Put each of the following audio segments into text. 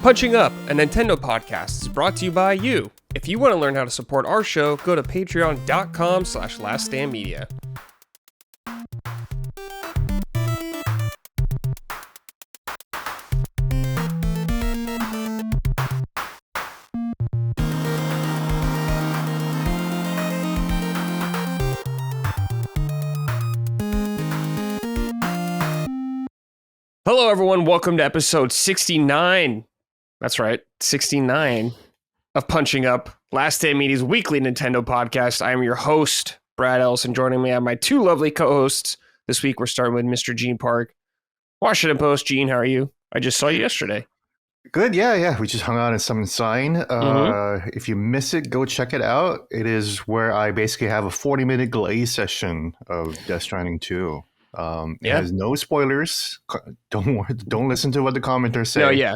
Punching Up, a Nintendo podcast, is brought to you by you. If you want to learn how to support our show, go to patreon.com/laststandmedia. Hello everyone, welcome to episode 69. That's right, 69 of Punching Up, Last Stand Media's weekly Nintendo podcast. I am your host, Brad Ellison. Joining me, I have my two lovely co-hosts. This week, we're starting with Mr. Gene Park. Washington Post, Gene, how are you? I just saw you yesterday. Good, yeah. We just hung out in some sign. If you miss it, go check it out. It is where I basically have a 40-minute glaze session of Death Stranding 2. It has no spoilers. Don't listen to what the commenters say. No, yeah.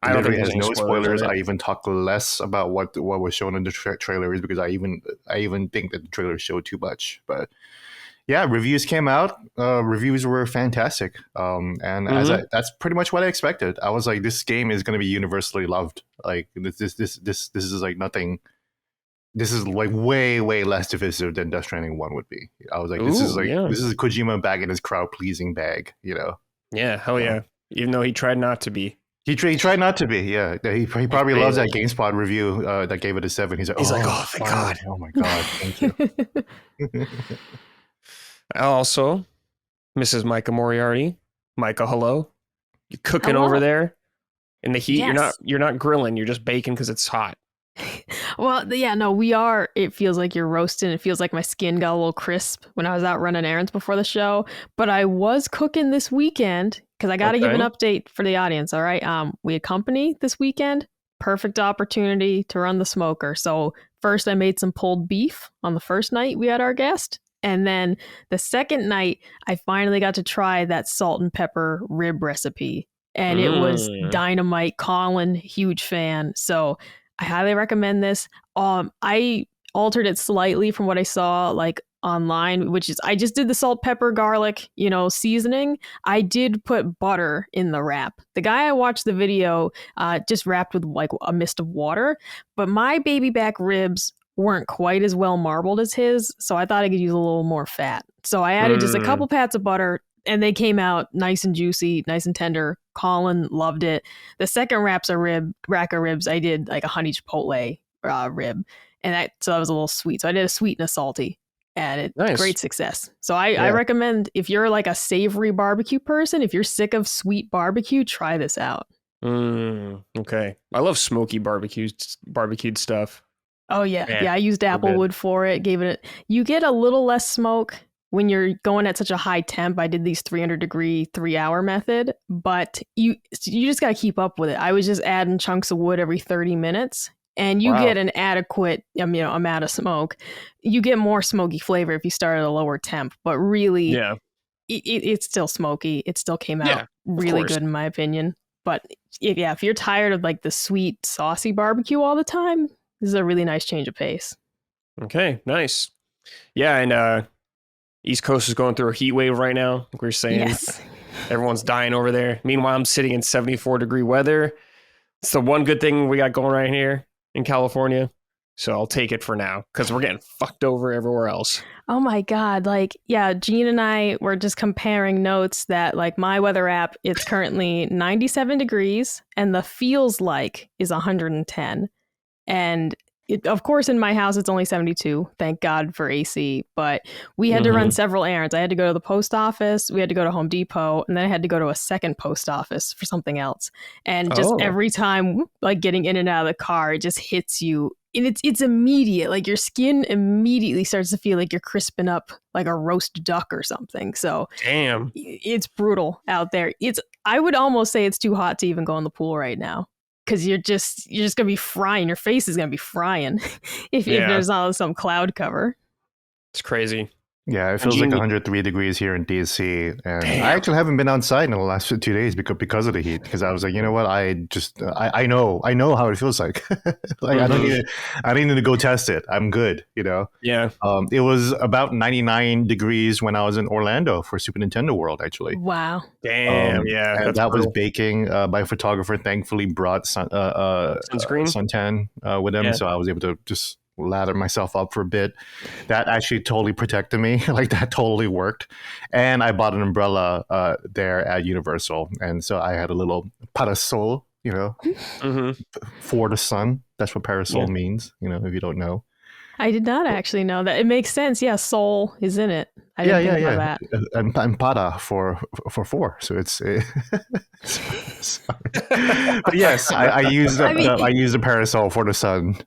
I don't think it has no spoilers. I even talk less about what was shown in the trailers because I even think that the trailer showed too much. But yeah, reviews came out. Reviews were fantastic. That's pretty much what I expected. I was like, this game is going to be universally loved. Like this is like nothing. This is like way less divisive than Death Stranding 1 would be. I was like, this is Kojima back in his crowd pleasing bag, you know? Yeah, hell yeah. Even though he tried not to be. He tried not to be, yeah. He probably loves that GameSpot review that gave it a 7. He's like, oh, thank God. Oh my God, thank you. Also, Mrs. Micah Moriarty. Micah, hello. You cooking over there in the heat? Yes. You're not grilling. You're just baking because it's hot. Well, yeah, no, we are. It feels like you're roasting. It feels like my skin got a little crisp when I was out running errands before the show. But I was cooking this weekend because I got to give an update for the audience. All right. We had company this weekend. Perfect opportunity to run the smoker. So first I made some pulled beef on the first night we had our guest. And then the second night, I finally got to try that salt and pepper rib recipe. And it was dynamite. Colin, huge fan. So I highly recommend this. I altered it slightly from what I saw like online, which is I just did the salt, pepper, garlic, seasoning. I did put butter in the wrap. The guy I watched the video just wrapped with like a mist of water, but my baby back ribs weren't quite as well marbled as his, so I thought I could use a little more fat. So I added just a couple pats of butter, and they came out nice and juicy, nice and tender. Colin loved it. The second rack of ribs, I did like a honey chipotle rib, and so that was a little sweet. So I did a sweet and a salty, and great success. So I recommend if you're like a savory barbecue person, if you're sick of sweet barbecue, try this out. Okay, I love smoky barbecued stuff. Oh yeah. I used applewood for it. You get a little less smoke when you're going at such a high temp. I did these 300-degree 3-hour method, but you just got to keep up with it. I was just adding chunks of wood every 30 minutes, and you get an adequate amount of smoke. You get more smoky flavor if you start at a lower temp, but really, it's still smoky. It still came out really good in my opinion. But if you're tired of like the sweet, saucy barbecue all the time, this is a really nice change of pace. Okay, nice. Yeah, and East Coast is going through a heat wave right now, like we were saying. Yes. Everyone's dying over there. Meanwhile, I'm sitting in 74-degree weather. It's the one good thing we got going right here in California. So I'll take it for now because we're getting fucked over everywhere else. Oh my God. Gene and I were just comparing notes that like my weather app, it's currently 97 degrees and the feels like is 110. And of course, in my house, it's only 72. Thank God for AC. But we had to run several errands. I had to go to the post office. We had to go to Home Depot. And then I had to go to a second post office for something else. And just every time, like getting in and out of the car, it just hits you. And it's immediate. Like your skin immediately starts to feel like you're crisping up like a roast duck or something. So damn, it's brutal out there. I would almost say it's too hot to even go in the pool right now. Because you're just gonna be frying. Your face is gonna be frying if there's not some cloud cover. It's crazy. Yeah, it feels like 103 degrees here in DC, and I actually haven't been outside in the last 2 days because of the heat. Because I was like, you know what, I know how it feels like. Like I don't need to go test it. I'm good. Yeah. It was about 99 degrees when I was in Orlando for Super Nintendo World. Actually, wow, damn, yeah, and that was baking. My photographer thankfully brought sunscreen, suntan with him, so I was able to just lather myself up for a bit. That actually totally protected me. Like that totally worked. And I bought an umbrella there at Universal, and so I had a little parasol, for the sun. That's what parasol means, if you don't know. I did not actually know that. It makes sense. Yeah, soul is in it. I didn't think about that. And para for four. So it's. But yes, I use the parasol for the sun.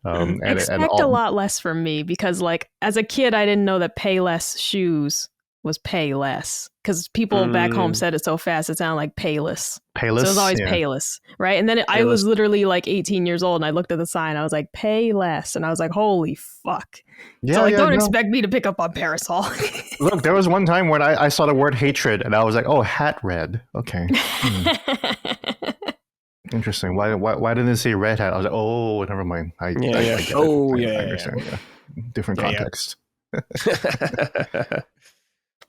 Expect a lot less from me because, like, as a kid, I didn't know that pay less shoes was pay less because people back home said it so fast it sounded like payless. Payless? So it was always payless, right? And then I was literally like 18 years old and I looked at the sign. I was like, pay less. And I was like, holy fuck. Yeah, so don't expect me to pick up on parasol. Look, there was one time when I saw the word hatred and I was like, oh, hat red. Okay. Interesting. Why didn't it say red hat? I was like, oh, never mind. I understand. Yeah. Different context.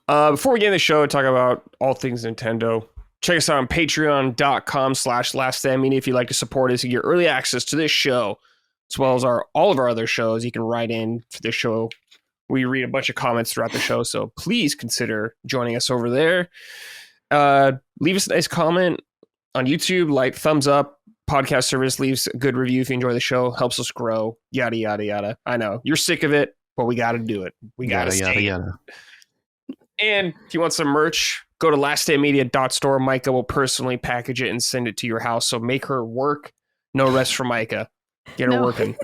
Before we get in the show, talk about all things Nintendo. Check us out on patreon.com/laststandmedia if you'd like to support us and get early access to this show, as well as all of our other shows. You can write in for this show. We read a bunch of comments throughout the show, so please consider joining us over there. Leave us a nice comment on YouTube, like, thumbs up. Podcast service leaves a good review if you enjoy the show. Helps us grow. Yada, yada, yada. I know. You're sick of it, but we got to do it. We got to stay. Yada. And if you want some merch, go to laststandmedia.store. Micah will personally package it and send it to your house. So make her work. No rest for Micah. Get her working.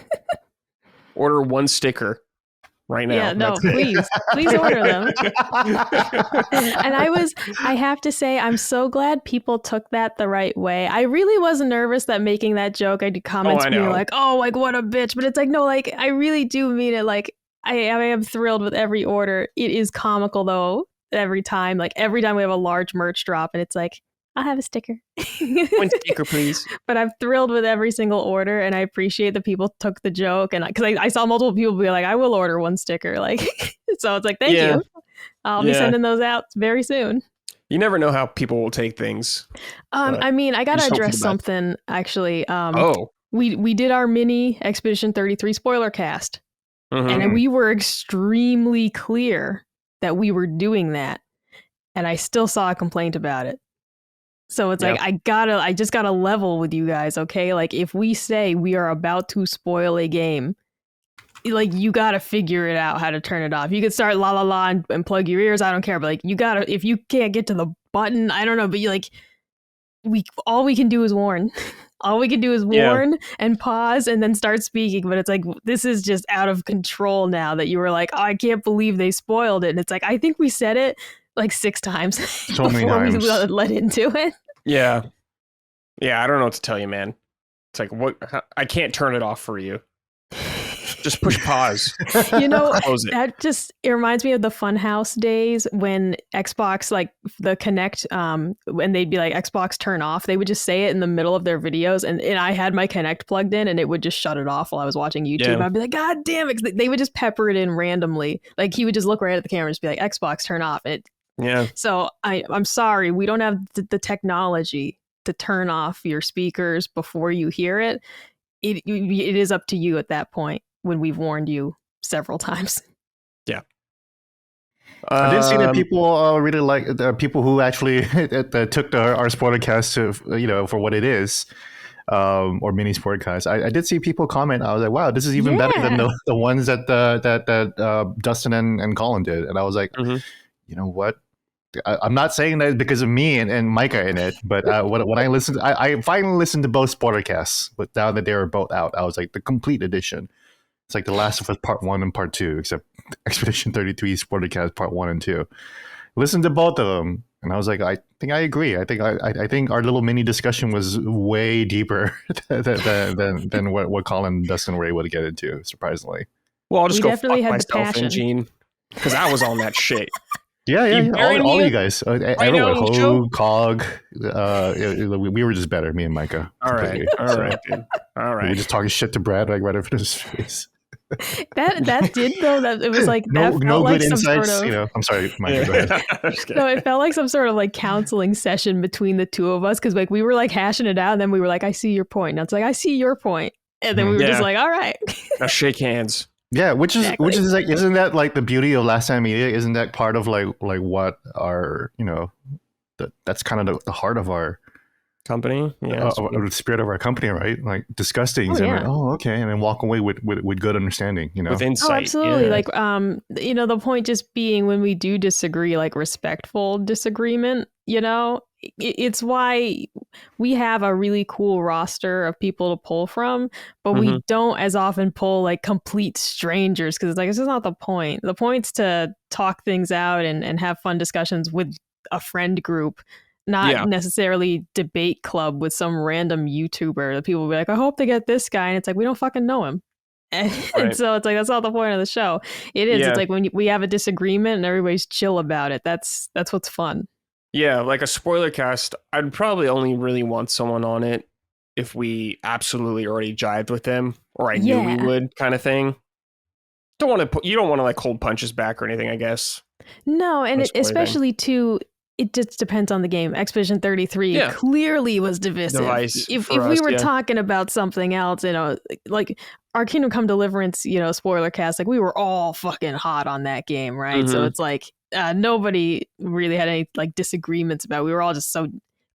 Order one sticker right now. Yeah, no, please order them. And I have to say, I'm so glad people took that the right way. I really was nervous that making that joke, I did comments being like, oh, like, what a bitch. But it's like, no, like, I really do mean it. Like, I am thrilled with every order. It is comical, though, every time. Like, every time we have a large merch drop, and it's like, I'll have a sticker. One sticker, please. But I'm thrilled with every single order, and I appreciate that people took the joke. And because I saw multiple people be like, I will order one sticker. Like, so it's like, thank you. I'll be sending those out very soon. You never know how people will take things. I mean, I got to address something, actually. We did our mini Expedition 33 spoiler cast. And we were extremely clear that we were doing that. And I still saw a complaint about it. So it's like, I just gotta level with you guys, okay? Like, if we say we are about to spoil a game, like, you gotta figure it out how to turn it off. You could start la la la and plug your ears, I don't care. But like, you gotta, if you can't get to the button, I don't know, but all we can do is warn. All we can do is warn and pause and then start speaking. But it's like, this is just out of control now that you were like, oh, I can't believe they spoiled it. And it's like, I think we said it like 6 times so before we let into it. Yeah. Yeah, I don't know what to tell you, man. It's like, I can't turn it off for you. Just push pause. It reminds me of the Funhouse days when Xbox, like the Kinect, when they'd be like, Xbox turn off, they would just say it in the middle of their videos. And I had my Kinect plugged in and it would just shut it off while I was watching YouTube. I'd be like, God damn it. They would just pepper it in randomly. Like, he would just look right at the camera and just be like, Xbox turn off. So I'm sorry, we don't have the technology to turn off your speakers before you hear it. It is up to you at that point when we've warned you several times. Yeah. I did see that people really like people who actually took our spoilercast to, for what it is, or mini spoilercast. I did see people comment. I was like, wow, this is even better than the ones that Dustin and Colin did. And I was like, you know what? I'm not saying that because of me and Micah in it, but when I listened, I finally listened to both spoilercasts, but now that they were both out, I was like, the complete edition. It's like The Last of Us Part 1 and Part 2, except Expedition 33 spoilercast Part 1 and 2. Listened to both of them, and I was like, I think I agree. I think our little mini discussion was way deeper than what Colin and Dustin were able to get into, surprisingly. Well, I'll just go fuck myself and Gene. because I was on that shit. Yeah. All you guys. Right Everyone. now on the show? Ho, Cog. We were just better, me and Micah. All right, dude. All We were right. just talking shit to Brad like right over his face. That did though. That it was like that felt no like good some insights. sort of. I'm sorry, Micah. Go ahead. No, it felt like some sort of like counseling session between the two of us because like we were like hashing it out, and then we were like, "I see your point." And it's like, "I see your point," and then we were just like, "All right." Now shake hands. Yeah, which is like, isn't that like the beauty of Last Time Media? Isn't that part of like what our that's kind of the heart of our Company, the spirit of our company, right? Like discuss things and like, okay, and then walk away with good understanding, with insight. Oh, absolutely. Yeah. Like, the point just being when we do disagree, like respectful disagreement. It's why we have a really cool roster of people to pull from, but we don't as often pull like complete strangers because it's like, this is not the point. The point's to talk things out and have fun discussions with a friend group, not necessarily debate club with some random YouTuber that people will be like, I hope they get this guy. And it's like, we don't fucking know him. And so it's like, that's not the point of the show. It is. It's like when we have a disagreement and everybody's chill about it. That's what's fun. Yeah, like a spoiler cast, I'd probably only really want someone on it if we absolutely already jived with them, or I knew we would, kind of thing. You don't want to like hold punches back or anything, I guess. No, and especially too, it just depends on the game. Expedition 33 clearly was divisive. If we were talking about something else, like our Kingdom Come Deliverance, spoiler cast, like we were all fucking hot on that game, right? So it's like nobody really had any like disagreements about it. We were all just so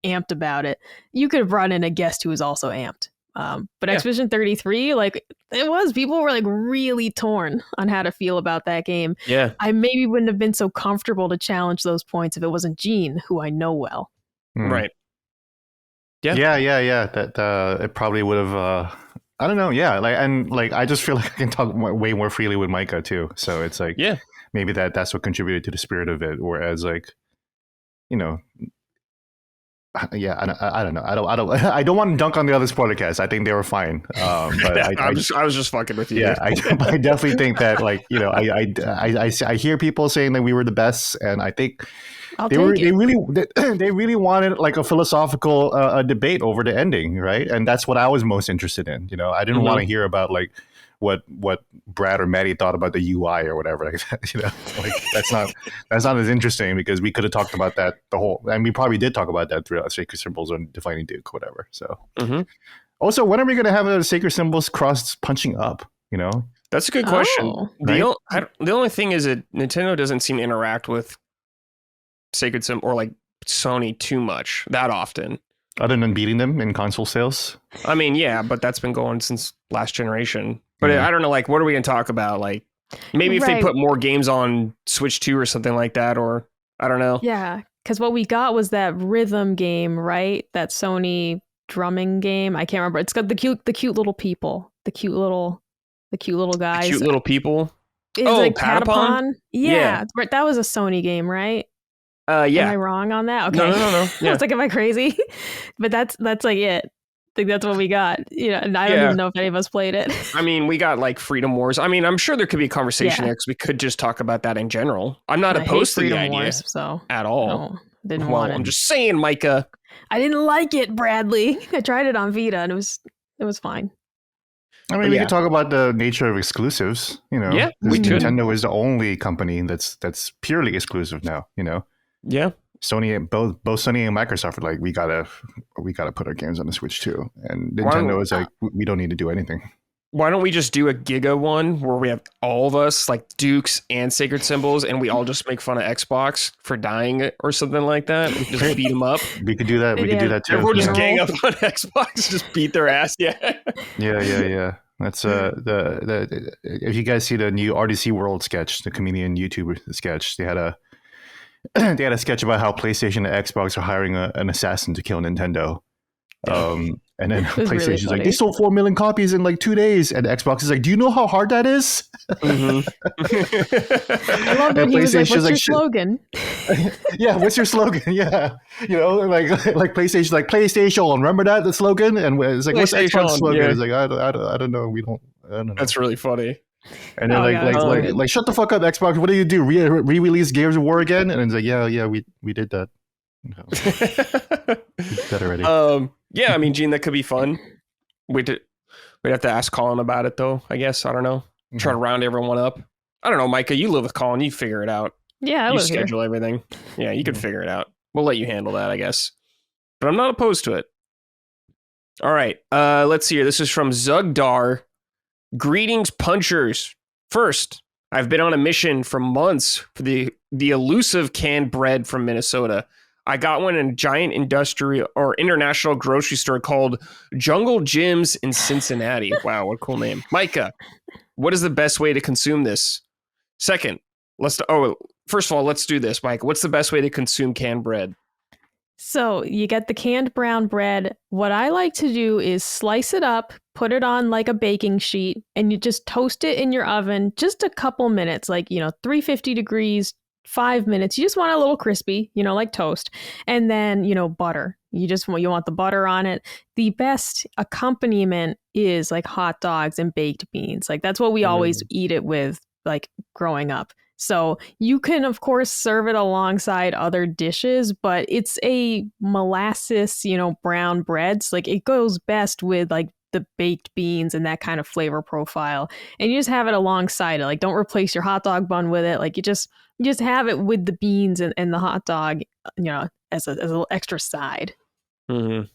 amped about it. You could have brought in a guest who was also amped. But Expedition 33, like people were like really torn on how to feel about that game. Yeah. I maybe wouldn't have been so comfortable to challenge those points if it wasn't Gene, who I know well. Right. Yeah. That it probably would have. I don't know. Yeah. I just feel like I can talk way more freely with Micah too. So it's like, maybe that's what contributed to the spirit of it. Whereas like, I don't know. I don't want to dunk on the other spoiler cast. I think they were fine. But I was just fucking with you. Yeah, I definitely think that I hear people saying that we were the best, and I think they really wanted like a philosophical debate over the ending, right? And that's what I was most interested in. I didn't want to hear about like what Brad or Maddie thought about the UI or whatever like that. Like that's not as interesting because we could have talked about that and we probably did talk about that throughout Sacred Symbols and Defining Duke, whatever. So also, when are we going to have a Sacred Symbols cross punching up? That's a good question. Right? The only thing is that Nintendo doesn't seem to interact with Sacred Symbol or like Sony too much that often. Other than beating them in console sales? I mean, yeah, but that's been going since last generation. But I don't know, like, what are we going to talk about? Like, maybe if they put more games on Switch 2 or something like that, or I don't know. Yeah, because what we got was that rhythm game, right? That Sony drumming game. I can't remember. It's got the cute little people, the cute little guys. The cute little people. Like Patapon? Yeah, right. That was a Sony game, right? Yeah. Am I wrong on that? Okay. No. Yeah. I was like, am I crazy? But that's like it. I think that's what we got. And I don't even know if any of us played it. I mean, we got like Freedom Wars. I mean, I'm sure there could be a conversation there because we could just talk about that in general. I'm not opposed to the idea Wars, at all. No, didn't want it. I'm just saying, Micah. I didn't like it, Bradley. I tried it on Vita and it was fine. I mean, we could talk about the nature of exclusives. Yeah, we could. Nintendo is the only company that's purely exclusive now. Yeah. Sony, both Sony and Microsoft are like, we gotta put our games on the Switch too, and Nintendo is like, we don't need to do anything. Why don't we just do a Giga one where we have all of us, like Dukes and Sacred Symbols, and we all just make fun of Xbox for dying or something like that? We just beat them up. We could do that. We could do that too. Everyone just gang up on Xbox, just beat their ass. Yeah. That's if you guys see the new RDC World sketch, the comedian YouTuber sketch, they had a sketch about how PlayStation and Xbox are hiring an assassin to kill Nintendo. And then PlayStation's really like, they sold 4 million copies in like 2 days. And Xbox is like, do you know how hard that is? Mm-hmm. I love that he was like, what's your slogan? Yeah, what's your slogan? Yeah. Like PlayStation's like, PlayStation, remember that, the slogan? And it's like, what's Xbox's slogan? Yeah. It's like, I don't know. I don't know. That's really funny. And then like shut the fuck up, Xbox. What do you do? Re-release Gears of War again? And it's like, yeah, we did that. No. That already. Yeah, I mean, Gene, that could be fun. We'd have to ask Colin about it, though. I guess I don't know. Try to round everyone up. I don't know, Micah. You live with Colin. You figure it out. Yeah, you schedule everything. Yeah, you could figure it out. We'll let you handle that, I guess. But I'm not opposed to it. All right. Let's see here. This is from Zugdar. Greetings, punchers. First, I've been on a mission for months for the elusive canned bread from Minnesota. I got one in a giant industrial or international grocery store called Jungle Jim's in Cincinnati. Wow, what a cool name. Micah, what is the best way to consume this? Second, first of all, let's do this, Micah. What's the best way to consume canned bread? So you get the canned brown bread. What I like to do is slice it up, put it on like a baking sheet, and you just toast it in your oven just a couple minutes, like, 350 degrees, 5 minutes. You just want it a little crispy, like toast. And then, butter. You want the butter on it. The best accompaniment is like hot dogs and baked beans. Like that's what we always eat it with, like growing up. So you can, of course, serve it alongside other dishes, but it's a molasses, brown bread. So, like it goes best with like the baked beans and that kind of flavor profile. And you just have it alongside it. Like don't replace your hot dog bun with it. Like you just have it with the beans and the hot dog, as a little extra side. Mm-hmm.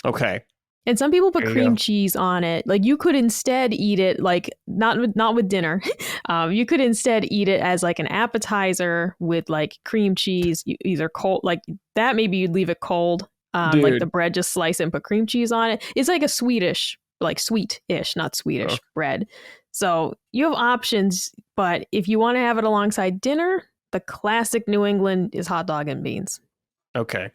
Okay. And some people put cream cheese on it. Like you could instead eat it like not with dinner. You could instead eat it as like an appetizer with like cream cheese, either cold like that. Maybe you'd leave it cold, like the bread, just slice it and put cream cheese on it. It's like a sweetish, not Swedish bread. So you have options, but if you want to have it alongside dinner, the classic New England is hot dog and beans. Okay.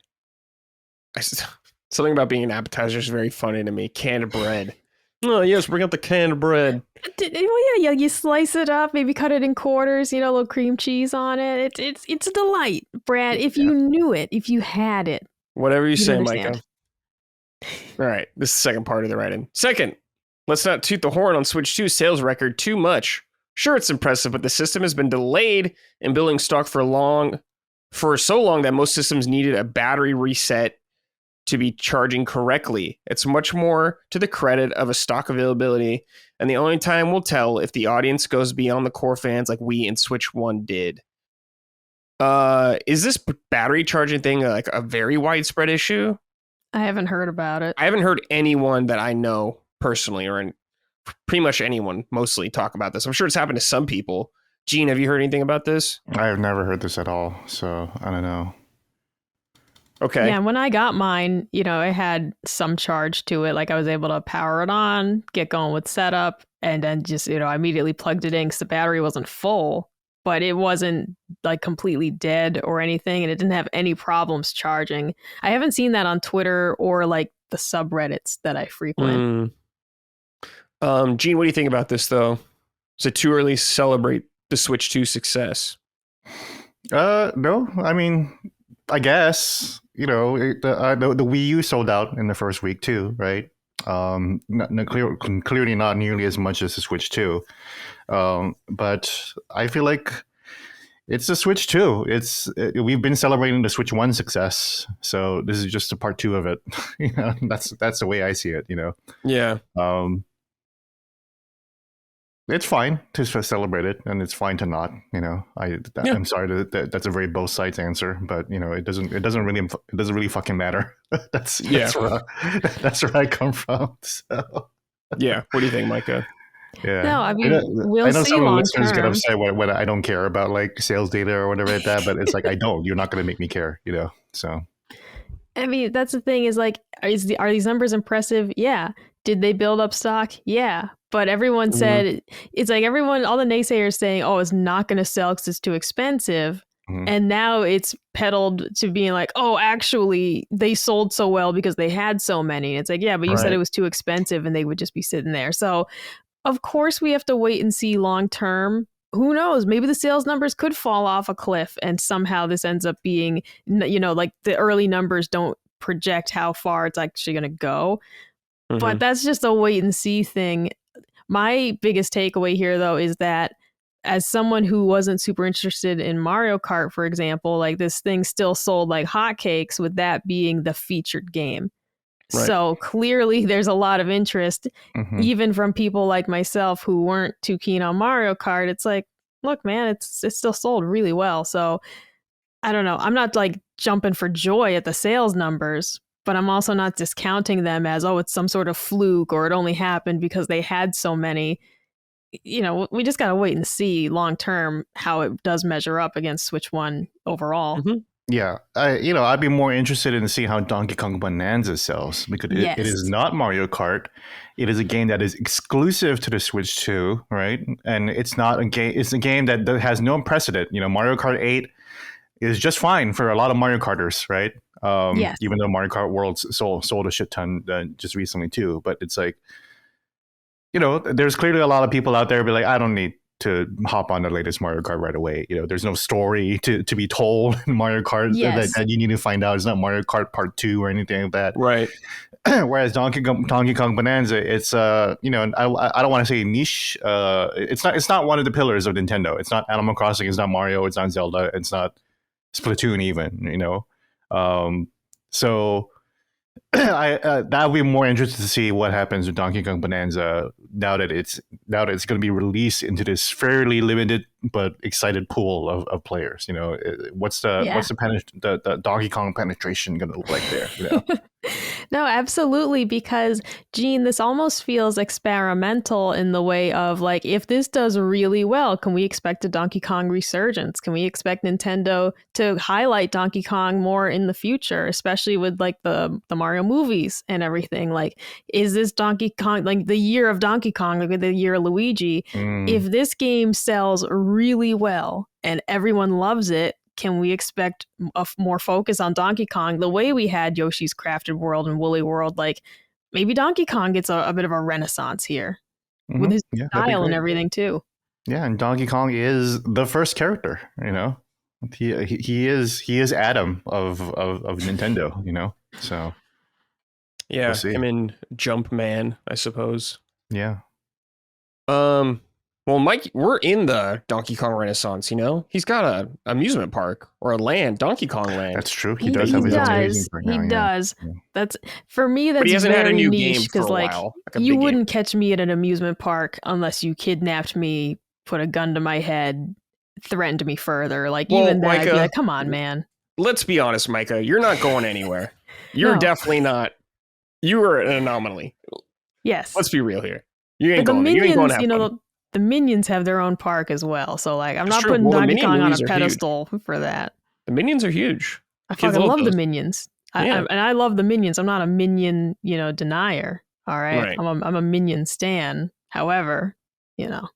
Something about being an appetizer is very funny to me. Canned bread. Oh, yes, bring out the canned bread. Well, yeah, you slice it up, maybe cut it in quarters, a little cream cheese on it. It's a delight, Brad, if you knew it, if you had it. Whatever you say, Micah. All right, this is the second part of the write-in. Second, let's not toot the horn on Switch 2 sales record too much. Sure, it's impressive, but the system has been delayed in building stock for so long that most systems needed a battery reset to be charging correctly. It's much more to the credit of a stock availability, and the only time will tell if the audience goes beyond the core fans like we and Switch 1 did. Is this battery charging thing like a very widespread issue? I haven't heard about it. I haven't heard anyone that I know personally or pretty much anyone mostly talk about this. I'm sure it's happened to some people. Gene, have you heard anything about this? I have never heard this at all, so I don't know. Okay. Yeah, when I got mine, it had some charge to it. Like I was able to power it on, get going with setup, and then just, I immediately plugged it in because the battery wasn't full, but it wasn't like completely dead or anything, and it didn't have any problems charging. I haven't seen that on Twitter or like the subreddits that I frequent. Gene, what do you think about this, though? Is it too early to celebrate the Switch 2 success? No, I mean, I guess, the Wii U sold out in the first week too, right? Clearly not nearly as much as the Switch 2. But I feel like it's the Switch 2. We've been celebrating the Switch 1 success, so this is just a part 2 of it. That's the way I see it. Yeah. It's fine to celebrate it, and it's fine to not. I'm sorry that's a very both sides answer, but it doesn't really fucking matter. That's where I come from. So. Yeah. What do you think, Micah? Yeah. No, I mean, we'll see. I know some listeners get upset when I don't care about like sales data or whatever like that, but it's like you're not going to make me care, So. I mean, that's the thing is like, are these numbers impressive? Yeah. Did they build up stock? Yeah. But everyone said, it's like all the naysayers saying, oh, it's not going to sell because it's too expensive. Mm-hmm. And now it's peddled to being like, oh, actually, they sold so well because they had so many. And it's like, yeah, but you said it was too expensive and they would just be sitting there. So, of course, we have to wait and see long term. Who knows? Maybe the sales numbers could fall off a cliff and somehow this ends up being, like the early numbers don't project how far it's actually going to go. Mm-hmm. But that's just a wait and see thing. My biggest takeaway here, though, is that as someone who wasn't super interested in Mario Kart, for example, like this thing still sold like hotcakes with that being the featured game. Right. So clearly there's a lot of interest, even from people like myself who weren't too keen on Mario Kart. It's like, look, man, it's still sold really well. So I don't know. I'm not like jumping for joy at the sales numbers, but I'm also not discounting them as, oh, it's some sort of fluke or it only happened because they had so many. You know, we just got to wait and see long term how it does measure up against Switch One overall. Yeah, I'd be more interested in seeing how Donkey Kong Bonanza sells, because it is not Mario Kart. It is a game that is exclusive to the Switch 2, right? And it's not a game. It's a game that has no precedent. You know, Mario Kart 8 is just fine for a lot of Mario Karters, right? Even though Mario Kart World sold a shit ton just recently too. But it's like, you know, there's clearly a lot of people out there who be like, I don't need to hop on the latest Mario Kart right away. You know, there's no story to be told in Mario Kart that you need to find out. It's not Mario Kart Part 2 or anything like that. Right. Whereas Donkey Kong Bonanza, it's I don't want to say niche. It's not one of the pillars of Nintendo. It's not Animal Crossing. It's not Mario. It's not Zelda. It's not Splatoon even. You know, so. That would be more interested to see what happens with Donkey Kong Bonanza now that it's going to be released into this fairly limited but excited pool of players. You know, what's the Donkey Kong penetration going to look like there? You know? No, absolutely. Because, Gene, this almost feels experimental in the way of like, if this does really well, can we expect a Donkey Kong resurgence? Can we expect Nintendo to highlight Donkey Kong more in the future, especially with like the Mario movies and everything? Like, is this Donkey Kong, like the year of Donkey Kong, like the year of Luigi? If this game sells really well and everyone loves it, can we expect a more focus on Donkey Kong the way we had Yoshi's Crafted World and Woolly World? Like maybe Donkey Kong gets a bit of a renaissance here with his style and everything too. Yeah, and Donkey Kong is the first character. You know, he is Adam of Nintendo. You know, so yeah, we'll I mean Jumpman, I suppose. Yeah. Well, Mike, we're in the Donkey Kong Renaissance, you know? He's got a amusement park or a land, Donkey Kong Land. That's true. He does have his own amusement park now. He does. That's, for me, that's but he hasn't very had a new niche, game for a like, while. You wouldn't catch me at an amusement park unless you kidnapped me, put a gun to my head, threatened me further. Like, well, even that, Micah, I'd be like, come on, man. Let's be honest, Micah. You're not going anywhere. You're definitely not. You are an anomaly. Yes. Let's be real here. You ain't going. You ain't going to have fun. The Minions have their own park as well, so like I'm not putting Donkey Kong on a pedestal for that. The Minions are huge. I fucking love the Minions, and I love the Minions. I'm not a Minion, denier. All right, I'm a Minion stan. However, Donkey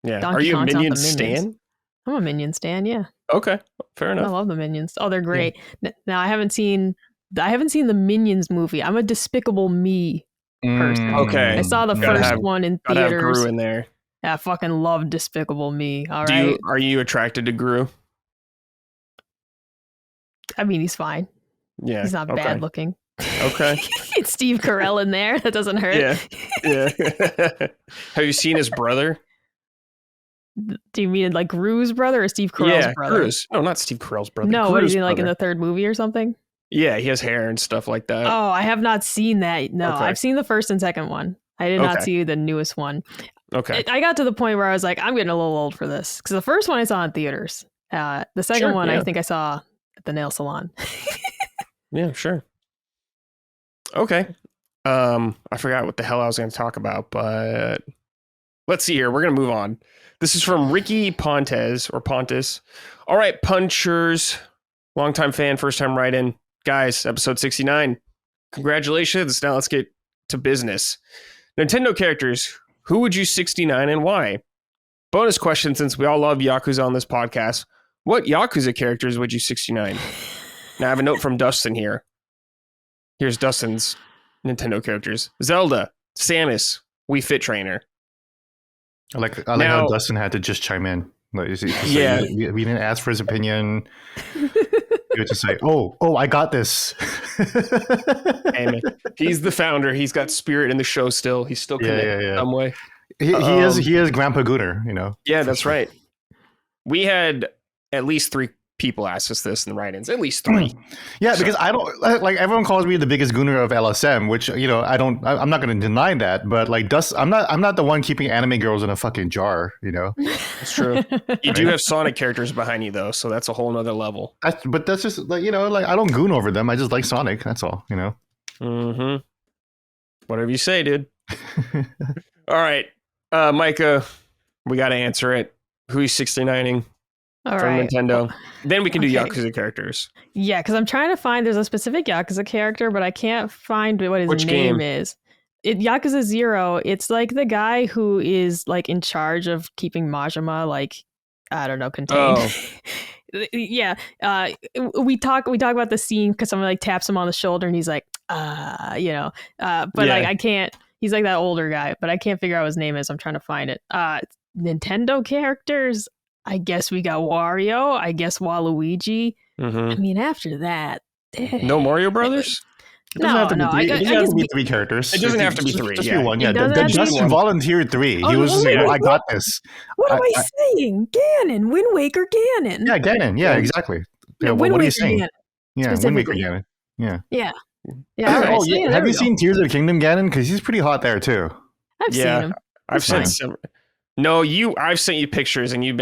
are you Kong's a Minion stan? I'm a Minion stan. Yeah. Okay, fair enough. I love the Minions. Oh, they're great. Yeah. Now I haven't seen the Minions movie. I'm a Despicable Me person. Okay, I saw the first one in theaters. Gotta have Gru in there. I fucking love Despicable Me. All right. Are you attracted to Gru? I mean, he's fine. Yeah. He's not bad looking. Okay. It's Steve Carell in there. That doesn't hurt. Yeah. Have you seen his brother? Do you mean like Gru's brother or Steve Carell's brother? Gru's. No, not Steve Carell's brother. No, Gru's what is he like brother. In the third movie or something? Yeah, he has hair and stuff like that. Oh, I have not seen that. No, I've seen the first and second one. I did not see the newest one. Okay. I got to the point where I was like, I'm getting a little old for this. Because the first one I saw in theaters. The second one I think I saw at the nail salon. Yeah, sure. Okay. I forgot what the hell I was going to talk about, but let's see here. We're going to move on. This is from Ricky Pontes. All right, punchers. Longtime fan, first time write-in. Guys, episode 69. Congratulations. Now let's get to business. Nintendo characters. Who would you 69 and why? Bonus question, since we all love Yakuza on this podcast. What Yakuza characters would you 69? Now I have a note from Dustin here. Here's Dustin's Nintendo characters. Zelda, Samus, Wii Fit Trainer. I like how Dustin had to just chime in. Like, we didn't ask for his opinion. You would just say, oh, I got this. Hey, man. He's the founder. He's got spirit in the show still. He's still committed in some way. He is Grandpa Gooner, you know. Yeah, that's right. We had at least 3 people ask us this in the write-ins. At least 3. Yeah, because I don't like everyone calls me the biggest gooner of LSM, which I'm not going to deny that, but like I'm not the one keeping anime girls in a fucking jar, you know. It's true. You do have Sonic characters behind you though, so that's a whole nother level. But that's just like like I don't goon over them. I just like Sonic. That's all, you know. Mm-hmm. Whatever you say, dude. All right, Micah, we got to answer it. Who's 69ing? All from right. Nintendo. Then we can do Yakuza characters. Yeah, because I'm trying to find, there's a specific Yakuza character, but I can't find what his name is. Yakuza 0, it's like the guy who is like in charge of keeping Majima, like, I don't know, contained. Oh. Yeah. We talk about the scene because someone like taps him on the shoulder and he's like, but like I can't, he's like that older guy, but I can't figure out what his name is. I'm trying to find it. Nintendo characters, I guess we got Wario. I guess Waluigi. Mm-hmm. I mean, after that, no Mario Brothers. It doesn't have to be 3 characters. It doesn't have to be 3. Just be 1. Yeah, Justin volunteered 3. He was just like, I got this. What am I saying? Ganon, Wind Waker, Ganon. Yeah, Ganon. Yeah, exactly. Yeah, what are you saying? Ganon, yeah, Wind Waker, Ganon. Yeah. Yeah. Right. Oh, yeah. Have you seen Tears of the Kingdom, Ganon? Because he's pretty hot there too. I've seen him. I've seen some. No, I've sent you pictures and you're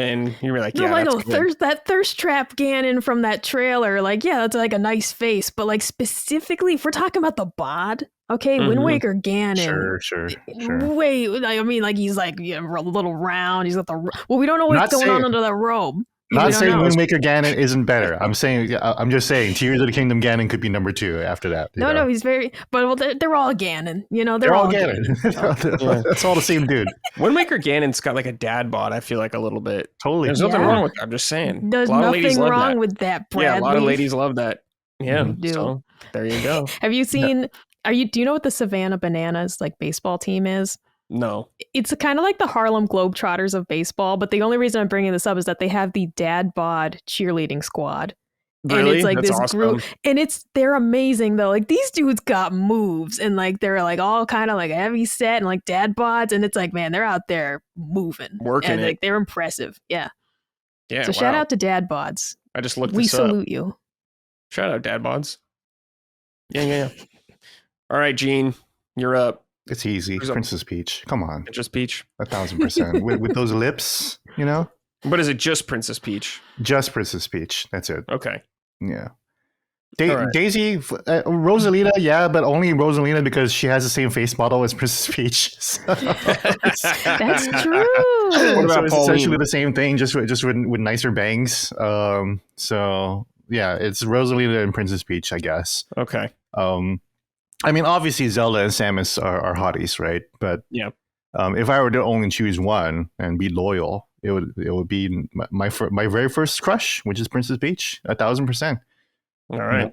like, yeah, that's that thirst trap Ganon from that trailer. Like, yeah, that's like a nice face, but like specifically, if we're talking about the bod, okay, Wind Waker Ganon. Sure. Wait, I mean, like he's like a little round. He's got we don't know what's going on under that robe. Not saying Wind Waker Ganon isn't better. I'm just saying Tears of the Kingdom Ganon could be number 2 after that. No, he's very. But they're all Ganon. You know, they're all Ganon. That's all the same dude. Wind Waker Ganon's got like a dad bod. I feel like a little bit. Totally. There's nothing wrong with that. I'm just saying. There's nothing wrong with that. Bradley. Yeah, a lot of ladies love that. Yeah. So there you go. Have you seen? Do you know what the Savannah Bananas like baseball team is? No. It's kind of like the Harlem Globetrotters of baseball, but the only reason I'm bringing this up is that they have the dad bod cheerleading squad. Really? And it's like That's this awesome. group, and they're amazing though. Like these dudes got moves, and like they're like all kind of like heavy set and like dad bods, and it's like, man, they're out there moving, working, and like they're impressive. Yeah. Yeah. So shout out to dad bods. I just looked. We this up. salute you. Shout out dad bods. Yeah. All right, Gene, you're up. It's easy. Princess Peach. Come on. Princess Peach. 1,000%. with those lips, you know? But is it just Princess Peach? Just Princess Peach. That's it. Okay. Yeah. Daisy, Rosalina, yeah, but only Rosalina because she has the same face model as Princess Peach. So. That's true. What about it's Pauline? essentially the same thing, just with nicer bangs. So yeah, it's Rosalina and Princess Peach, I guess. Okay. I mean, obviously Zelda and Samus are hotties, right? But yeah, if I were to only choose one and be loyal, it would be my very first crush, which is Princess Peach, 1,000%. All right.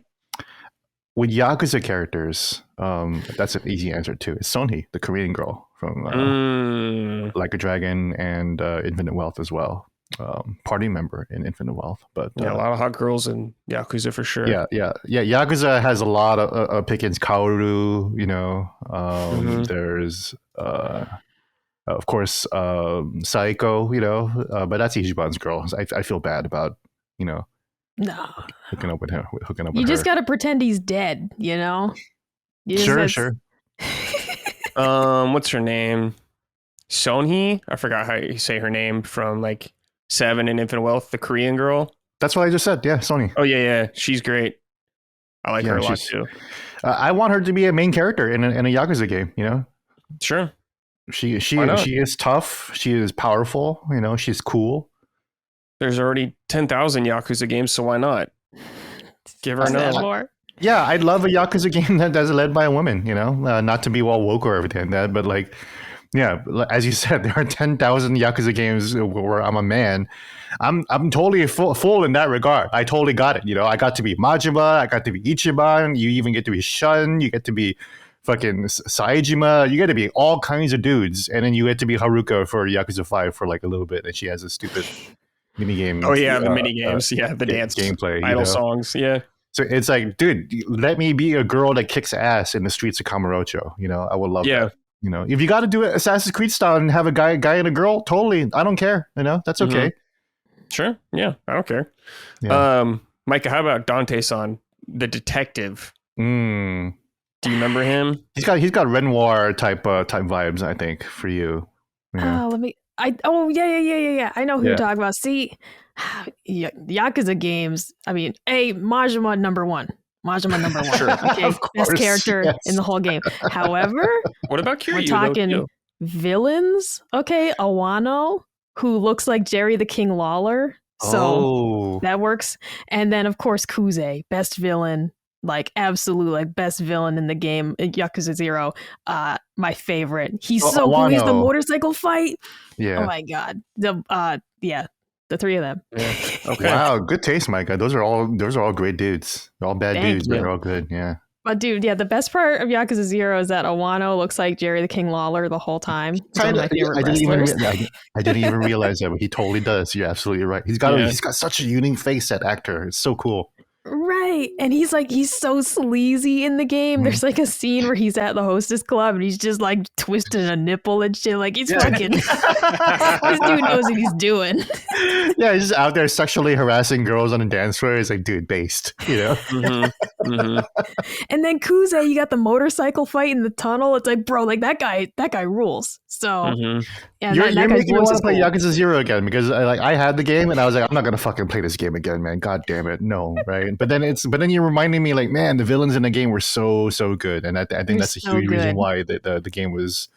With Yakuza characters, that's an easy answer too. It's Sonhee, the Korean girl from Like a Dragon and Infinite Wealth as well. Party member in Infinite Wealth, but a lot of hot girls in Yakuza for sure. Yeah. Yakuza has a lot of pickings. Kaoru, you know. There's of course Saiko, you know, but that's Ichiban's girl. I feel bad about, you know, hooking up with her. You just got to pretend he's dead, you know. Sure. What's her name? Sonhee? I forgot how you say her name from like 7 and Infinite Wealth, the Korean girl. That's what I just said. Yeah, Sonhee. Oh yeah, she's great. I like her a lot too. I want her to be a main character in a Yakuza game. You know. Sure. She is tough. She is powerful. You know, she's cool. There's already 10,000 Yakuza games, so why not? Give her another. Yeah, I'd love a Yakuza game that's led by a woman. You know, not to be all woke or everything like that, but like. Yeah, as you said, there are 10,000 Yakuza games where I'm a man. I'm totally full in that regard. I totally got it. You know, I got to be Majima, I got to be Ichiban. You even get to be Shun. You get to be fucking Saejima. You get to be all kinds of dudes, and then you get to be Haruka for Yakuza 5 for like a little bit, and she has a stupid mini game. Oh yeah, the mini games. The dance gameplay, idle songs. Yeah. So it's like, dude, let me be a girl that kicks ass in the streets of Kamurocho. You know, I would love that. You know, if you got to do it Assassin's Creed style and have a guy and a girl, totally, I don't care. You know, that's okay. Sure. Yeah, I don't care. Yeah. Micah, how about Dante-san, the detective? Mm. Do you remember him? He's got Renoir type vibes, I think, for you. Yeah. Yeah. I know who you're talking about. See, Yakuza games. I mean, Majima number one. Sure. Okay, Of course, best character yes. in the whole game. However, What about Kiryu? we're talking villains. Okay, Awano, who looks like Jerry the King Lawler. So that works. And then of course Kuze, best villain, like absolute like best villain in the game, Yakuza 0. My favorite. He's so cool. He's the motorcycle fight. Yeah. Oh my god. The three of them. Yeah. Okay. Wow, good taste, Micah. Those are all great dudes. They're all bad dudes, but they're all good. Yeah. But dude, the best part of Yakuza 0 is that Awano looks like Jerry the King Lawler the whole time. He's one of my favorite wrestlers. I didn't even realize that, but he totally does. You're absolutely right. He's got such a unique face, that actor. It's so cool. Right. And he's so sleazy in the game. There's like a scene where he's at the hostess club and he's just like twisting a nipple and shit. Like he's fucking this dude knows what he's doing. Yeah, he's just out there sexually harassing girls on a dance floor. He's like, dude, based, you know? And then Kuze, you got the motorcycle fight in the tunnel. It's like, bro, like that guy rules. So yeah, you're making me want to play Yakuza 0 again, because I had the game and I was like, I'm not gonna fucking play this game again, man. God damn it, no, right? But then you're reminding me, like, man, the villains in the game were so good, and I think that's a huge reason why the game was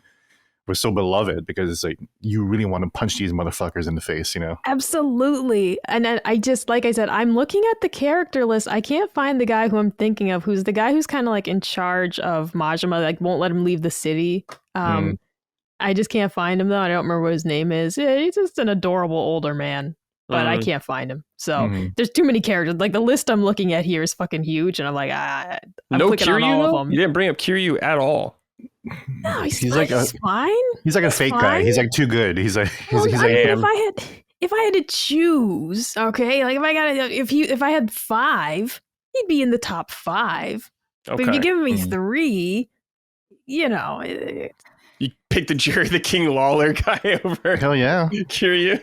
so beloved, because it's like you really want to punch these motherfuckers in the face, you know? Absolutely. And then I just, like I said, I'm looking at the character list. I can't find the guy who I'm thinking of, who's the guy who's kind of like in charge of Majima, like won't let him leave the city. I just can't find him though. I don't remember what his name is. Yeah, he's just an adorable older man, but I can't find him. So there's too many characters. Like the list I'm looking at here is fucking huge, and I'm like, I'm clicking Kiryu, on all of them. You didn't bring up Kiryu at all. No, he's fine. He's like a fake guy. He's like too good. He's like if I had to choose, okay, like if I had 5, he'd be in the top 5. Okay. But if you give me 3, you know. You picked the Jerry the King Lawler guy over. Hell yeah. Kiryu.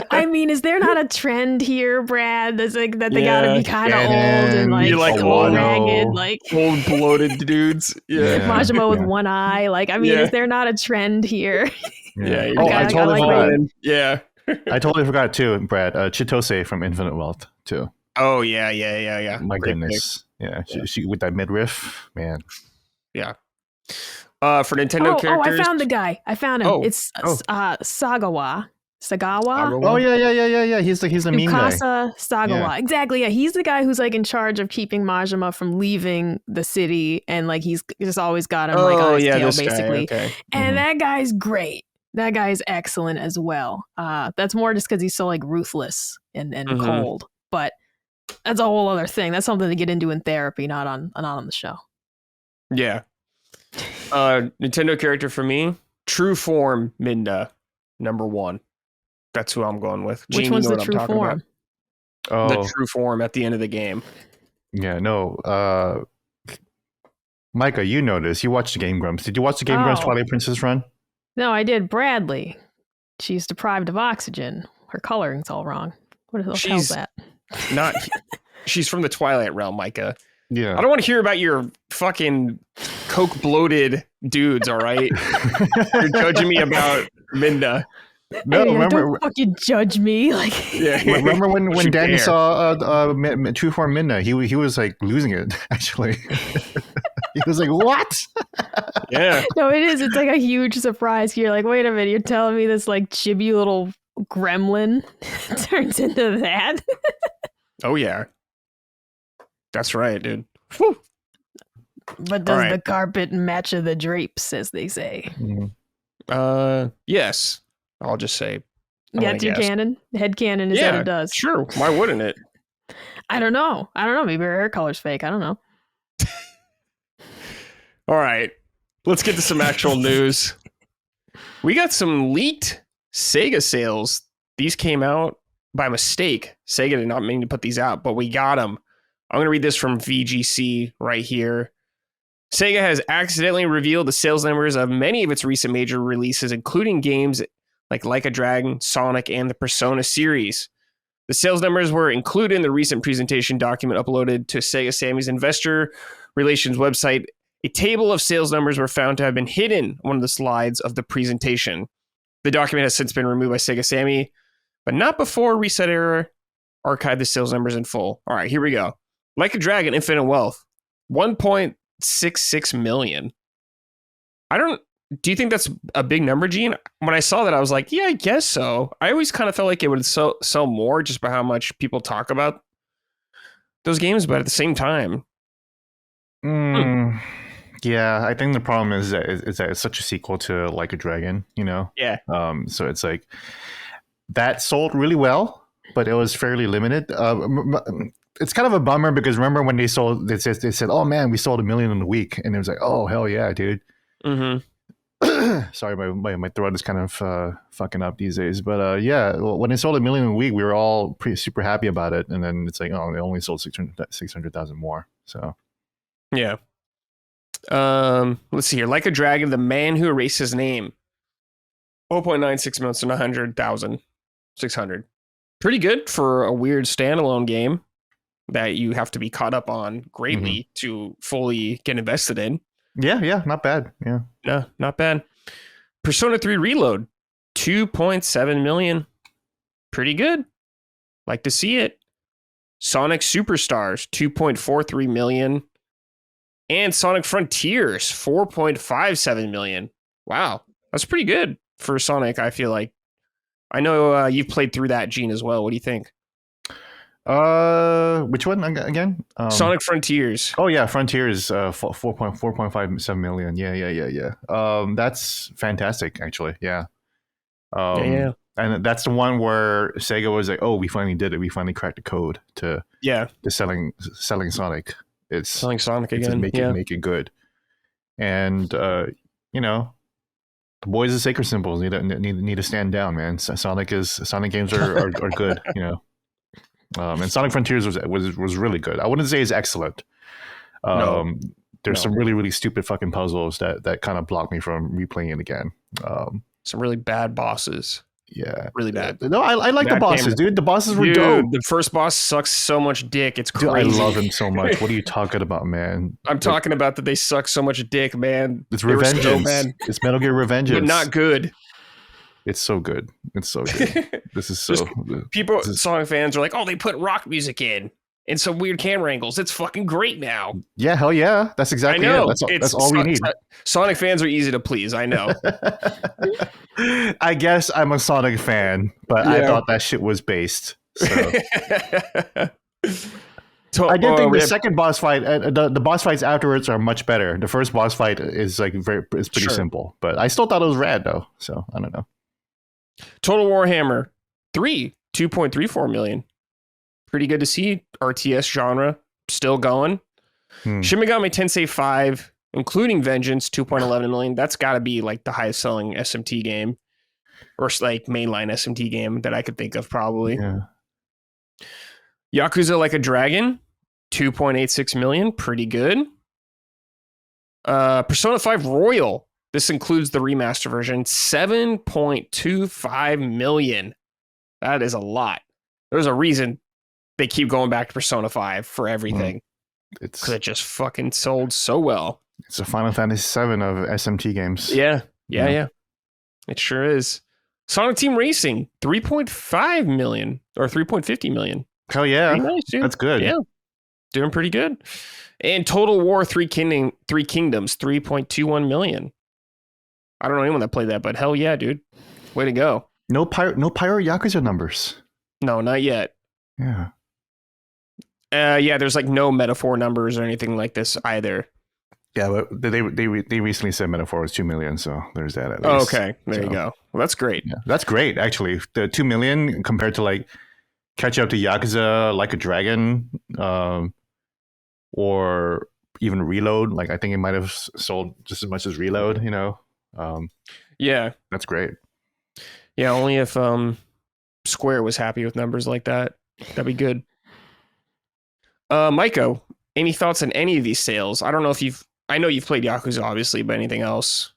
I mean, is there not a trend here, Brad? That's like that they gotta be kind of old and like old, ragged, like old bloated dudes. Yeah. Majima with one eye. Like, I mean, is there not a trend here? Yeah. I totally forgot. Yeah. I totally forgot too, Brad. Chitose from Infinite Wealth too. Oh yeah. My goodness. Yeah. She with that midriff, man. Yeah. For Nintendo characters. I found the guy. I found him. It's Sagawa. Oh yeah. He's the mean guy. Sagawa. Yeah. Exactly. Yeah, he's the guy who's like in charge of keeping Majima from leaving the city, and like he's just always got him like on his tail, basically. Okay. And that guy's great. That guy's excellent as well. That's more just because he's so like ruthless and cold. But that's a whole other thing. That's something to get into in therapy, not on the show. Yeah. Nintendo character for me, True Form Minda, number 1. That's who I'm going with. Which one's the True Form? The True Form at the end of the game. Yeah, no. Micah, you know this. You watched the Game Grumps. Did you watch the Game Grumps Twilight Princess run? No, I did. Bradley. She's deprived of oxygen. Her coloring's all wrong. What the hell's that? She's from the Twilight realm, Micah. Yeah. I don't want to hear about your fucking coke bloated dudes, all right? You're judging me about Minda. No, remember, don't fucking judge me. Like, remember when Danny saw True Form Minda? He was like losing it. Actually, he was like, "What?" Yeah. No, it is. It's like a huge surprise. You're like, "Wait a minute! You're telling me this like chibi little gremlin turns into that?" Oh yeah. That's right, dude. Whew. But does the carpet match the drapes, as they say? Yes. I'll just say. Yeah, it's your canon. Head canon is that it does. Sure. Why wouldn't it? I don't know. Maybe her hair color's fake. I don't know. All right. Let's get to some actual news. We got some leaked Sega sales. These came out by mistake. Sega did not mean to put these out, but we got them. I'm going to read this from VGC right here. Sega has accidentally revealed the sales numbers of many of its recent major releases, including games like a Dragon, Sonic, and the Persona series. The sales numbers were included in the recent presentation document uploaded to Sega Sammy's investor relations website. A table of sales numbers were found to have been hidden on one of the slides of the presentation. The document has since been removed by Sega Sammy, but not before Reset Error archived the sales numbers in full. All right, here we go. Like a Dragon, Infinite Wealth, 1.66 million. Do you think that's a big number, Gene? When I saw that, I was like, yeah, I guess so. I always kind of felt like it would sell more just by how much people talk about those games, but at the same time. Yeah, I think the problem is that it's such a sequel to Like a Dragon, you know? Yeah. So it's like, that sold really well, but it was fairly limited. It's kind of a bummer because remember when they said, oh man, we sold 1 million in a week. And it was like, oh, hell yeah, dude. Mm-hmm. Sorry, my throat is kind of fucking up these days. But yeah, when they sold 1 million a week, we were all super happy about it. And then it's like, oh, they only sold 600,000 more. So yeah. Let's see here. Like a Dragon, The Man Who Erased His Name. 0.96 million, so 900,600. Pretty good for a weird standalone game that you have to be caught up on greatly to fully get invested in. Yeah, not bad. Yeah. No, not bad. Persona 3 Reload, 2.7 million. Pretty good. Like to see it. Sonic Superstars, 2.43 million. And Sonic Frontiers, 4.57 million. Wow, that's pretty good for Sonic, I feel like. I know you've played through that, Gene, as well. What do you think? Which one again? Sonic Frontiers. Oh yeah, Frontiers, 4.57 million. Yeah. That's fantastic, actually. Yeah. Yeah. And that's the one where Sega was like, "Oh, we finally did it. We finally cracked the code to selling Sonic. It's selling Sonic again. Make it good." And you know, the boys of Sacred Symbols need to stand down, man. Sonic games are good, you know. And Sonic Frontiers was really good. I wouldn't say it's excellent. There's some really, really stupid fucking puzzles that kind of block me from replaying it again. Some really bad bosses. Yeah. Really bad. No, I like the bosses, dude. The bosses were dope. The first boss sucks so much dick. It's crazy. Dude, I love him so much. What are you talking about, man? I'm talking about that they suck so much dick, man. It's Revengeance. It's Metal Gear Revengeance. But not good. It's so good. This is so... Sonic fans are like, oh, they put rock music in some weird camera angles. It's fucking great now. Yeah, hell yeah. That's exactly it. That's all we need. Sonic fans are easy to please, I know. I guess I'm a Sonic fan, but I thought that shit was based. So. I did think the second boss fight, the boss fights afterwards are much better. The first boss fight is pretty simple, but I still thought it was rad though. So I don't know. Total Warhammer 3, 2.34 million. Pretty good to see. RTS genre still going. Shin Megami Tensei 5, including Vengeance, 2.11 million. That's got to be like the highest selling SMT game, or like mainline SMT game that I could think of, probably. Yeah. Yakuza Like a Dragon, 2.86 million. Pretty good. Persona 5 Royal. This includes the remaster version. 7.25 million. That is a lot. There's a reason they keep going back to Persona 5 for everything. Because it just fucking sold so well. It's a Final Fantasy VII of SMT games. Yeah. It sure is. Sonic Team Racing, 3.5 million or 3.50 million. Hell yeah. Nice, dude. That's good. Yeah. Doing pretty good. And Total War Three Kingdoms, 3.21 million. I don't know anyone that played that, but hell yeah, dude. Way to go. No Pyro Yakuza numbers. No, not yet. Yeah. There's like no metaphor numbers or anything like this either. Yeah, but they recently said metaphor was 2 million, so there's that at least. Oh, okay. There you go. Well, that's great. Yeah, that's great, actually. The 2 million compared to like catch up to Yakuza Like a Dragon, or even Reload. Like I think it might have sold just as much as Reload, you know. Yeah. That's great. Yeah, only if Square was happy with numbers like that. That'd be good. Maiko, any thoughts on any of these sales? I don't know if you've I know you've played Yakuza, obviously, but anything else?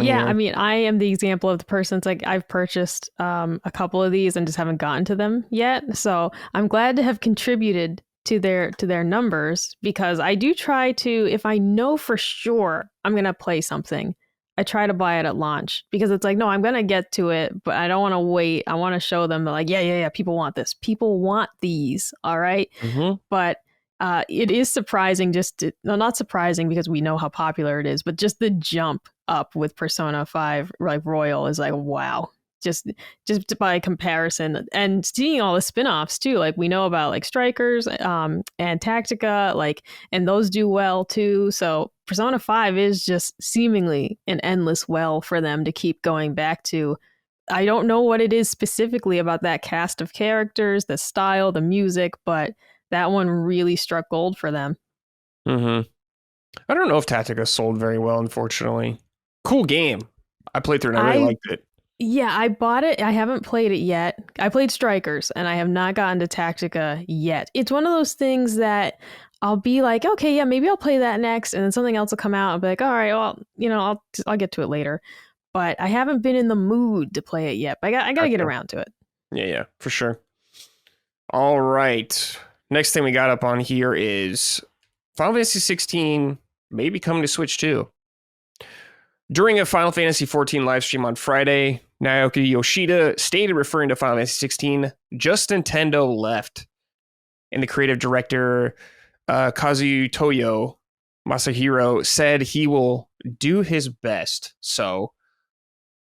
Yeah, I mean, I am the example of the person. It's like I've purchased a couple of these and just haven't gotten to them yet. So I'm glad to have contributed to their numbers, because I do try to, if I know for sure I'm gonna play something, I try to buy it at launch, because it's like, no, I'm gonna get to it, but I don't want to wait. I want to show them that, like, yeah, people want this. People want these. All right. Mm-hmm. But it is surprising, not surprising because we know how popular it is, but just the jump up with Persona 5 like Royal is like, wow. Just by comparison, and seeing all the spin-offs too, like we know about like Strikers and Tactica, like, and those do well too. So Persona 5 is just seemingly an endless well for them to keep going back to. I don't know what it is specifically about that cast of characters, the style, the music, but that one really struck gold for them. Mm-hmm. I don't know if Tactica sold very well, unfortunately. Cool game. I played through and I really liked it. Yeah, I bought it. I haven't played it yet. I played Strikers and I have not gotten to Tactica yet. It's one of those things that I'll be like, okay, yeah, maybe I'll play that next, and then something else will come out. I'll be like, all right, well, I'll get to it later. But I haven't been in the mood to play it yet. But I got to get around to it. Yeah, for sure. All right. Next thing we got up on here is Final Fantasy XVI may be coming to Switch too. During a Final Fantasy XIV live stream on Friday, Naoki Yoshida stated, referring to Final Fantasy XVI, "Just Nintendo left." And the creative director, Kazutoyo Masahiro, said he will do his best. So,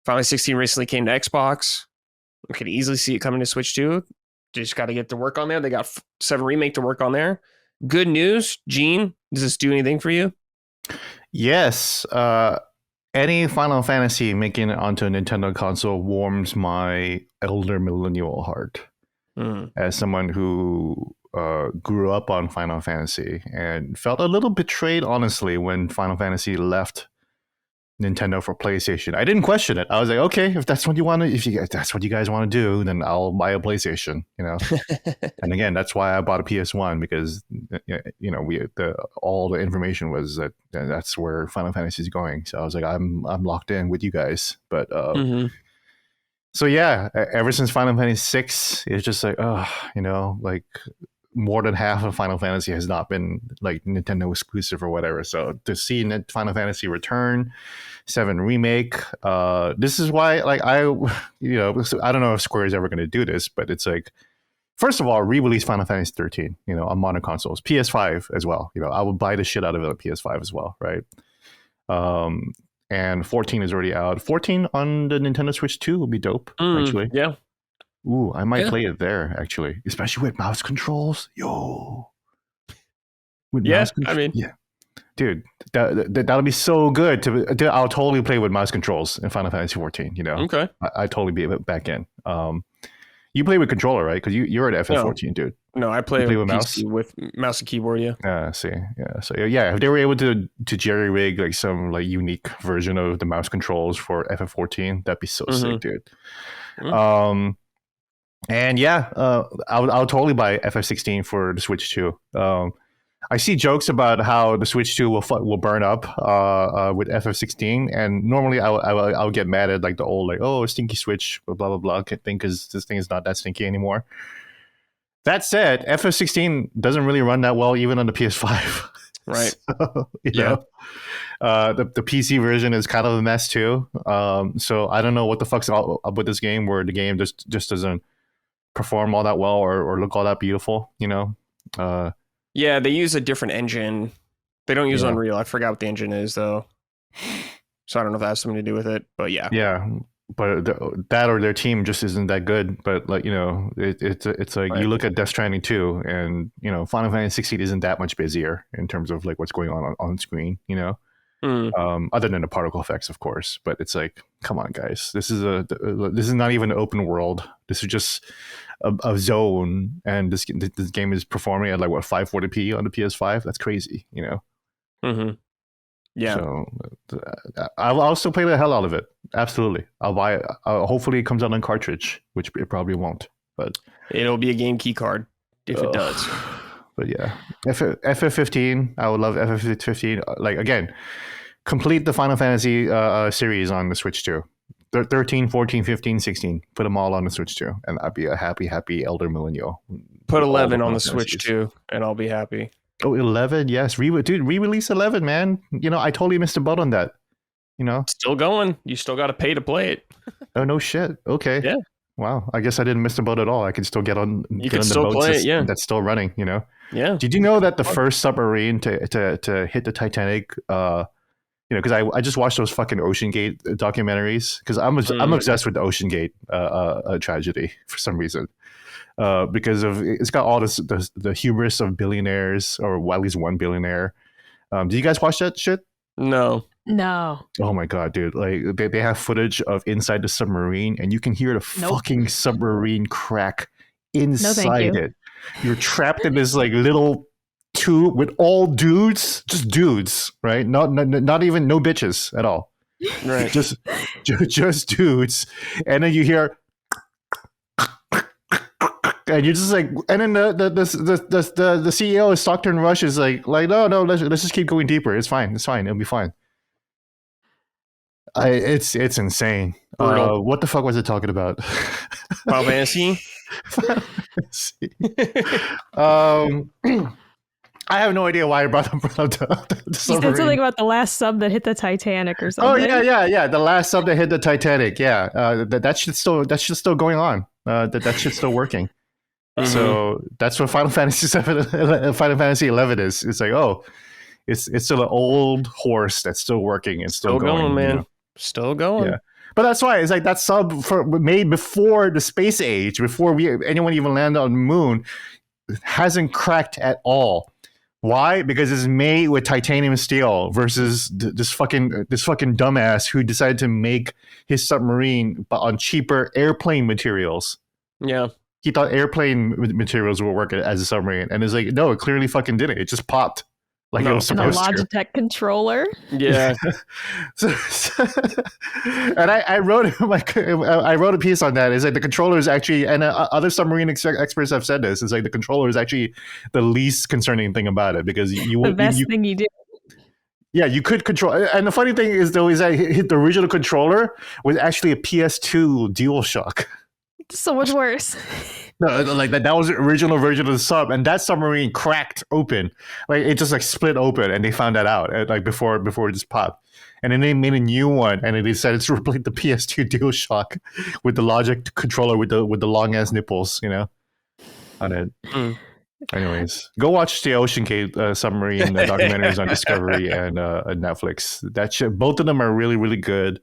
Final Fantasy 16 recently came to Xbox. We could easily see it coming to Switch too. Just got to get to work on there. They got 7 Remake to work on there. Good news, Gene. Does this do anything for you? Yes. Any Final Fantasy making it onto a Nintendo console warms my elder millennial heart. As someone who grew up on Final Fantasy and felt a little betrayed, honestly, when Final Fantasy left Nintendo for PlayStation. I didn't question it. I was like, okay, if that's what you want to, if that's what you guys want to do, then I'll buy a PlayStation. And again, that's why I bought a PS1, because all the information was that that's where Final Fantasy is going. So I was like, I'm locked in with you guys. But so yeah, ever since Final Fantasy VI, it's just like, like more than half of Final Fantasy has not been like Nintendo exclusive or whatever. So to see Final Fantasy Return, 7 Remake, this is why, like, I don't know if Square is ever going to do this, but it's like, first of all, re-release Final Fantasy 13, on modern consoles, PS5 as well. I would buy the shit out of it on PS5 as well, right? And 14 is already out. 14 on the Nintendo Switch 2 would be dope, actually. Yeah. Ooh, I might play it there, actually, especially with mouse controls. Yo. With mouse controls. Yeah. Dude, that'll be so good. I'll totally play with mouse controls in Final Fantasy 14, Okay. I totally be back in. You play with controller, right? Because you're at FF14, dude. No, I play with mouse? With mouse and keyboard, yeah. See. Yeah. So, yeah, if they were able to jerry-rig like some like unique version of the mouse controls for FF14, that'd be so sick, dude. And yeah, I'll totally buy FF16 for the Switch 2. I see jokes about how the Switch 2 will burn up with FF16, and normally I'll get mad at like the old like, oh, stinky Switch, blah blah blah thing, because this thing is not that stinky anymore. That said, FF16 doesn't really run that well even on the PS5. Right. So, the PC version is kind of a mess too. So I don't know what the fuck's up with this game, where the game just doesn't perform all that well or look all that beautiful, Yeah, they use a different engine. They don't use Unreal. I forgot what the engine is though. So I don't know if that has something to do with it, but yeah. Yeah, but that or their team just isn't that good. But like, it's like, you look at Death Stranding 2, and Final Fantasy 16 isn't that much busier in terms of like what's going on screen, other than the particle effects, of course. But it's like, come on, guys, this is not even an open world. This is just a zone, and this game is performing at like 540p on the PS5. That's crazy, Yeah. So I'll still play the hell out of it. Absolutely, I'll buy it. Hopefully, it comes out on cartridge, which it probably won't. But it'll be a game key card if it does. But yeah, FF15. I would love FF15. Like again, complete the Final Fantasy series on the Switch too. 13, 14, 15, 16. Put them all on the Switch too, and I'd be a happy elder millennial. Put 11 on the Switch too, and I'll be happy. Oh, 11, yes. Re-release 11, man. You know, I totally missed a boat on that. You know? Still going. You still got to pay to play it. Oh, no shit. Okay. Yeah. Wow. I guess I didn't miss the boat at all. I could still get on You can still play it, yeah. That's still running, you know? Yeah. Did you know that the first submarine to hit the Titanic, you know, because I just watched those fucking Ocean Gate documentaries, because I'm obsessed with the Ocean Gate tragedy for some reason. Because of it's got all the hubris of billionaires, or well, at least one billionaire. Do you guys watch that shit? No. Oh my god, dude! Like they have footage of inside the submarine, and you can hear the fucking submarine crack inside it. You're trapped in this like little tube with all dudes, just dudes, right? Not even no bitches at all. Right. Just dudes, and then you hear. And you're just like, and then the CEO, Stockton Rush, is like no, let's just keep going deeper. It's fine, it'll be fine. It's insane. What the fuck was it talking about? Final Fantasy. I have no idea why I brought up the you said something about the last sub that hit the Titanic or something. Oh yeah. The last sub that hit the Titanic. Yeah, that shit's still going on. That shit's still working. Mm-hmm. So that's what Final Fantasy 11 is. It's like, oh, it's still an old horse that's still working and still going, man. You know? Still going. Yeah. But that's why it's like that sub made before the space age, before anyone even landed on the moon, hasn't cracked at all. Why? Because it's made with titanium steel versus this fucking dumbass who decided to make his submarine on cheaper airplane materials. Yeah. He thought airplane materials would work as a submarine, and it's like, no, it clearly fucking didn't. It just popped. Like it was supposed to. And a Logitech controller. Yeah. And I wrote a piece on that. It's like the controller is actually, and other submarine experts have said this. It's like the controller is actually the least concerning thing about it, because the best thing you did. Yeah, you could control. And the funny thing is, though, is that the original controller was actually a PS2 DualShock. So much worse. No, like that was the original version of the sub, and that submarine cracked open. Like it just like split open, and they found that out like before it just popped. And then they made a new one, and they decided to replace the PS2 DualShock with the Logic controller with the long ass nipples, you know, on it. Anyways, go watch the Ocean Gate submarine documentaries on Discovery and Netflix. That shit, both of them are really, really good.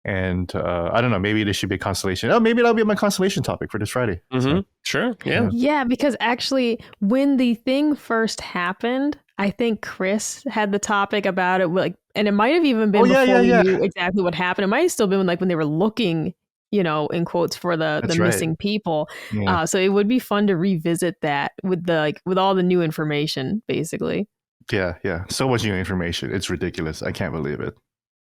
And I don't know, maybe this should be a constellation. Oh, maybe that'll be my constellation topic for this Friday. Mm-hmm. So, sure. Yeah, because actually, when the thing first happened, I think Chris had the topic about it, like, and it might have even been before we knew exactly what happened. It might have still been like when they were looking, you know, in quotes for the missing people. Yeah. So it would be fun to revisit that with all the new information, basically. Yeah. So much new information. It's ridiculous. I can't believe it.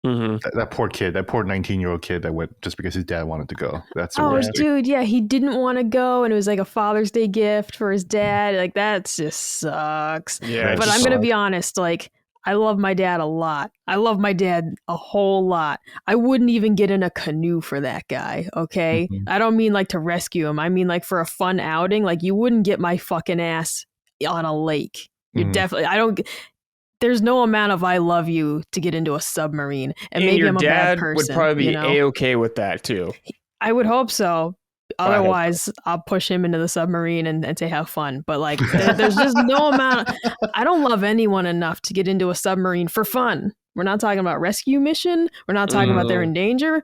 Mm-hmm. That poor kid, that poor 19-year-old kid that went just because his dad wanted to go. That's the worst. Dude, yeah, he didn't want to go, and it was like a Father's Day gift for his dad. Like, that just sucks. Yeah, but I'm gonna be honest, like, I love my dad a lot. I love my dad a whole lot. I wouldn't even get in a canoe for that guy, okay? Mm-hmm. I don't mean like to rescue him. I mean like for a fun outing. Like, you wouldn't get my fucking ass on a lake. You definitely, there's no amount of I love you to get into a submarine. And maybe I'm a bad person. Would probably be A-okay with that too. I would hope so. Otherwise, I'll push him into the submarine and say have fun. But like, there's just no amount. I don't love anyone enough to get into a submarine for fun. We're not talking about rescue mission. We're not talking about they're in danger.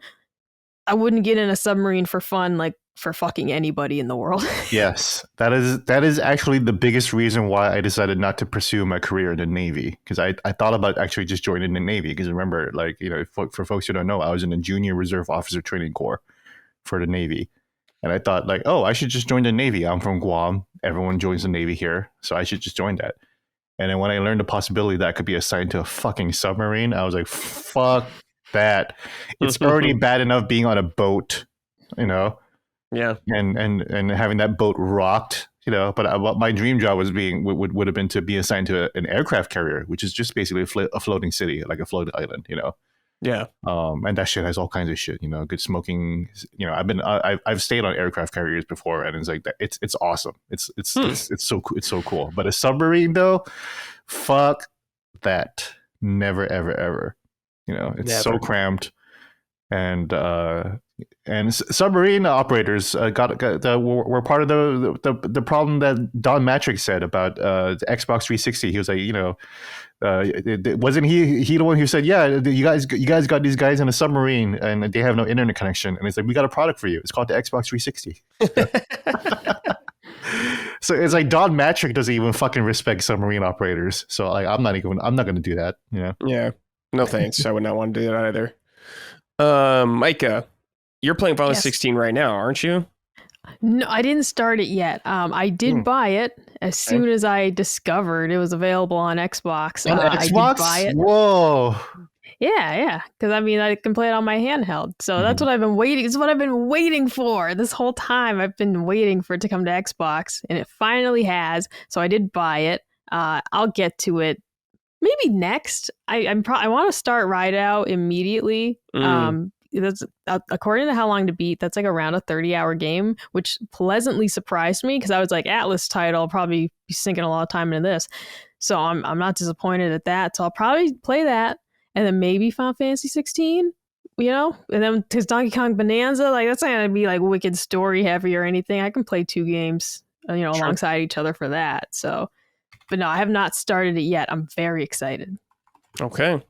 I wouldn't get in a submarine for fun, like for fucking anybody in the world. Yes, that is actually the biggest reason why I decided not to pursue my career in the Navy, because I thought about actually just joining the Navy. Because remember, like, you know, for folks who don't know, I was in the Junior Reserve Officer Training Corps for the Navy. And I thought, like, oh, I should just join the Navy. I'm from Guam. Everyone joins the Navy here. So I should just join that. And then when I learned the possibility that I could be assigned to a fucking submarine, I was like, fuck that. It's already bad enough being on a boat, you know? Yeah. And having that boat rocked But my dream job would have been to be assigned to an aircraft carrier, which is just basically a floating city, like a floating island, Yeah. And that shit has all kinds of shit, good smoking. I've stayed on aircraft carriers before, and it's like that. It's awesome. It's so cool. But a submarine though, fuck that. Never ever ever. It's Never. So cramped. And submarine operators were part of the problem that Don Matrick said about the Xbox 360. He was like, wasn't he the one who said, yeah, you guys got these guys in a submarine and they have no internet connection, and it's like, we got a product for you. It's called the Xbox 360. So it's like Don Matrick doesn't even fucking respect submarine operators. So like, I'm not going to do that. Yeah. No thanks. I would not want to do that either. Micah, you're playing Final 16 right now, aren't you? No, I didn't start it yet. I did buy it as soon as I discovered it was available on Xbox. On Xbox? I did buy it. Whoa. Yeah. Because I can play it on my handheld. So that's what I've been waiting. It's what I've been waiting for this whole time. I've been waiting for it to come to Xbox, and it finally has. So I did buy it. I'll get to it maybe next. I want to start Ride Out immediately. That's according to How Long to Beat, that's like around a 30-hour game, which pleasantly surprised me because I was like, Atlas title, I'll probably be sinking a lot of time into this. So I'm not disappointed at that. So I'll probably play that, and then maybe Final Fantasy 16, and then because Donkey Kong Bonanza, like that's not gonna be like wicked story heavy or anything. I can play 2 games, sure, alongside each other for that. So, but no, I have not started it yet. I'm very excited. Okay.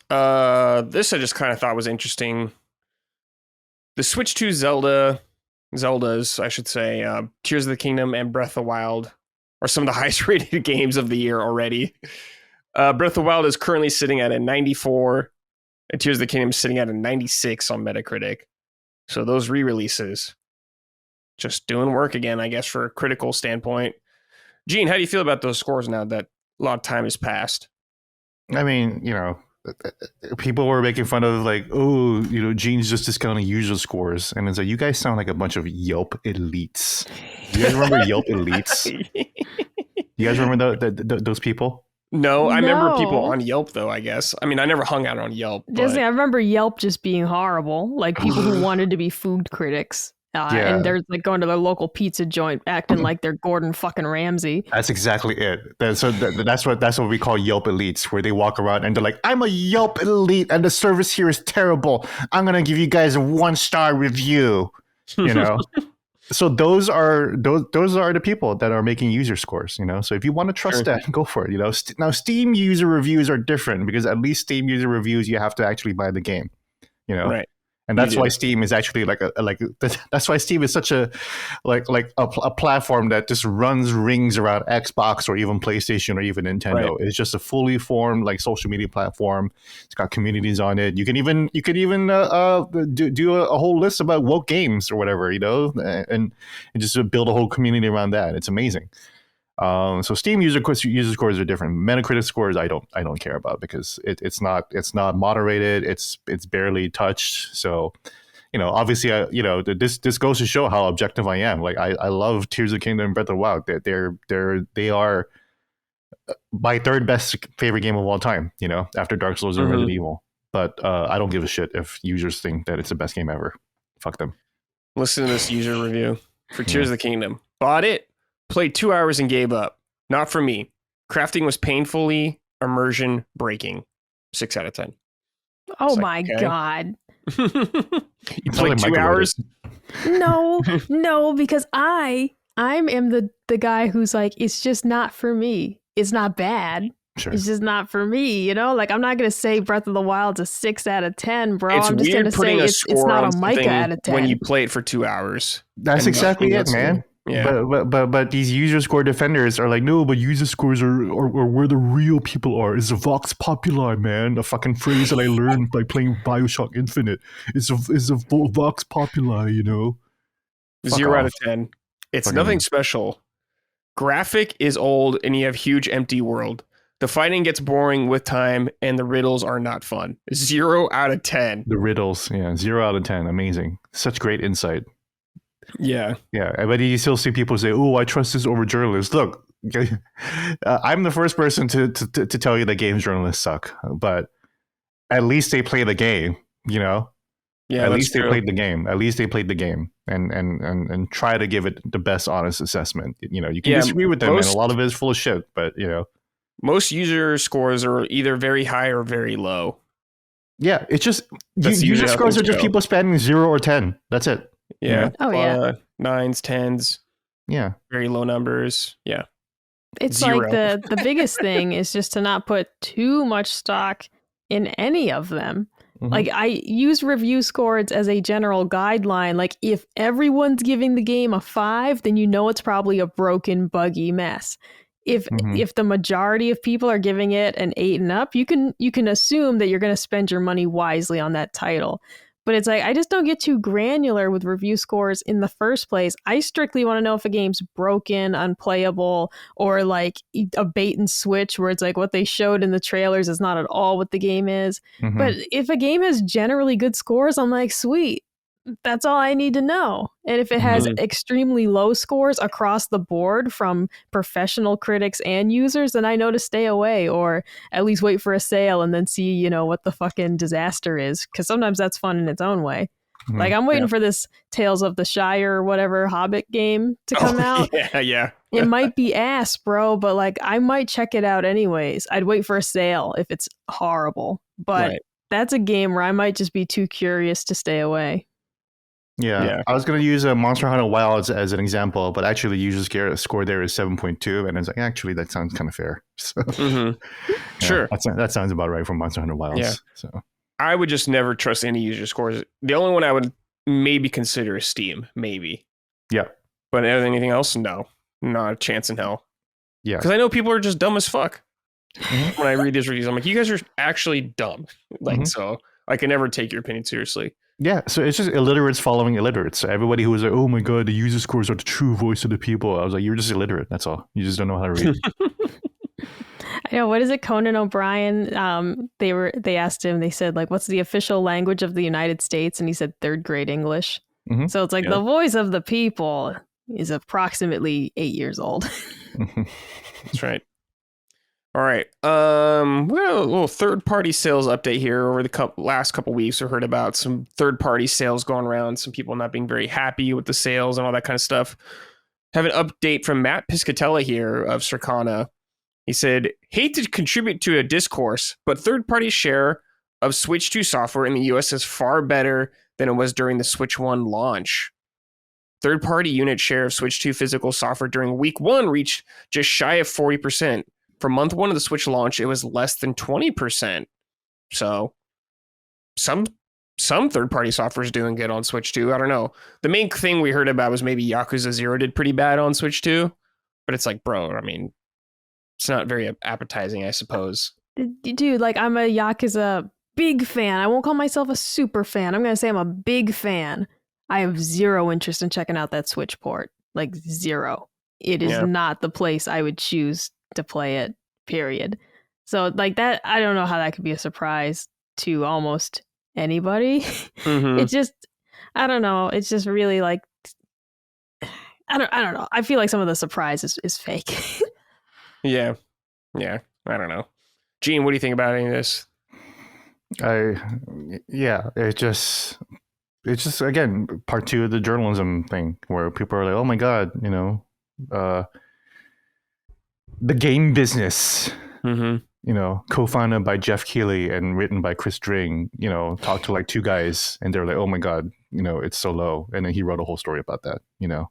This I just kind of thought was interesting. The Switch 2 Zeldas, I should say, Tears of the Kingdom and Breath of the Wild are some of the highest rated games of the year already. Breath of the Wild is currently sitting at a 94, and Tears of the Kingdom is sitting at a 96 on Metacritic. So those re-releases just doing work again, I guess, for a critical standpoint. Gene, how do you feel about those scores now that a lot of time has passed? I mean, people were making fun of like, oh, Gene's just discounting user scores, and it's like, you guys sound like a bunch of Yelp elites. Do you guys remember Yelp elites? You guys remember those people? No, I remember people on Yelp though, I guess. I mean, I never hung out on Yelp. I remember Yelp just being horrible, like people who wanted to be food critics. And they're like going to their local pizza joint acting like they're Gordon fucking Ramsay. That's exactly it. That's what we call Yelp elites, where they walk around and they're like, I'm a Yelp elite and the service here is terrible. I'm going to give you guys a 1-star review, So those are the people that are making user scores, So if you want to trust that, go for it, Now Steam user reviews are different because at least Steam user reviews, you have to actually buy the game, Right. And that's why Steam is actually that's why Steam is such a platform that just runs rings around Xbox or even PlayStation or even Nintendo. Right. It's just a fully formed social media platform. It's got communities on it. You can even do a whole list about woke games or whatever, and just build a whole community around that. It's amazing. So Steam user scores are different. Metacritic scores I don't care about because it's not moderated. It's barely touched. So, obviously, this goes to show how objective I am. Like I love Tears of the Kingdom and Breath of the Wild. They are my third best favorite game of all time. After Dark Souls and Resident Evil. But I don't give a shit if users think that it's the best game ever. Fuck them. Listen to this user review for Tears of the Kingdom. Bought it. Played 2 hours and gave up. Not for me. Crafting was painfully immersion breaking. 6 out of 10. Oh my God. You played 2 hours? No, because I am the guy who's like, it's just not for me. It's not bad. Sure. It's just not for me, Like I'm not gonna say Breath of the Wild's a 6 out of 10, bro. It's I'm just gonna say it's not a Micah out of 10 when you play it for 2 hours. That's exactly it, man. Yeah. But these user score defenders are like, no, but user scores are where the real people are. It's a vox populi, man. A fucking phrase that I learned by playing BioShock Infinite. It's a vox populi, 0 out of 10. It's nothing special. Graphic is old, and you have huge empty world. The fighting gets boring with time, and the riddles are not fun. 0 out of 10. The riddles, 0 out of 10. Amazing. Such great insight. Yeah. But you still see people say, "Oh, I trust this over journalists." Look, I'm the first person to tell you that games journalists suck, but at least they play the game, you know. Yeah, at that's least they true. played the game. At least they played the game, and try to give it the best honest assessment. You know, you can disagree with them, and a lot of it is full of shit. But you know, most user scores are either very high or very low. Yeah, it's just user scores are just people spamming 0 or 10. That's it. Yeah. Oh yeah. 9s, 10s. Yeah. Very low numbers. Yeah. It's 0. like the biggest thing is just to not put too much stock in any of them. Mm-hmm. Like I use review scores as a general guideline. Like if everyone's giving the game a 5, then you know it's probably a broken, buggy mess. If the majority of people are giving it an 8 and up, you can assume that you're going to spend your money wisely on that title. But it's like, I just don't get too granular with review scores in the first place. I strictly want to know if a game's broken, unplayable, or like a bait and switch where it's like what they showed in the trailers is not at all what the game is. Mm-hmm. But if a game has generally good scores, I'm like, sweet. That's all I need to know. And if it has extremely low scores across the board from professional critics and users, then I know to stay away or at least wait for a sale and then see, you know, what the fucking disaster is. Because sometimes that's fun in its own way. Mm-hmm. Like I'm waiting for this Tales of the Shire or whatever Hobbit game to come out. Yeah. It might be ass, bro, but like I might check it out anyways. I'd wait for a sale if it's horrible. But that's a game where I might just be too curious to stay away. Yeah, I was going to use a Monster Hunter Wilds as an example, but actually the user score there is 7.2, and it's like, actually, that sounds kind of fair. So, sure. That sounds about right for Monster Hunter Wilds. Yeah. So I would just never trust any user scores. The only one I would maybe consider is Steam, maybe. Yeah. But anything else, no. Not a chance in hell. Yeah. Because I know people are just dumb as fuck. Mm-hmm. When I read these reviews, I'm like, you guys are actually dumb. Like, so I can never take your opinion seriously. Yeah, so it's just illiterates following illiterates. So everybody who was like, oh my God, the user scores are the true voice of the people. I was like, you're just illiterate. That's all. You just don't know how to read. I know. What is it? Conan O'Brien. They asked him, they said, like, what's the official language of the United States? And he said 3rd grade English. Mm-hmm. So it's like the voice of the people is approximately 8 years old. That's right. All right. Well, a little third-party sales update here. Over the last couple weeks, we heard about some third-party sales going around, some people not being very happy with the sales and all that kind of stuff. Have an update from Matt Piscatella here of Circana. He said, hate to contribute to a discourse, but third-party share of Switch 2 software in the US is far better than it was during the Switch 1 launch. Third-party unit share of Switch 2 physical software during week 1 reached just shy of 40%. For month 1 of the Switch launch, it was less than 20%. So some third-party software is doing good on Switch 2. I don't know. The main thing we heard about was maybe Yakuza 0 did pretty bad on Switch 2. But it's like, bro, I mean, it's not very appetizing, I suppose. Dude, like, I'm a Yakuza big fan. I won't call myself a super fan. I'm going to say I'm a big fan. I have zero interest in checking out that Switch port. Like, zero. It is not the place I would choose to play it, period. So like that, I don't know how that could be a surprise to almost anybody. Mm-hmm. It's just, I don't know. It's just really like, I don't know. I feel like some of the surprise is fake. Yeah. I don't know. Gene, what do you think about any of this? It's just again, part 2 of the journalism thing where people are like, oh my God, you know, the game business, you know, co-founded by Jeff Keighley and written by Chris Dring, you know, talked to like 2 guys and they're like, oh my God, you know, it's so low. And then he wrote a whole story about that, you know.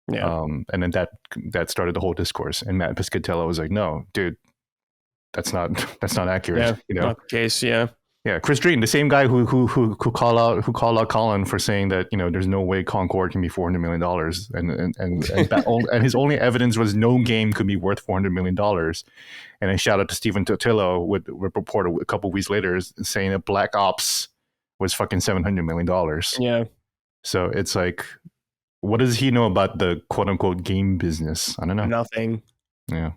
Yeah. And then that started the whole discourse. And Matt Piscatella was like, no, dude, that's not accurate. Yeah, you know, not the case. Yeah. Yeah, Chris Drayton, the same guy who called out Colin for saying that, you know, there's no way Concord can be $400 million, and his only evidence was no game could be worth $400 million. And then shout out to Stephen Totillo with report a couple of weeks later saying that Black Ops was fucking $700 million. Yeah. So it's like, what does he know about the quote unquote game business? I don't know. Nothing. Yeah.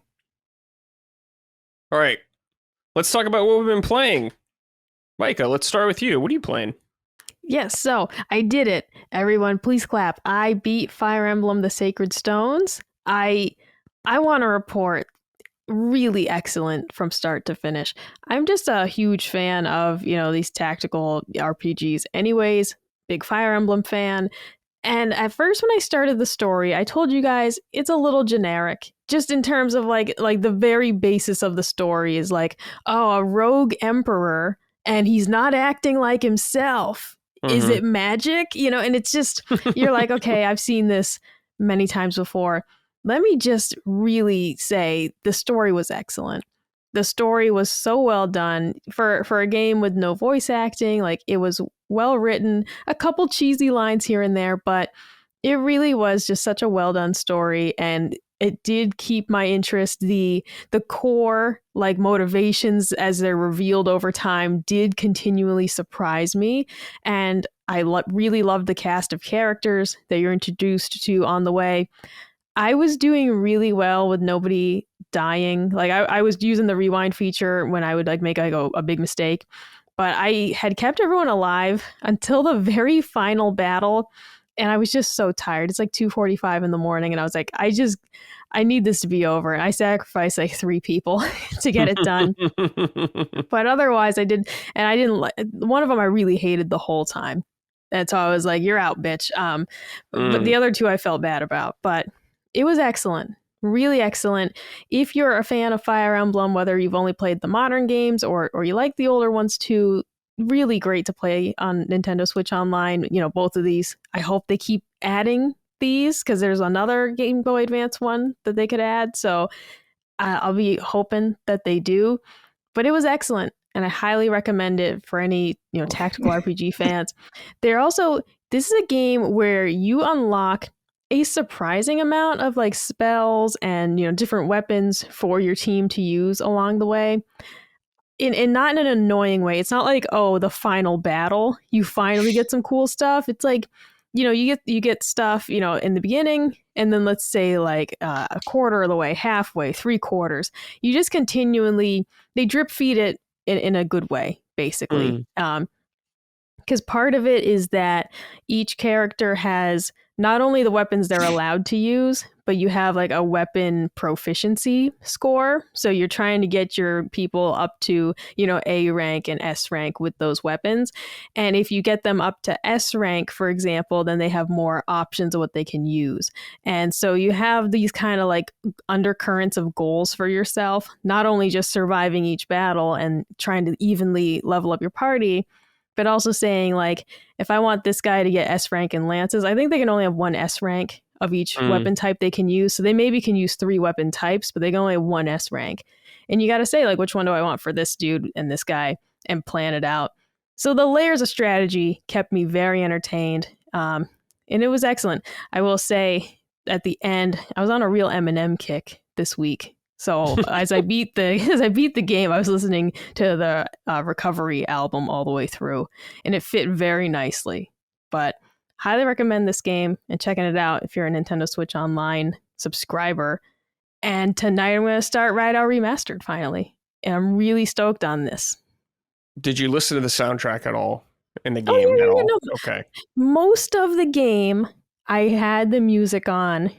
All right, let's talk about what we've been playing. Micah, let's start with you. What are you playing? Yes, so I did it. Everyone, please clap. I beat Fire Emblem: The Sacred Stones. I want to report really excellent from start to finish. I'm just a huge fan of, these tactical RPGs. Anyways, big Fire Emblem fan. And at first when I started the story, I told you guys it's a little generic. Just in terms of like the very basis of the story is like, oh, a rogue emperor and he's not acting like himself. Is it magic? And it's just, you're like, okay, I've seen this many times before. Let me just really say the story was excellent. The story was so well done for a game with no voice acting. Like, it was well written, a couple cheesy lines here and there, but it really was just such a well done story. And it did keep my interest. The core like motivations as they're revealed over time did continually surprise me. And I really loved the cast of characters that you're introduced to on the way. I was doing really well with nobody dying. Like, I was using the rewind feature when I would like make a big mistake, but I had kept everyone alive until the very final battle. And I was just so tired. It's like 2:45 in the morning. And I was like, I need this to be over. And I sacrificed like 3 people to get it done. But otherwise I did. And I didn't like one of them. I really hated the whole time. And so I was like, you're out, bitch. But the other 2 I felt bad about, but it was excellent. Really excellent. If you're a fan of Fire Emblem, whether you've only played the modern games or you like the older ones too, really great to play on Nintendo Switch Online. Both of these. I hope they keep adding these because there's another Game Boy Advance one that they could add. So I'll be hoping that they do. But it was excellent, and I highly recommend it for any tactical RPG fans. This is a game where you unlock a surprising amount of like spells and different weapons for your team to use along the way. In not in an annoying way. It's not like, oh, the final battle, you finally get some cool stuff. It's like, you get stuff, in the beginning, and then let's say like a quarter of the way, halfway, 3/4. You just continually, they drip feed it in a good way, basically. Because part of it is that each character has not only the weapons they're allowed to use, but you have like a weapon proficiency score. So you're trying to get your people up to, A rank and S rank with those weapons. And if you get them up to S rank, for example, then they have more options of what they can use. And so you have these kind of like undercurrents of goals for yourself, not only just surviving each battle and trying to evenly level up your party, but also saying like, if I want this guy to get S rank in lances, I think they can only have 1 S rank of each weapon type they can use. So they maybe can use 3 weapon types, but they can only have 1 S rank. And you got to say like, which one do I want for this dude and this guy, and plan it out. So the layers of strategy kept me very entertained. And it was excellent. I will say at the end, I was on a real Eminem kick this week. So as I beat the game, I was listening to the Recovery album all the way through, and it fit very nicely. But highly recommend this game and checking it out if you're a Nintendo Switch Online subscriber. And tonight I'm going to start Ride Out Remastered finally, and I'm really stoked on this. Did you listen to the soundtrack at all in the game at all? No. Okay. Most of the game, I had the music on.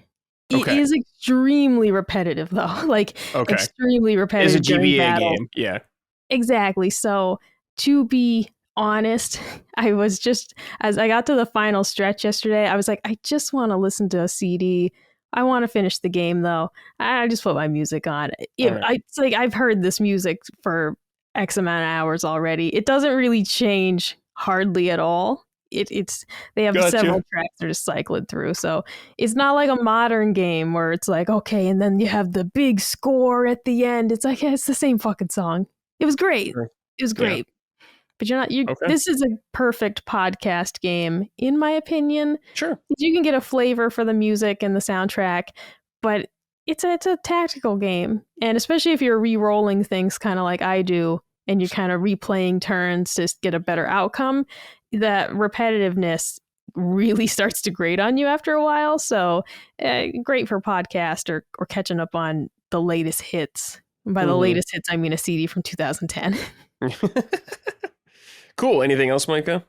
It is extremely repetitive, though. Like, extremely repetitive. It's a GBA game. Yeah. Exactly. So, to be honest, I was just, as I got to the final stretch yesterday, I was like, I just want to listen to a CD. I want to finish the game, though. I just put my music on. It's like, I've heard this music for X amount of hours already. It doesn't really change hardly at all. They have several tracks they're just cycling through, so it's not like a modern game where it's like, okay, and then you have the big score at the end. It's like, it's the same fucking song. It was great. It was great. But this is a perfect podcast game, in my opinion. Sure. You can get a flavor for the music and the soundtrack, but it's a tactical game, and especially if you're re-rolling things kind of like I do, and you're kind of replaying turns to get a better outcome, that repetitiveness really starts to grate on you after a while. So great for podcast or catching up on the latest hits. And by the latest hits, I mean a CD from 2010. Cool. Anything else, Micah?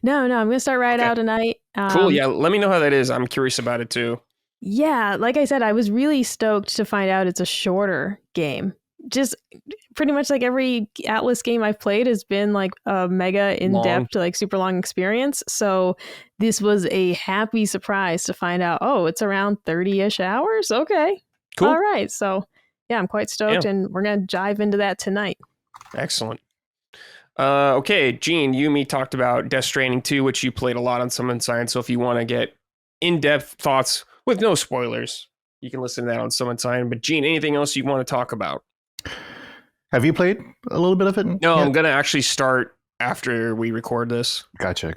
No, I'm gonna start right out tonight. Cool. Yeah, let me know how that is. I'm curious about it too. Yeah, like I said, I was really stoked to find out it's a shorter game. Just pretty much like every Atlas game I've played has been like a mega in-depth, like super long experience. So this was a happy surprise to find out, oh, it's around 30-ish hours. Okay. Cool. All right. So yeah, I'm quite stoked and we're going to dive into that tonight. Excellent. Okay, Gene, you and me talked about Death Stranding 2, which you played a lot on Summon Science. So if you want to get in-depth thoughts with no spoilers, you can listen to that on Summon Science. But Gene, anything else you want to talk about? Have you played a little bit of it? No, I'm going to actually start after we record this. Gotcha.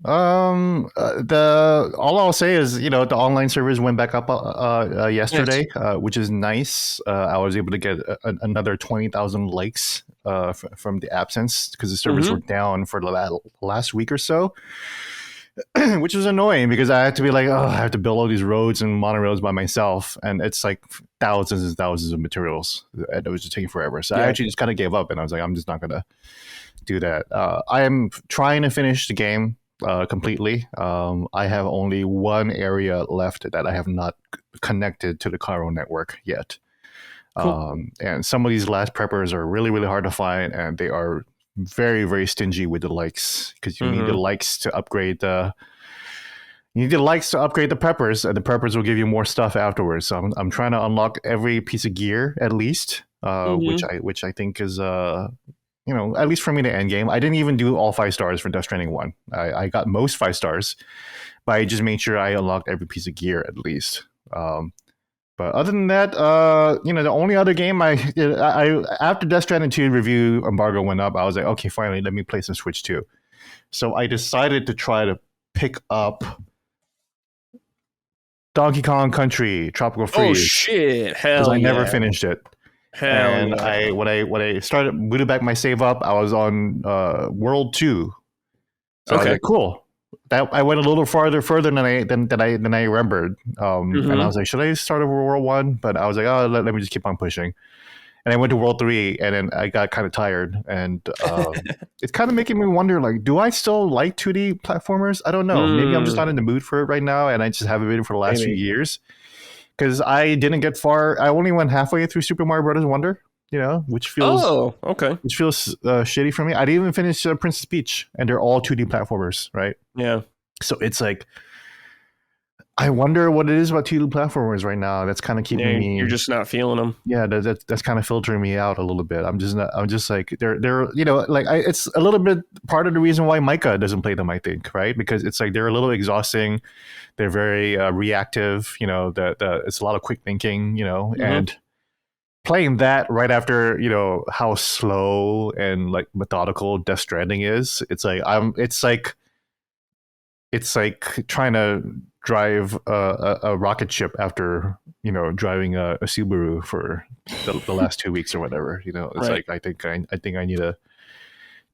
All I'll say is, the online servers went back up yesterday, which is nice. I was able to get another 20,000 likes from the absence because the servers were down for the last week or so. Which was annoying because I had to be like, I have to build all these roads and monorails by myself. And it's like thousands and thousands of materials. And it was just taking forever. So I actually just kind of gave up and I was like, I'm just not going to do that. I am trying to finish the game completely. I have only one area left that I have not connected to the Cairo network yet. Cool. And some of these last preppers are really, really hard to find and they are very, very stingy with the likes because you need the likes to upgrade the preppers, and the preppers will give you more stuff afterwards. So I'm trying to unlock every piece of gear at least, which I think is at least for me the end game. I didn't even do all 5 stars for Death Stranding 1. I got most 5 stars, but I just made sure I unlocked every piece of gear at least. But other than that, the only other game I after Death Stranding 2 review embargo went up, I was like, okay, finally, let me play some Switch 2. So I decided to try to pick up Donkey Kong Country Tropical Freeze. Oh shit! Hell because I never finished it. Hell and when I started booted back my save up, I was on World 2. So I was like, cool. That I went a little further than I remembered, and I was like, should I start over World 1? But I was like, let me just keep on pushing, and I went to World 3, and then I got kind of tired, and it's kind of making me wonder, like, do I still like 2D platformers? I don't know. Maybe I'm just not in the mood for it right now, and I just haven't been for the last few years because I didn't get far. I only went halfway through Super Mario Brothers Wonder. Which feels shitty for me. I didn't even finish Princess Peach, and they're all 2D platformers, right? Yeah. So it's like, I wonder what it is about 2D platformers right now that's kind of keeping me. You're just not feeling them. Yeah, that's kind of filtering me out a little bit. I'm just like they're it's a little bit part of the reason why Micah doesn't play them. I think, right? Because it's like they're a little exhausting. They're very reactive. It's a lot of quick thinking. And playing that right after how slow and like methodical Death Stranding is, it's like trying to drive a rocket ship after driving a Subaru for the last 2 weeks or whatever. It's like I think I need to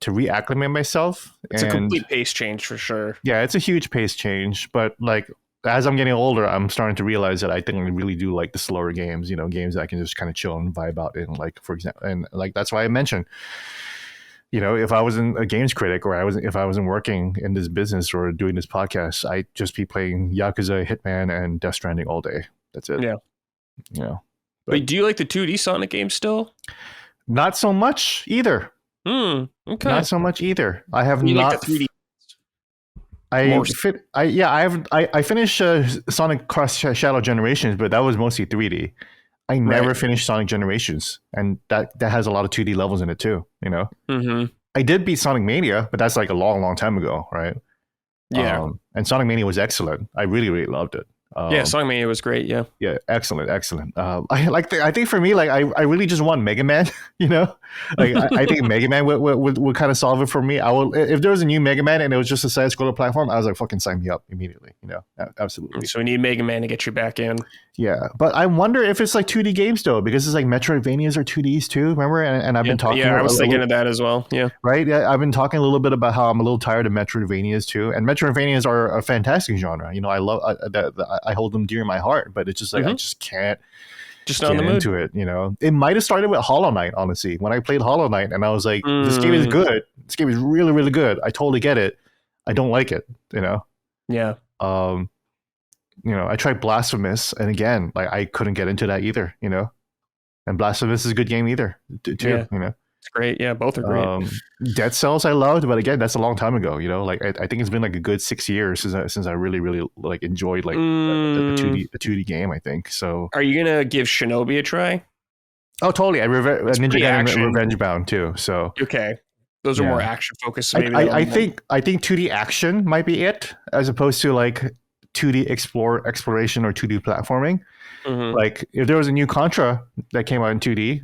reacclimate myself. It's a complete pace change for sure. Yeah, it's a huge pace change, but like as I'm getting older, I'm starting to realize that I think I really do like the slower games, games that I can just kind of chill and vibe out in, like, for example, and like, that's why I mentioned, if I wasn't a games critic or if I wasn't working in this business or doing this podcast, I'd just be playing Yakuza, Hitman, and Death Stranding all day. That's it. Yeah. But do you like the 2D Sonic games still? Not so much either. Okay. Not so much either. I have not. Like the 3D. I finished Sonic Cross Shadow Generations, but that was mostly 3D. I never finished Sonic Generations, and that has a lot of 2D levels in it too. I did beat Sonic Mania, but that's like a long, long time ago, right? Yeah. And Sonic Mania was excellent. I really, really loved it. Sonic Mania was great. Yeah. Yeah. Excellent. I think for me, like, I really just want Mega Man, like I think Mega Man would kind of solve it for me. If there was a new Mega Man and it was just a side scroller platform, I was like, fucking sign me up immediately. Absolutely. So we need Mega Man to get you back in. Yeah. But I wonder if it's like 2D games though, because it's like Metroidvanias are 2Ds too. Remember? And I've been talking. Yeah, I was thinking of that as well. Yeah. Right. Yeah. I've been talking a little bit about how I'm a little tired of Metroidvanias too. And Metroidvanias are a fantastic genre. I love I hold them dear in my heart, but it's just like I just can't get into it. It might have started with Hollow Knight, honestly. When I played Hollow Knight, and I was like, this game is good. This game is really, really good. I totally get it. I don't like it. Yeah. I tried Blasphemous, and again, like I couldn't get into that either. And Blasphemous is a good game either too. Yeah. It's great. Yeah, both are great. Dead Cells I loved, but again, that's a long time ago. Like I think it's been like a good 6 years since I really really like enjoyed like a 2D game. I think so. Are you gonna give Shinobi a try? Oh, totally. Ninja Gaiden Revenge Bound too. So okay, those are more action focused. So maybe I think 2D action might be it, as opposed to like 2D exploration or 2D platforming. Mm-hmm. Like if there was a new Contra that came out in 2D,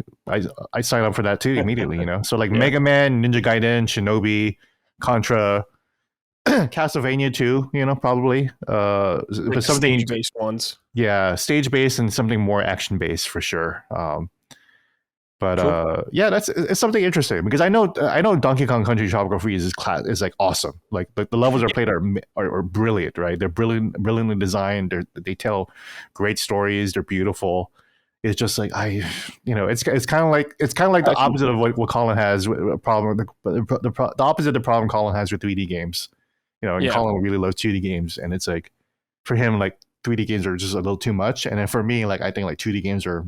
I sign up for that too immediately. So like Mega Man, Ninja Gaiden, Shinobi, Contra, Castlevania too. Probably. Like but something stage-based ones. Yeah, stage-based and something more action-based for sure. But cool. it's something interesting because I know Donkey Kong Country Tropical Freeze is like awesome. Like the levels are played are brilliant, right? They're brilliantly designed. They tell great stories. They're beautiful. It's just like it's kind of like the opposite of what Colin has a problem. The opposite of the problem Colin has with 3D games. Colin really loves 2D games, and it's like for him like 3D games are just a little too much, and then for me like I think like 2D games are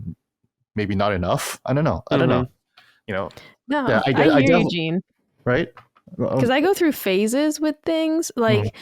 maybe not enough. I don't know. No, Yeah, I hear you, Gene. Right? Because I go through phases with things. Like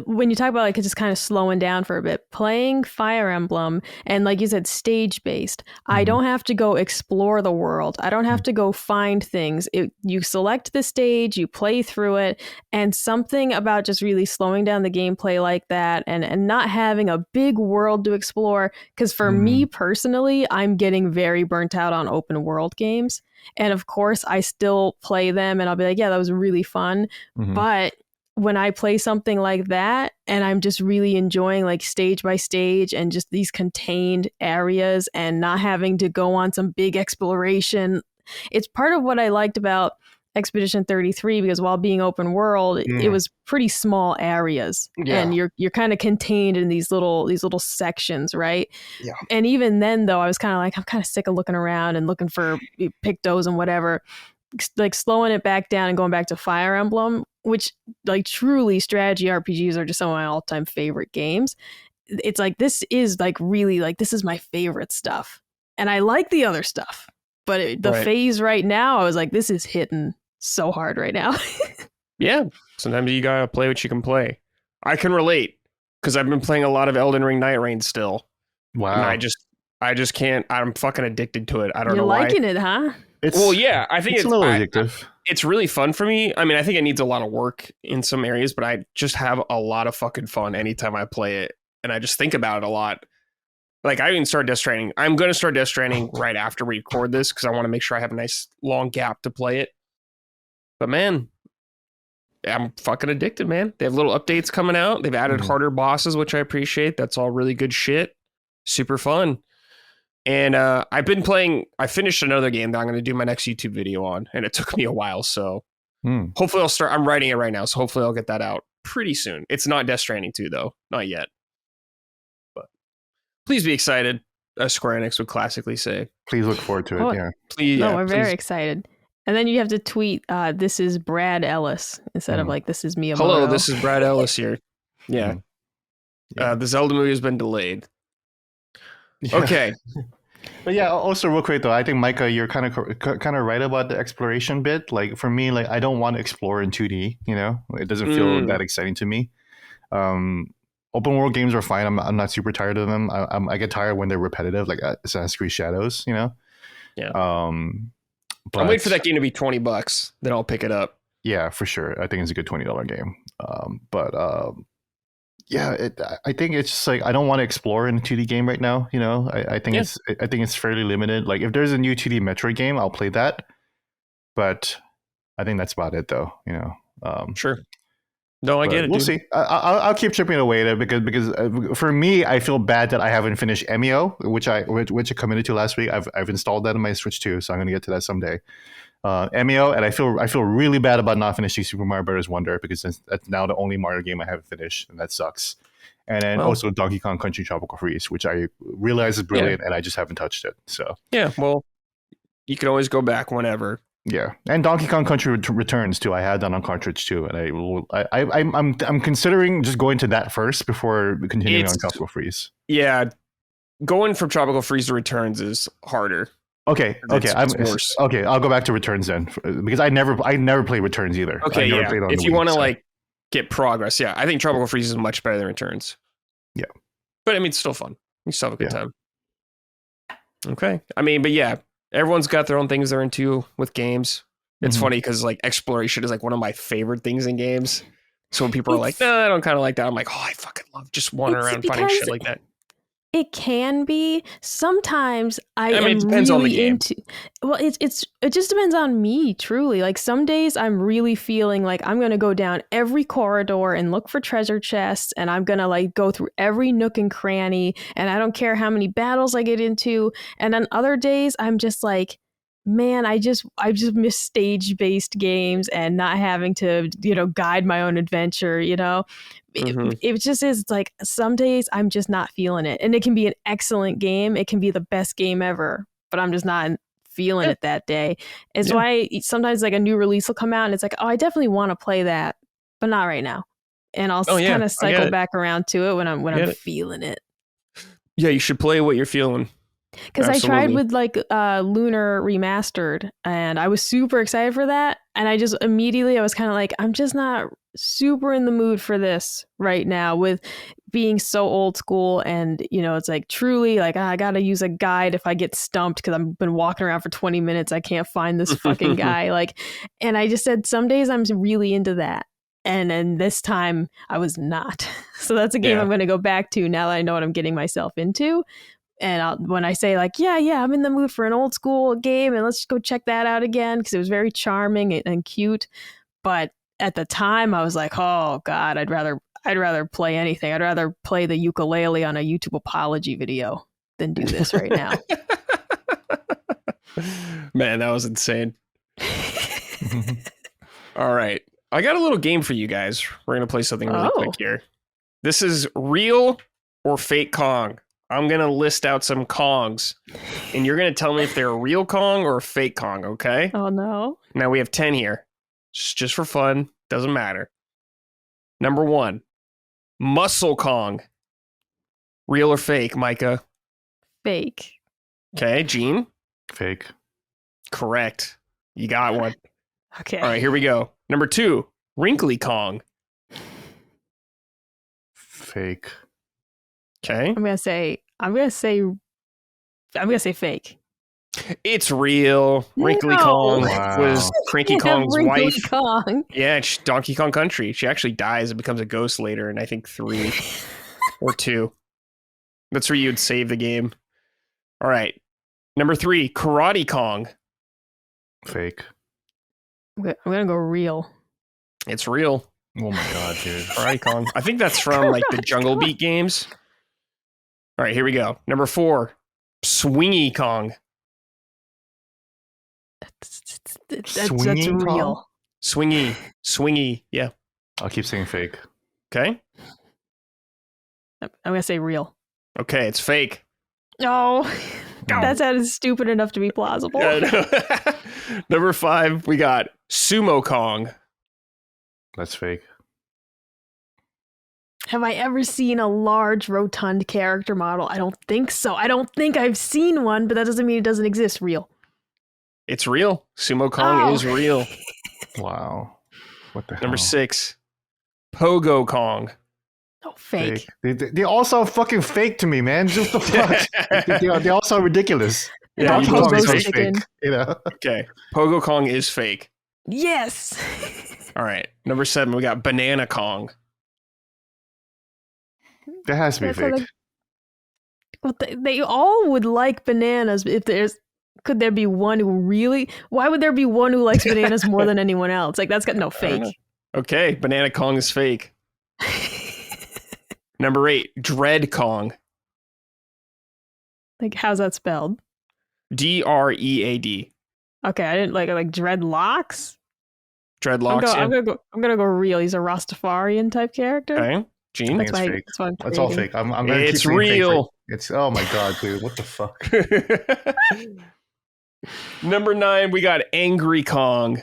when you talk about like just kind of slowing down for a bit, playing Fire Emblem, and like you said, stage based. I don't have to go explore the world. I don't have to go find things. You select the stage, you play through it, and something about just really slowing down the gameplay like that, and not having a big world to explore. Because for me personally, I'm getting very burnt out on open world games. And of course, I still play them and I'll be like, yeah, that was really fun. But when I play something like that and I'm just really enjoying like stage by stage and just these contained areas and not having to go on some big exploration, it's part of what I liked about Expedition 33, because while being open world, it was pretty small areas, and you're kind of contained in these little sections, right? Yeah. And even then, though, I was kind of like, I'm kind of sick of looking around and looking for pictos and whatever. Like slowing it back down and going back to Fire Emblem, which like truly strategy RPGs are just some of my all-time favorite games. It's like this is like really like this is my favorite stuff, and I like the other stuff, but the phase right now, I was like, this is hitting so hard right now. Yeah, sometimes you gotta play what you can play. I can relate because I've been playing a lot of Elden Ring Night Rain still. Wow. And I just can't. I'm fucking addicted to it. I don't know why. You're liking it, huh? I think it's a little addictive. It's really fun for me. I mean, I think it needs a lot of work in some areas, but I just have a lot of fucking fun anytime I play it, and I just think about it a lot. Like I even started Death Stranding. I'm going to start Death Stranding right after we record this because I want to make sure I have a nice long gap to play it. But man, I'm fucking addicted, man. They have little updates coming out. They've added harder bosses, which I appreciate. That's all really good shit. Super fun. And I finished another game that I'm going to do my next YouTube video on, and it took me a while. So hopefully I'm writing it right now. So hopefully I'll get that out pretty soon. It's not Death Stranding 2 though. Not yet. But please be excited, as Square Enix would classically say. Please look forward to it. Yeah. Please. No, we're very excited. And then you have to tweet, this is Brad Ellis, instead of like, this is Miyamoto. Hello, this is Brad Ellis here. Yeah. The Zelda movie has been delayed. Okay. But yeah, also real quick though, I think Micah, you're kind of right about the exploration bit. Like for me, like I don't want to explore in 2D. It doesn't feel that exciting to me. Open world games are fine. I'm not super tired of them. I get tired when they're repetitive, like Assassin's Creed Shadows. Yeah. But I'm waiting for that game to be $20. Then I'll pick it up. Yeah, for sure. I think it's a good $20 game. I think it's just like I don't want to explore in a 2D game right now. I think it's fairly limited. Like if there's a new 2D Metroid game, I'll play that. But I think that's about it, though. Sure. No, I get it. We'll see. I'll keep chipping away there because for me, I feel bad that I haven't finished Emio, which I committed to last week. I've installed that on my Switch too, so I'm going to get to that someday. Emio, and I feel really bad about not finishing Super Mario Bros. Wonder because that's now the only Mario game I haven't finished, and that sucks. And then also Donkey Kong Country Tropical Freeze, which I realize is brilliant, and I just haven't touched it. So yeah, well, you can always go back whenever. Yeah, and Donkey Kong Country Returns too. I had that on cartridge too, and I'm considering just going to that first before continuing on Tropical Freeze. Yeah, going from Tropical Freeze to Returns is harder. Okay, it's worse. Okay, I'll go back to Returns then, because I never played Returns either. Okay, yeah. If you want to like get progress, yeah, I think Tropical Freeze is much better than Returns. Yeah, but I mean, it's still fun. You still have a good time. Okay, I mean, but yeah, everyone's got their own things they're into with games. It's funny because like exploration is like one of my favorite things in games. So when people are like, no, I don't kind of like that, I'm like, oh, I fucking love just wandering around finding shit like that. It can be. Sometimes I mean, it depends on the game. It just depends on me, truly. Like some days I'm really feeling like I'm going to go down every corridor and look for treasure chests, and I'm going to like go through every nook and cranny, and I don't care how many battles I get into. And on other days I'm just like, man, I just miss stage-based games and not having to, guide my own adventure, It just is, it's like some days I'm just not feeling it. And it can be an excellent game. It can be the best game ever, but I'm just not feeling it that day. It's why sometimes like a new release will come out and it's like, oh, I definitely want to play that, but not right now. And I'll kind of cycle back around to it when I'm feeling it. Yeah, you should play what you're feeling. Because I tried with like Lunar Remastered and I was super excited for that. And I just immediately, I was kind of like, I'm just not super in the mood for this right now with being so old school. And, it's like truly like, I got to use a guide if I get stumped because I've been walking around for 20 minutes. I can't find this fucking guy. And I just said, some days I'm really into that. And then this time I was not. So that's a game I'm going to go back to now that I know what I'm getting myself into. And when I say like, I'm in the mood for an old school game and let's go check that out again because it was very charming and cute. But at the time I was like, oh God, I'd rather play anything. I'd rather play the ukulele on a YouTube apology video than do this right now. Man, that was insane. All right. I got a little game for you guys. We're going to play something really quick here. This is real or fake Kong. I'm going to list out some Kongs, and you're going to tell me if they're a real Kong or a fake Kong, okay? Oh, no. Now, we have 10 here. Just for fun. Doesn't matter. Number 1, Muscle Kong. Real or fake, Micah? Fake. Okay, Gene? Fake. Correct. You got one. Okay. All right, here we go. Number 2, Wrinkly Kong. Fake. Okay. I'm gonna say fake. It's real. Wrinkly Kong was Cranky Kong's wife. Kong. Yeah, it's Donkey Kong Country. She actually dies and becomes a ghost later in I think 3 or 2. That's where you'd save the game. All right. Number 3, Karate Kong. Fake. I'm gonna go real. It's real. Oh my God, dude. Karate Kong. I think that's from like the Jungle Beat games. All right, here we go. Number 4, Swingy Kong. That's real. Swingy. Yeah. I'll keep saying fake. Okay. I'm gonna say real. Okay, it's fake. No, that sounds stupid enough to be plausible. Number 5, we got Sumo Kong. That's fake. Have I ever seen a large, rotund character model? I don't think so. I don't think I've seen one, but that doesn't mean it doesn't exist. Real. It's real. Sumo Kong is real. Wow. What the hell? Number 6, Pogo Kong. Oh, fake. They all sound fucking fake to me, man. Just the fuck. they all sound ridiculous. Yeah, Kong is fake. Okay. Pogo Kong is fake. Yes. All right. Number 7, we got Banana Kong. That has to be fake. Well, they all would like bananas. Could there be one who really? Why would there be one who likes bananas more than anyone else? Like that's got no fake. Okay, Banana Kong is fake. Number 8, Dread Kong. Like how's that spelled? Dread. Okay, I didn't like dreadlocks. Dreadlocks. I'm gonna go real. He's a Rastafarian type character. Okay. Gene? That's fake. It's all fake. I'm gonna it's real. It's oh my God, dude. What the fuck? Number 9, we got Angry Kong.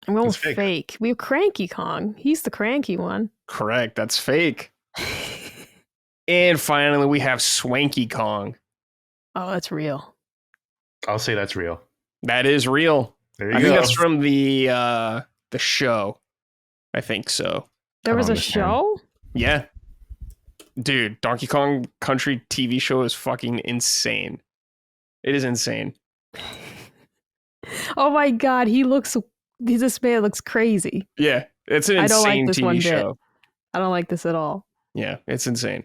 I'm going fake. We have Cranky Kong. He's the cranky one. Correct. That's fake. And finally, we have Swanky Kong. Oh, that's real. I'll say that's real. That is real. There you I go. think that's from the show. I think so. There was a show? Yeah. Dude, Donkey Kong Country TV show is fucking insane. It is insane. Oh my God, this man looks crazy. Yeah, it's an insane TV show. I don't like this at all. Yeah, it's insane.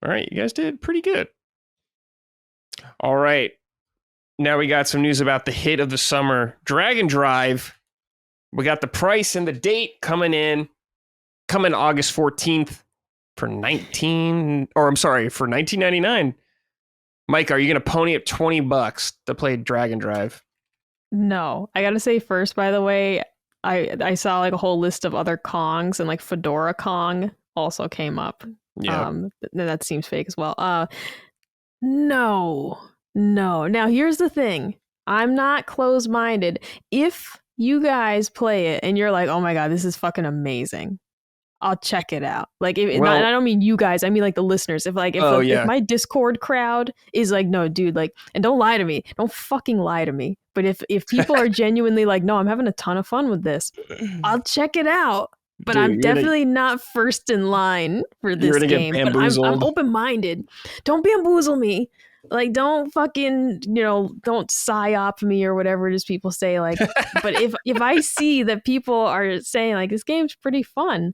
All right, you guys did pretty good. All right. Now we got some news about the hit of the summer, Dragon Drive. We got the price and the date coming August 14th for $19.99. Mike, are you going to pony up $20 to play Dragon Drive? No, I gotta say first, by the way, I saw like a whole list of other Kongs, and like Fedora Kong also came up. Yeah, that seems fake as well. No. Now here's the thing: I'm not closed-minded. If you guys play it and you're like, "Oh my God, this is fucking amazing," I'll check it out. Like, and I don't mean you guys. I mean like the listeners. If my Discord crowd is like, no, dude, like, and don't lie to me. Don't fucking lie to me. But if people are genuinely like, no, I'm having a ton of fun with this, I'll check it out. But dude, I'm definitely not first in line for this game. But I'm open-minded. Don't bamboozle me. Like, don't fucking, don't psyop me or whatever it is people say. Like, but if I see that people are saying like, this game's pretty fun,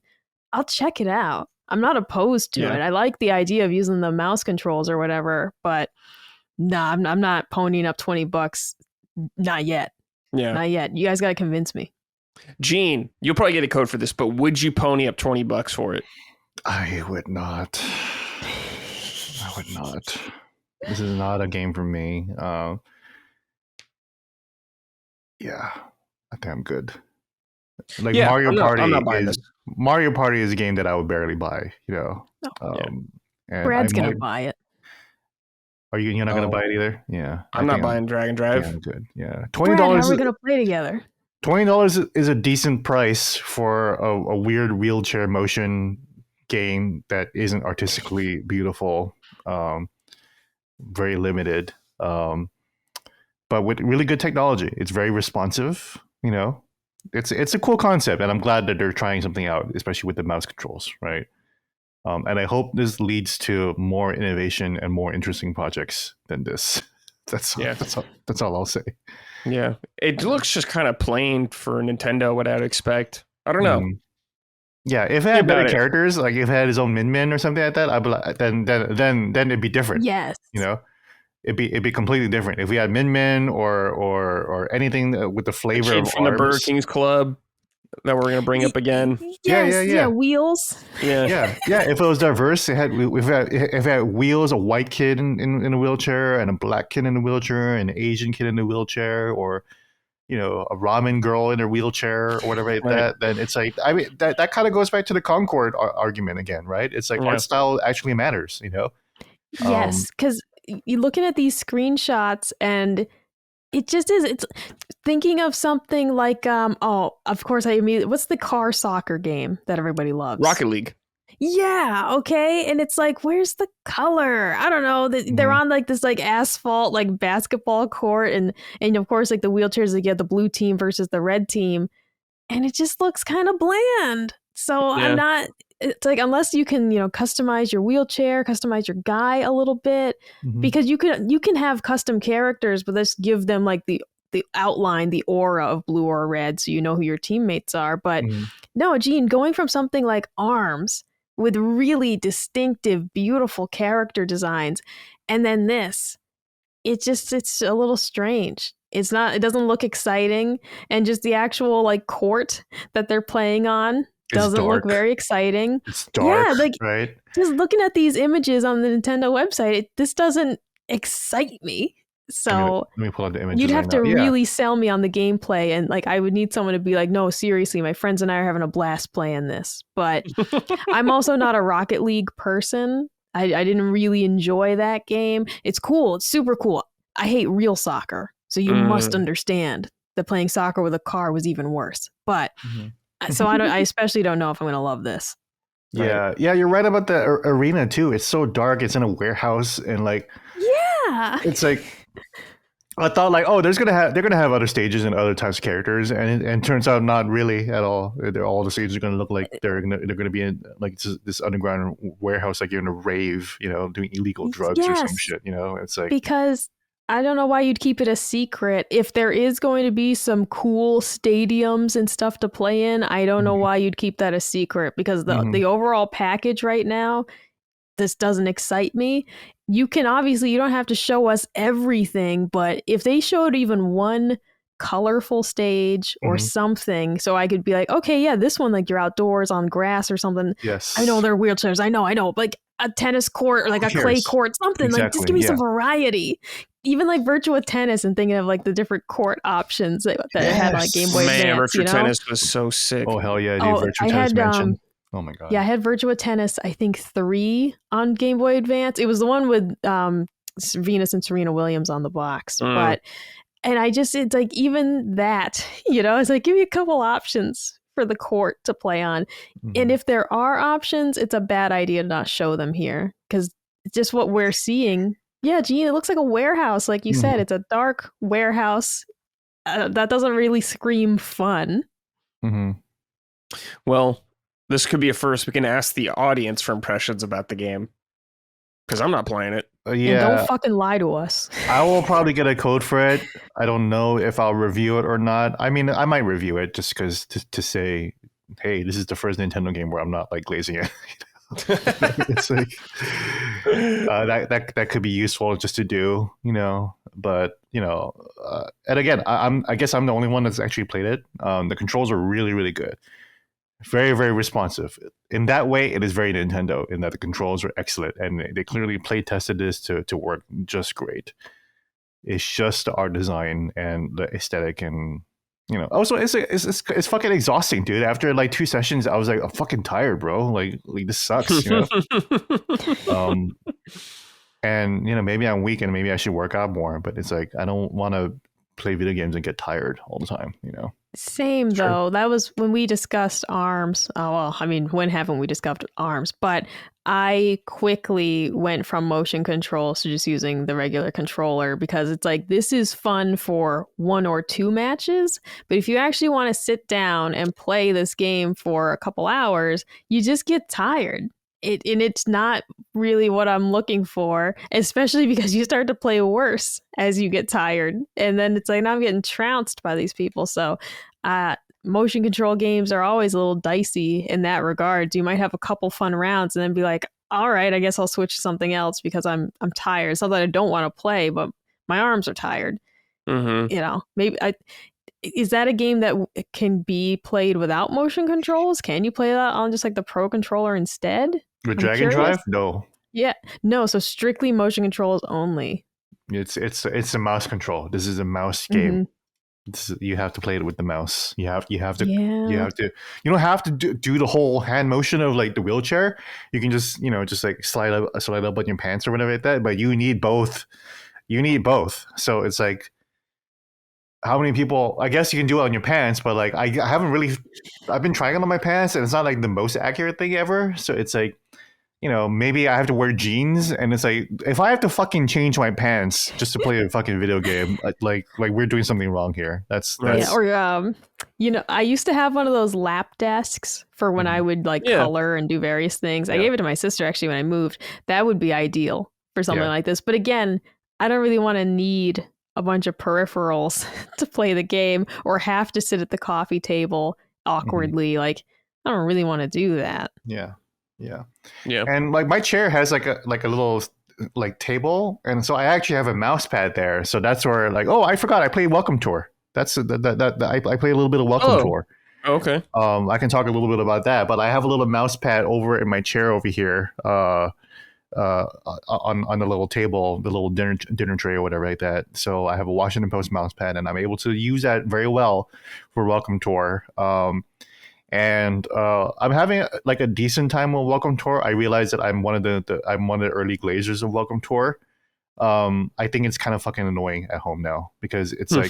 I'll check it out. I'm not opposed to it. I like the idea of using the mouse controls or whatever, but nah, I'm not ponying up $20. Not yet. Yeah. Not yet. You guys got to convince me. Gene, you'll probably get a code for this, but would you pony up $20 for it? I would not. This is not a game for me. Yeah, I think I'm good. Like Mario Party is a game that I would barely buy, And Brad's going to buy it. You're not going to buy it either? Yeah. I'm not buying Dragon Drive. Yeah, I'm good. Yeah. $20. Brad, how are we going to play together? $20 is a decent price for a weird wheelchair motion game that isn't artistically beautiful. Very limited. But with really good technology. It's very responsive, It's a cool concept, and I'm glad that they're trying something out, especially with the mouse controls, right? And I hope this leads to more innovation and more interesting projects than this. That's all I'll say. Yeah, it looks just kind of plain for Nintendo. What I'd expect. I don't know. Yeah, if it had better characters, like if it had his own Min or something like that, I'd be like, then it'd be different. Yes, it'd be completely different if we had Min or anything with the flavor of from the Burger King's Club that we're gonna bring up again. Yes, yeah, Wheels. Yeah. If it was diverse, if it had Wheels, a white kid in a wheelchair, and a black kid in a wheelchair, and an Asian kid in a wheelchair, or a ramen girl in a wheelchair or whatever like that, then it's like, I mean, that kind of goes back to the Concord argument again, right? It's like art style actually matters, Yes, because you're looking at these screenshots and it just is. It's thinking of something like, of course, what's the car soccer game that everybody loves? Rocket League. Yeah, okay. And it's like, where's the color? I don't know. They're on like this like asphalt like basketball court, and of course like the wheelchairs, like you have the blue team versus the red team, and it just looks kind of bland. So I'm not. It's like, unless you can customize your wheelchair, customize your guy a little bit, because you can have custom characters, but let's give them like the outline, the aura of blue or red, so you know who your teammates are. But no, Gene, going from something like ARMS with really distinctive, beautiful character designs, and then this, it's a little strange. It doesn't look exciting, and just the actual like court that they're playing on doesn't look very exciting. It's dark, yeah, like right? Just looking at these images on the Nintendo website, this doesn't excite me. So let me pull up the images. You'd have to really sell me on the gameplay, and like I would need someone to be like, no, seriously, my friends and I are having a blast playing this. But I'm also not a Rocket League person, I didn't really enjoy that game. It's cool. It's super cool. I hate real soccer. So you must understand that playing soccer with a car was even worse. But so I especially don't know if I'm going to love this. Yeah, yeah, you're right about the arena too. It's so dark. It's in a warehouse, and like, yeah, it's like, I thought like, oh, they're gonna have other stages and other types of characters, and it turns out not really at all. All the stages are gonna look like they're gonna be in like this underground warehouse, like you're in a rave, doing illegal drugs or some shit. It's like, because I don't know why you'd keep it a secret. If there is going to be some cool stadiums and stuff to play in, I don't know why you'd keep that a secret, because the overall package right now, this doesn't excite me. You don't have to show us everything, but if they showed even one colorful stage or something, so I could be like, okay, yeah, this one, like you're outdoors on grass or something. Yes. I know they're wheelchairs. I know, like a tennis court or like a clay court, something. Exactly. Like, just give me some variety. Even like Virtua Tennis, and thinking of like the different court options that had like Game Boy Advance. Virtua Tennis was so sick. Oh hell yeah, dude! Virtua Tennis mentioned. Oh my god. Yeah, I had Virtua Tennis, I think 3 on Game Boy Advance. It was the one with Venus and Serena Williams on the box. And it's like, even that, it's like, give me a couple options for the court to play on. And if there are options, it's a bad idea to not show them here, because just what we're seeing. Yeah, Gene, it looks like a warehouse. Like you said, it's a dark warehouse. That doesn't really scream fun. Well, this could be a first. We can ask the audience for impressions about the game, because I'm not playing it. And don't fucking lie to us. I will probably get a code for it. I don't know if I'll review it or not. I mean, I might review it just because to say, hey, this is the first Nintendo game where I'm not like glazing it. It's like that could be useful just to do, But and again, I guess I'm the only one that's actually played it. The controls are really, really good. Very, very responsive. In that way, it is very Nintendo, in that the controls are excellent, and they clearly play tested this to work just great. It's just the art design and the aesthetic, and also it's fucking exhausting, dude. After like 2 sessions, I was like, I'm fucking tired, bro. Like this sucks. And maybe I'm weak and maybe I should work out more, but it's like, I don't want to play video games and get tired all the time. Same though. That was when we discussed ARMS. Oh, well, I mean, when haven't we discussed ARMS? But I quickly went from motion controls to just using the regular controller, because it's like, this is fun for 1 or 2 matches. But if you actually want to sit down and play this game for a couple hours, you just get tired. And it's not really what I'm looking for, especially because you start to play worse as you get tired. And then it's like, now I'm getting trounced by these people. So motion control games are always a little dicey in that regard. You might have a couple fun rounds and then be like, all right, I guess I'll switch to something else because I'm tired. It's not that I don't want to play, but my arms are tired. Maybe is that a game that can be played without motion controls? Can you play that on just like the Pro controller instead? With Dragon Drive? No. Yeah. No, so strictly motion controls only. It's a mouse control. This is a mouse game. You have to play it with the mouse. You have to you don't have to do the whole hand motion of like the wheelchair. You can just just like slide up on your pants or whatever like that, but you need both. So it's like, how many people, I guess you can do it on your pants, but like I've been trying it on my pants and it's not like the most accurate thing ever. So it's like, maybe I have to wear jeans, and it's like, if I have to fucking change my pants just to play a fucking video game, like we're doing something wrong here. That's yeah, or I used to have one of those lap desks for when I would color and do various things. I gave it to my sister actually when I moved. That would be ideal for something like this. But again, I don't really want to need a bunch of peripherals to play the game, or have to sit at the coffee table awkwardly. Like, I don't really want to do that. Yeah. And like my chair has like a little like table, and so I actually have a mouse pad there. So that's where like, oh, I forgot I played Welcome Tour. That's I play a little bit of Welcome Tour. Okay. I can talk a little bit about that, but I have a little mouse pad over in my chair over here. On the little table, the little dinner tray or whatever like that. So I have a Washington Post mouse pad, and I'm able to use that very well for Welcome Tour. and I'm having like a decent time with Welcome Tour. I realize that I'm one of the early glazers of Welcome Tour. I think it's kind of fucking annoying at home now because it's like,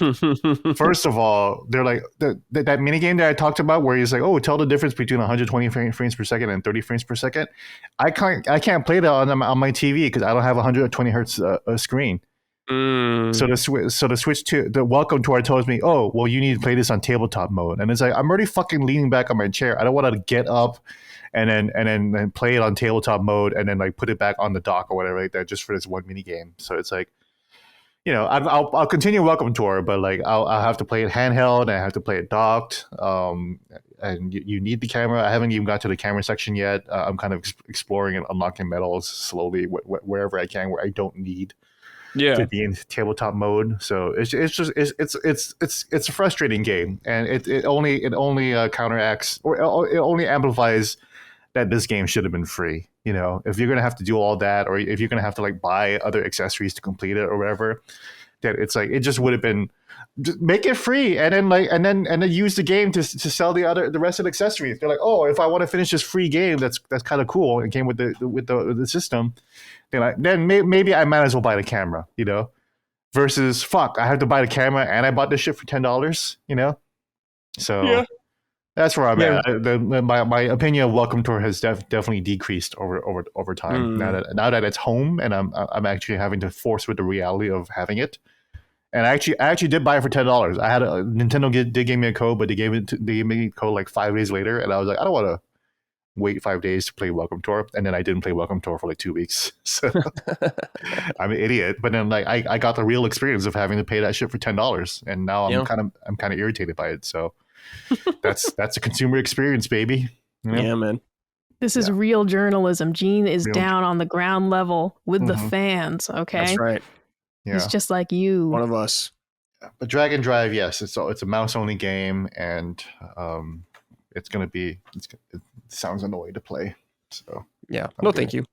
first of all, they're like that mini game that I talked about where he's like, oh, tell the difference between 120 frames per second and 30 frames per second. I can't play that on my TV because I don't have 120 hertz screen. So the switch to the Welcome Tour tells me, oh, well, you need to play this on tabletop mode, and it's like I'm already fucking leaning back on my chair. I don't want to get up and then play it on tabletop mode and then like put it back on the dock or whatever like that just for this one mini game. So it's like, you know, I'll continue Welcome Tour, but like I'll have to play it handheld and I have to play it docked. And you need the camera. I haven't even got to the camera section yet. I'm kind of exploring and unlocking medals slowly wherever I can, where I don't need. To be in tabletop mode, so it's a frustrating game, and it only counteracts or it only amplifies that this game should have been free. You know, if you're gonna have to do all that, or if you're gonna have to like buy other accessories to complete it or whatever, that it's like it just would have been just make it free, and then use the game to sell the rest of the accessories. They're like, oh, if I want to finish this free game, that's kind of cool. It came with the system. Then maybe I might as well buy the camera, you know, versus fuck, I have to buy the camera and I bought this shit for $10, you know. So that's where I'm at. My opinion of Welcome Tour has definitely decreased over time. Now that it's home and I'm actually having to force with the reality of having it. And I actually did buy it for $10. I had Nintendo did give me a code, but they gave me a code like 5 days later, and I was like, I don't want to wait 5 days to play Welcome Tour, and then I didn't play Welcome Tour for like 2 weeks. So I'm an idiot. But then like I got the real experience of having to pay that shit for $10, and now I'm kind of irritated by it. So that's a consumer experience, baby. You know? Yeah, man. This is real journalism. Gene is down on the ground level with the fans. Okay, that's right. Yeah. He's just like you. One of us. But Dragon Drive, yes, it's a mouse only game, and it sounds annoying to play. So yeah, thank you.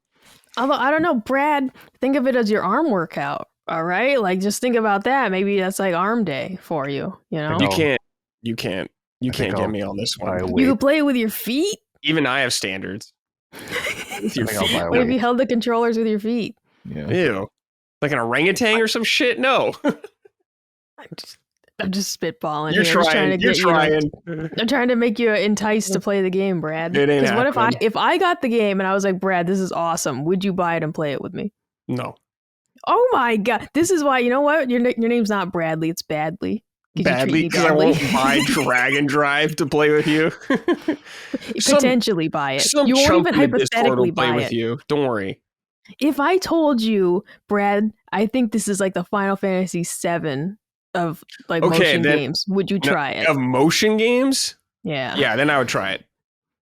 Although I don't know, Brad, think of it as your arm workout. All right, like just think about that. Maybe that's like arm day for you. You know, you can't get me on this one. You can play it with your feet. Even I have standards. What if you held the controllers with your feet? Yeah. Ew. Like an orangutan or some shit? No. I'm just spitballing. You're trying. You're trying. I'm trying to make you enticed to play the game, Brad. Because what if I got the game and I was like, Brad, this is awesome. Would you buy it and play it with me? No. Oh my god! This is why. You know what? Your name's not Bradley. It's Badly. Badly, because I won't buy Dragon Drive to play with you. Potentially buy it. You won't even hypothetically buy it with you. Don't worry. If I told you, Brad, I think this is like the Final Fantasy VII of like motion games, would you try it? Of motion games? Yeah. Yeah, then I would try it.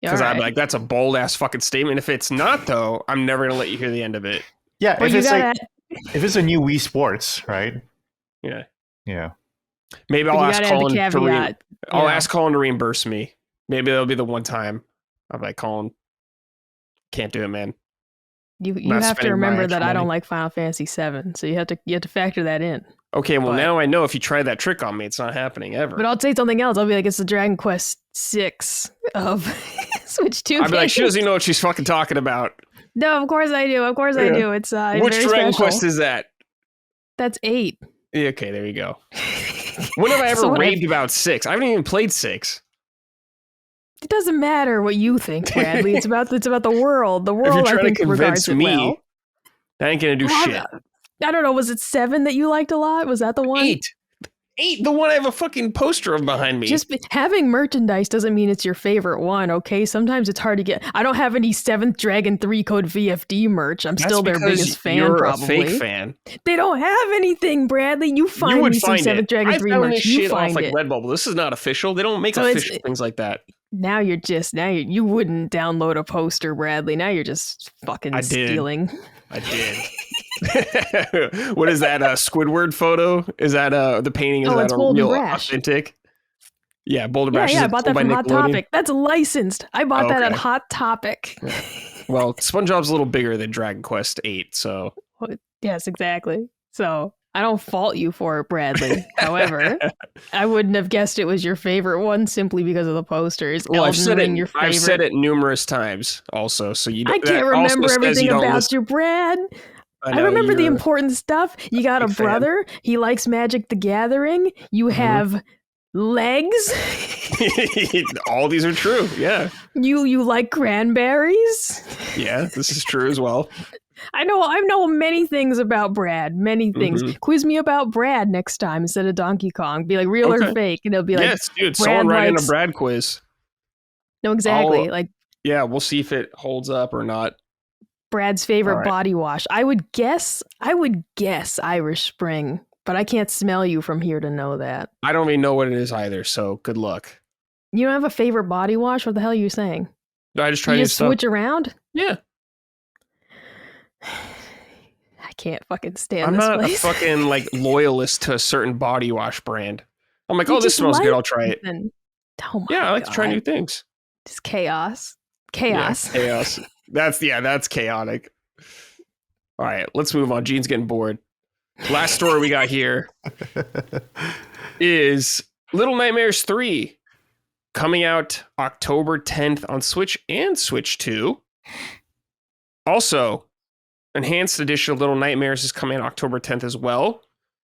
Because I'd be like, that's a bold ass fucking statement. If it's not, though, I'm never going to let you hear the end of it. Yeah, if it's a new Wii Sports, right? Yeah. Yeah. Maybe I'll ask Colin ask Colin to reimburse me. Maybe that'll be the one time. I'm like, Colin, can't do it, man. You have to remember that I don't like Final Fantasy VII, so you have to factor that in. Okay, well now I know if you try that trick on me, it's not happening ever. But I'll say something else. I'll be like, it's the Dragon Quest VI of Switch 2. I'll be like, she doesn't even know what she's fucking talking about. No, of course I do. I do. It's which very Dragon special. Quest is that? That's 8. Yeah, okay, there you go. When have I ever raved about 6? I haven't even played 6. It doesn't matter what you think, Bradley. It's about the world. The world, I think, regards it well. That ain't gonna do shit. I don't know. Was it 7 that you liked a lot? Was that the one? 8. The one I have a fucking poster of behind me. Just having merchandise doesn't mean it's your favorite one, okay? Sometimes it's hard to get. I don't have any 7th Dragon 3 code VFD merch. I'm still their biggest fan, you're probably. A fake fan. They don't have anything, Bradley. You find me some 7th Dragon 3 merch. You find it. Redbubble. This is not official. They don't make official things like that. Now you wouldn't download a poster, Bradley. Now you're just fucking stealing. I did. What is that? Squidward photo? Is that the painting? Is that a real authentic? Yeah, Boulder Brash. Yeah, I bought that from Hot Topic. That's licensed. I bought that at Hot Topic. Yeah. Well, SpongeBob's a little bigger than Dragon Quest VIII, so. Yes, exactly. So I don't fault you for it, Bradley. However, I wouldn't have guessed it was your favorite one simply because of the posters. Well, Elden Ring, your favorite. I've said it numerous times also, so I can't remember everything about you, Brad. I remember the important stuff. You got a brother. He likes Magic the Gathering. You have legs. All these are true. Yeah. You like cranberries. Yeah, this is true as well. I know many things about Brad. Many things. Quiz me about Brad next time instead of Donkey Kong. Be like real or fake, and it'll be like, yes, dude. Someone write in a Brad quiz. No, exactly. Yeah, we'll see if it holds up or not. Brad's favorite body wash. I would guess Irish Spring, but I can't smell you from here to know that. I don't even know what it is either, so good luck. You don't have a favorite body wash? What the hell are you saying? I just try to switch around? Yeah. I can't fucking stand I'm this not place. a fucking loyalist to a certain body wash brand. I'm like, this smells good. I'll try it. Oh my I like to try new things. Just chaos. Yeah, chaos. That's chaotic. All right, let's move on. Gene's getting bored. Last story we got here is Little Nightmares 3 coming out October 10th on Switch and Switch 2. Also, Enhanced Edition of Little Nightmares is coming out October 10th as well.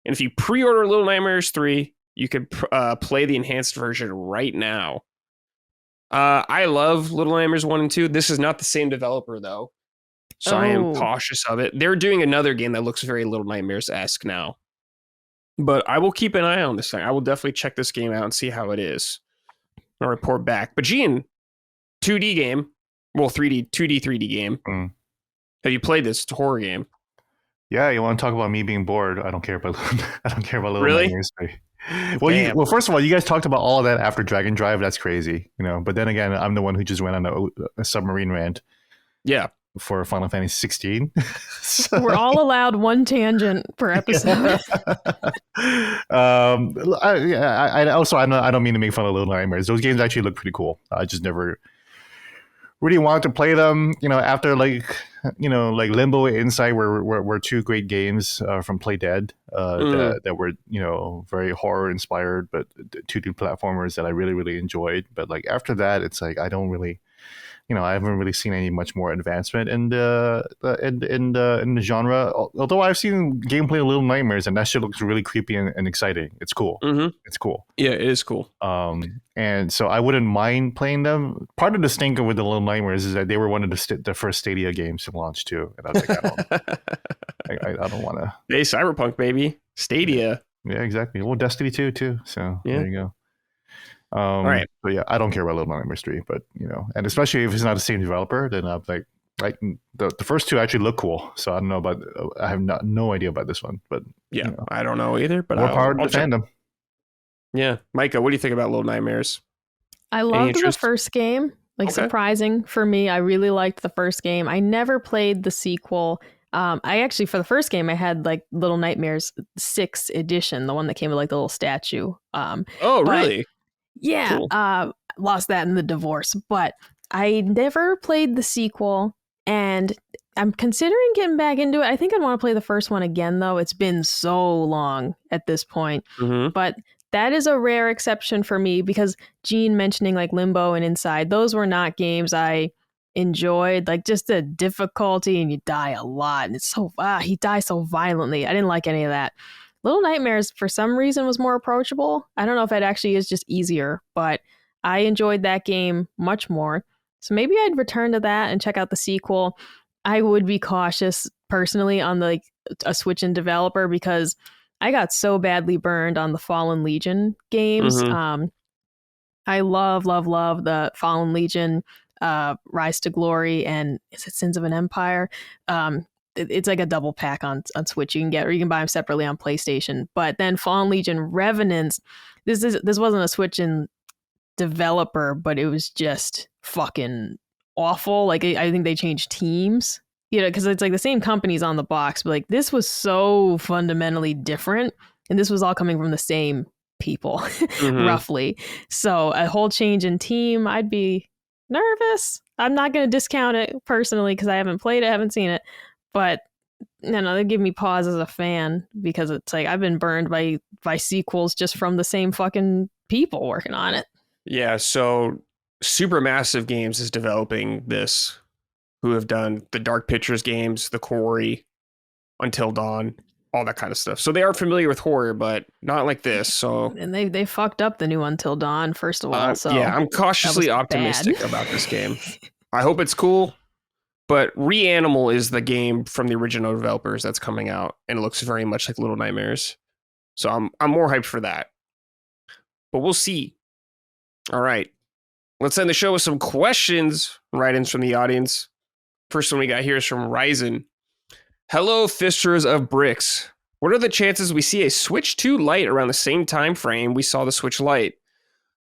And if you pre-order Little Nightmares 3, you could play the enhanced version right now. I love Little Nightmares 1 and 2. This is not the same developer, though. So I am cautious of it. They're doing another game that looks very Little Nightmares-esque now. But I will keep an eye on this thing. I will definitely check this game out and see how it is. I'll report back. But Gene, 2D game. Well, 2D, 3D game. Have you played this? It's a horror game. Yeah, you want to talk about me being bored? I don't care about Little really? Nightmares 3. Well, first of all, you guys talked about all of that after Dragon Drive. That's crazy, But then again, I'm the one who just went on a submarine rant. Yeah. For Final Fantasy 16. So. We're all allowed one tangent per episode. I don't mean to make fun of Little Nightmares. Those games actually look pretty cool. I just never really wanted to play them. After Limbo and Inside were two great games from Playdead that were very horror inspired, but 2D platformers that I really really enjoyed. But after that, it's I don't really. I haven't really seen any much more advancement in the genre. Although I've seen gameplay of Little Nightmares, and that shit looks really creepy and exciting. It's cool. It's cool. Yeah, it is cool. And so I wouldn't mind playing them. Part of the stinker with the Little Nightmares is that they were one of the first Stadia games to launch too, and I was like, I don't want to. Hey, Cyberpunk, baby, Stadia. Yeah, exactly. Well, Destiny 2 too. So there you go. All right. But yeah, I don't care about Little Nightmares 3, but and especially if it's not the same developer, then I'm like the first two actually look cool. So I don't know about. I have no idea about this one, but yeah, I don't know either. But more power to the fandom. Yeah, Micah, what do you think about Little Nightmares? I loved the first game. Surprising for me, I really liked the first game. I never played the sequel. I actually, for the first game, I had Little Nightmares 6 edition, the one that came with the little statue. Really? Yeah, cool. Lost that in the divorce, but I never played the sequel, and I'm considering getting back into it. I think I'd want to play the first one again, though. It's been so long at this point, but that is a rare exception for me because Gene mentioning Limbo and Inside, those were not games I enjoyed. Just the difficulty, and you die a lot, and it's so he dies so violently. I didn't like any of that. Little Nightmares, for some reason, was more approachable. I don't know if it actually is just easier, but I enjoyed that game much more. So maybe I'd return to that and check out the sequel. I would be cautious, personally, on a Switch and developer because I got so badly burned on the Fallen Legion games. I love the Fallen Legion, Rise to Glory, and is it Sins of an Empire? It's a double pack on Switch you can get, or you can buy them separately on PlayStation. But then Fallen Legion Revenants, this wasn't a Switch and developer, but it was just fucking awful. I think they changed teams, because it's the same companies on the box, but this was so fundamentally different, and this was all coming from the same people, roughly. So a whole change in team, I'd be nervous. I'm not going to discount it personally because I haven't played it, haven't seen it. But they give me pause as a fan because it's like I've been burned by sequels just from the same fucking people working on it. Yeah, so Supermassive Games is developing this, who have done the Dark Pictures games, The Quarry, Until Dawn, all that kind of stuff. So they are familiar with horror, but not like this. So and they fucked up the new Until Dawn, first of all. So yeah, I'm cautiously optimistic about this game. I hope it's cool. But Reanimal is the game from the original developers that's coming out, and it looks very much like Little Nightmares. So I'm more hyped for that. But we'll see. All right. Let's end the show with some questions, write-ins from the audience. First one we got here is from Ryzen. Hello, Fisters of Bricks. What are the chances we see a Switch 2 Lite around the same time frame we saw the Switch Lite?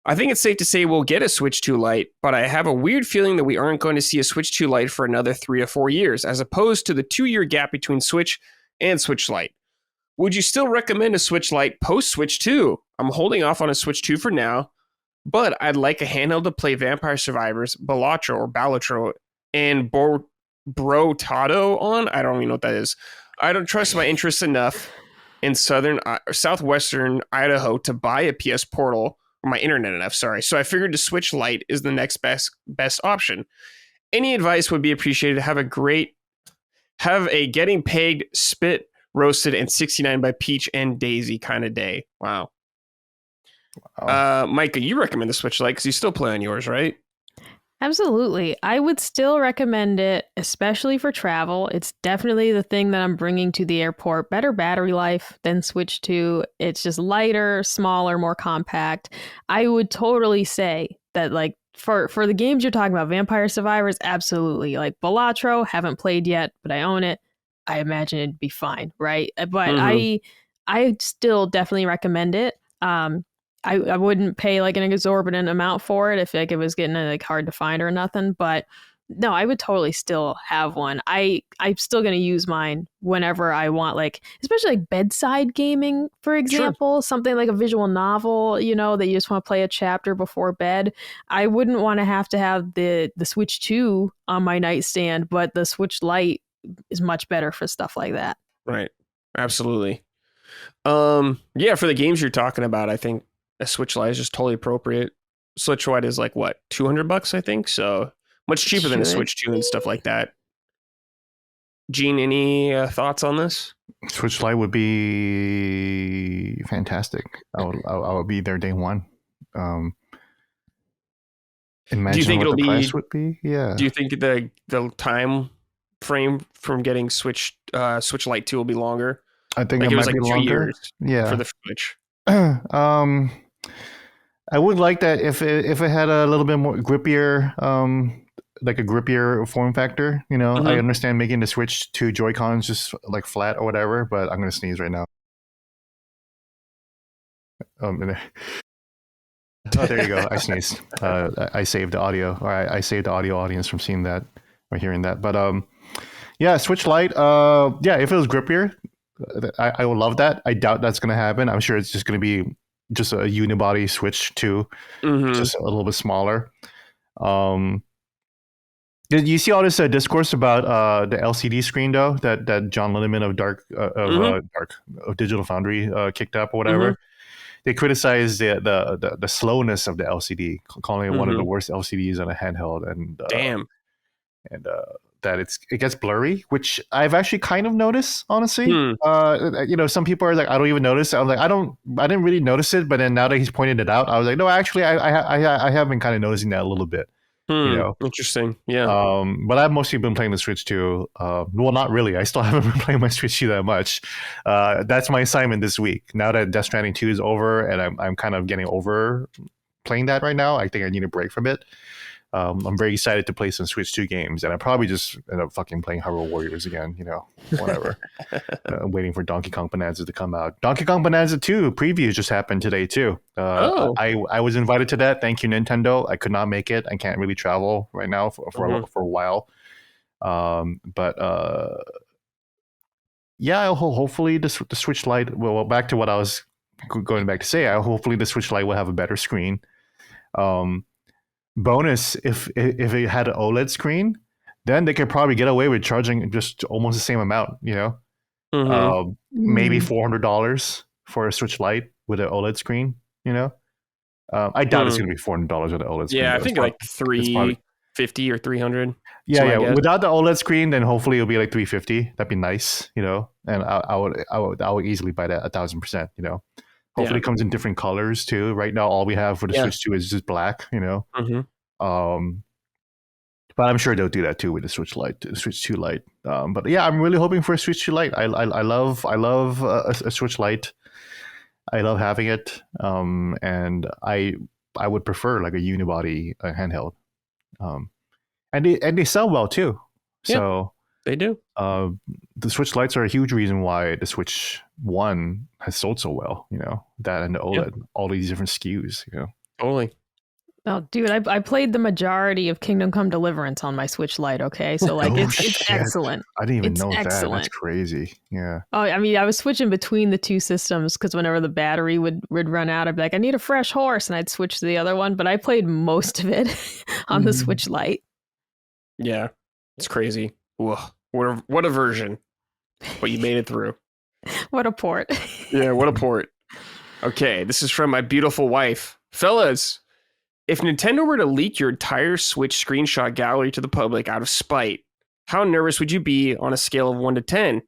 I think it's safe to say we'll get a Switch 2 Lite, but I have a weird feeling that we aren't going to see a Switch 2 Lite for another 3 to 4 years, as opposed to the 2-year gap between Switch and Switch Lite. Would you still recommend a Switch Lite post Switch 2? I'm holding off on a Switch 2 for now, but I'd like a handheld to play Vampire Survivors, Balatro, and Brotado on. I don't even know what that is. I don't trust my interests enough in southwestern Idaho to buy a PS Portal, or my internet enough, sorry. So I figured the Switch Lite is the next best option. Any advice would be appreciated. Have a getting pegged, spit roasted, and 69 by Peach and Daisy kind of day. Wow. Micah, you recommend the Switch Lite because you still play on yours, right? Absolutely. I would still recommend it, especially for travel. It's definitely the thing that I'm bringing to the airport. Better battery life than Switch 2. It's just lighter, smaller, more compact. I would totally say that, like, for the games you're talking about, Vampire Survivors, absolutely. Like Balatro, haven't played yet, but I own it. I imagine it'd be fine, right? But I still definitely recommend it. I wouldn't pay like an exorbitant amount for it if like it was getting like hard to find or nothing, but no, I would totally still have one. I'm still going to use mine whenever I want, like, especially like bedside gaming, for example, something like a visual novel, that you just want to play a chapter before bed. I wouldn't want to have the Switch 2 on my nightstand, but the Switch Lite is much better for stuff like that. Right. Absolutely. Yeah, for the games you're talking about, I think a Switch Lite is just totally appropriate. Switch Lite is like what, $200, I think, so much cheaper than a Switch 2 and stuff like that. Gene, any thoughts on this? Switch Lite would be fantastic. I would be there day one. Imagine do you think what the price would be? Yeah. Do you think the time frame from getting Switch Lite 2 will be longer? I think it might be longer. 2 years for the Switch. I would like that if it had a little bit more grippier, like a grippier form factor. I understand making the Switch 2 Joy-Cons just like flat or whatever, but I'm gonna sneeze right now. Oh, there you go. I sneezed. I saved the audio. All right, I saved the audio audience from seeing that or hearing that. But yeah, Switch Lite. If it was grippier, I would love that. I doubt that's gonna happen. I'm sure it's just gonna be just a unibody Switch 2, just a little bit smaller. Did you see all this discourse about the LCD screen though that John Linneman of Digital Foundry kicked up or whatever? They criticized the slowness of the LCD, calling it one of the worst LCDs on a handheld, and that it gets blurry, which I've actually kind of noticed, honestly. Some people are like, I don't even notice. I'm like, I didn't really notice it, but then now that he's pointed it out, I was like, no, actually, I have been kind of noticing that a little bit. Interesting. Yeah. But I've mostly been playing the Switch 2. Well, not really. I still haven't been playing my Switch 2 that much. That's my assignment this week. Now that Death Stranding 2 is over, and I'm kind of getting over playing that right now. I think I need a break from it. I'm very excited to play some Switch 2 games, and I probably just end up fucking playing Hyrule Warriors again, whatever. Waiting for Donkey Kong Bonanza to come out. Donkey Kong Bonanza 2 preview just happened today, too. I was invited to that. Thank you, Nintendo. I could not make it. I can't really travel right now for a while. Hopefully the Switch Lite, well, back to what I was going back to say, hopefully the Switch Lite will have a better screen. Bonus, if it had an OLED screen, then they could probably get away with charging just almost the same amount, Maybe $400 for a Switch Lite with an OLED screen. I doubt it's going to be $400 with an OLED screen. Yeah, I think like $350 or $300. Yeah. Without the OLED screen, then hopefully it'll be like $350. That'd be nice, and I would easily buy that 1,000%. Hopefully it comes in different colors too. Right now, all we have for the Switch 2 is just black. But I'm sure they'll do that too with the Switch Lite, the Switch 2 Lite. But yeah, I'm really hoping for a Switch 2 Lite. I love a Switch Lite. I love having it, and I would prefer like a unibody handheld, and they sell well too. So they do. The Switch Lites are a huge reason why the Switch 1 has sold so well. That and the OLED, all these different SKUs. Totally. Oh, dude, I played the majority of Kingdom Come Deliverance on my Switch Lite, okay? So, like, it's excellent. I didn't even know that. That's crazy. Yeah. Oh, I mean, I was switching between the two systems because whenever the battery would run out, I'd be like, I need a fresh horse, and I'd switch to the other one. But I played most of it on the Switch Lite. Yeah, it's crazy. Whoa, what a version. But you made it through. What a port. Yeah, what a port. Okay, this is from my beautiful wife. Fellas, if Nintendo were to leak your entire Switch screenshot gallery to the public out of spite, how nervous would you be on a scale of 1 to 10?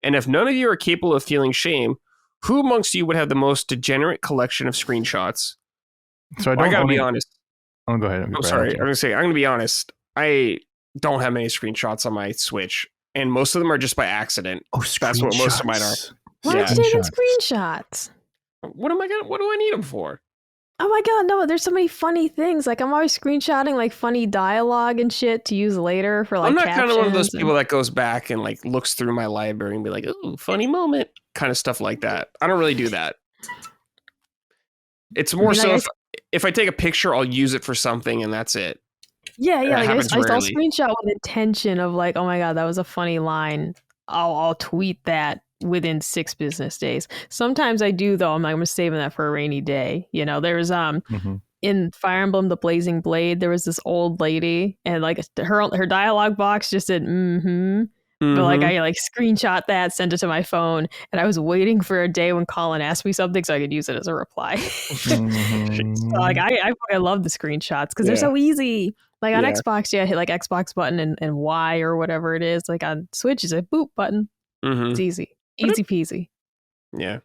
And if none of you are capable of feeling shame, who amongst you would have the most degenerate collection of screenshots? So I gotta be honest. Oh, go ahead. I'm sorry. I'm gonna be honest. I don't have many screenshots on my Switch, and most of them are just by accident. Oh, that's what most of mine are. Why aren't you taking screenshots? What do I need them for? Oh my god, no, there's so many funny things. Like, I'm always screenshotting like funny dialogue and shit to use later for like I'm not captions. kind of one of those people that goes back and like looks through my library and be like, ooh, funny moment, kind of stuff like that. I don't really do that. It's more if I take a picture, I'll use it for something and that's it. Yeah. Like I'll screenshot with intention of like, oh my god, that was a funny line. I'll tweet that within 6 business days. Sometimes I do though. I'm saving that for a rainy day. There's in Fire Emblem the Blazing Blade, there was this old lady and like her dialogue box just said but like I like screenshot that, sent it to my phone, and I was waiting for a day when Colin asked me something so I could use it as a reply. So like I love the screenshots because they're so easy. Like on Xbox, I hit like Xbox button and Y or whatever it is. Like on Switch, it's a boop button. It's easy peasy. Yeah.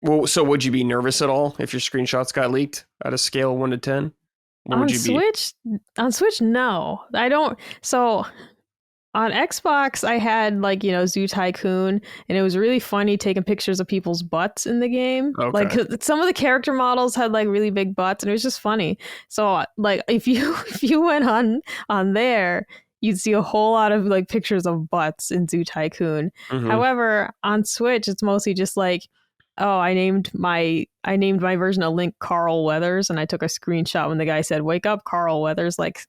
Well, so would you be nervous at all if your screenshots got leaked at a scale of 1 to 10? On Switch, no, I don't. So on Xbox, I had like, Zoo Tycoon, and it was really funny taking pictures of people's butts in the game. Okay. Like some of the character models had like really big butts, and it was just funny. So like if you went on there, you'd see a whole lot of like pictures of butts in Zoo Tycoon. However, on Switch, it's mostly just like, oh, I named my version of Link Carl Weathers, and I took a screenshot when the guy said, "Wake up, Carl Weathers." Like,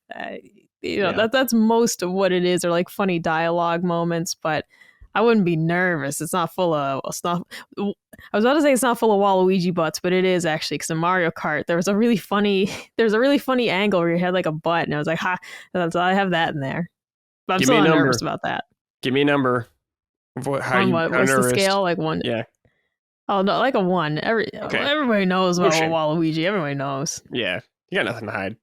that's most of what it is, or like funny dialogue moments. But I wouldn't be nervous. It's not full of. I was about to say it's not full of Waluigi butts, but it is actually, because in Mario Kart there was a really funny angle where you had like a butt, and I was like, ha, I have that in there. But I'm still nervous about that. Give me a number. What's the scale? Like 1? Yeah. Oh no, like a 1. Everybody knows about Waluigi. Everybody knows. Yeah, you got nothing to hide.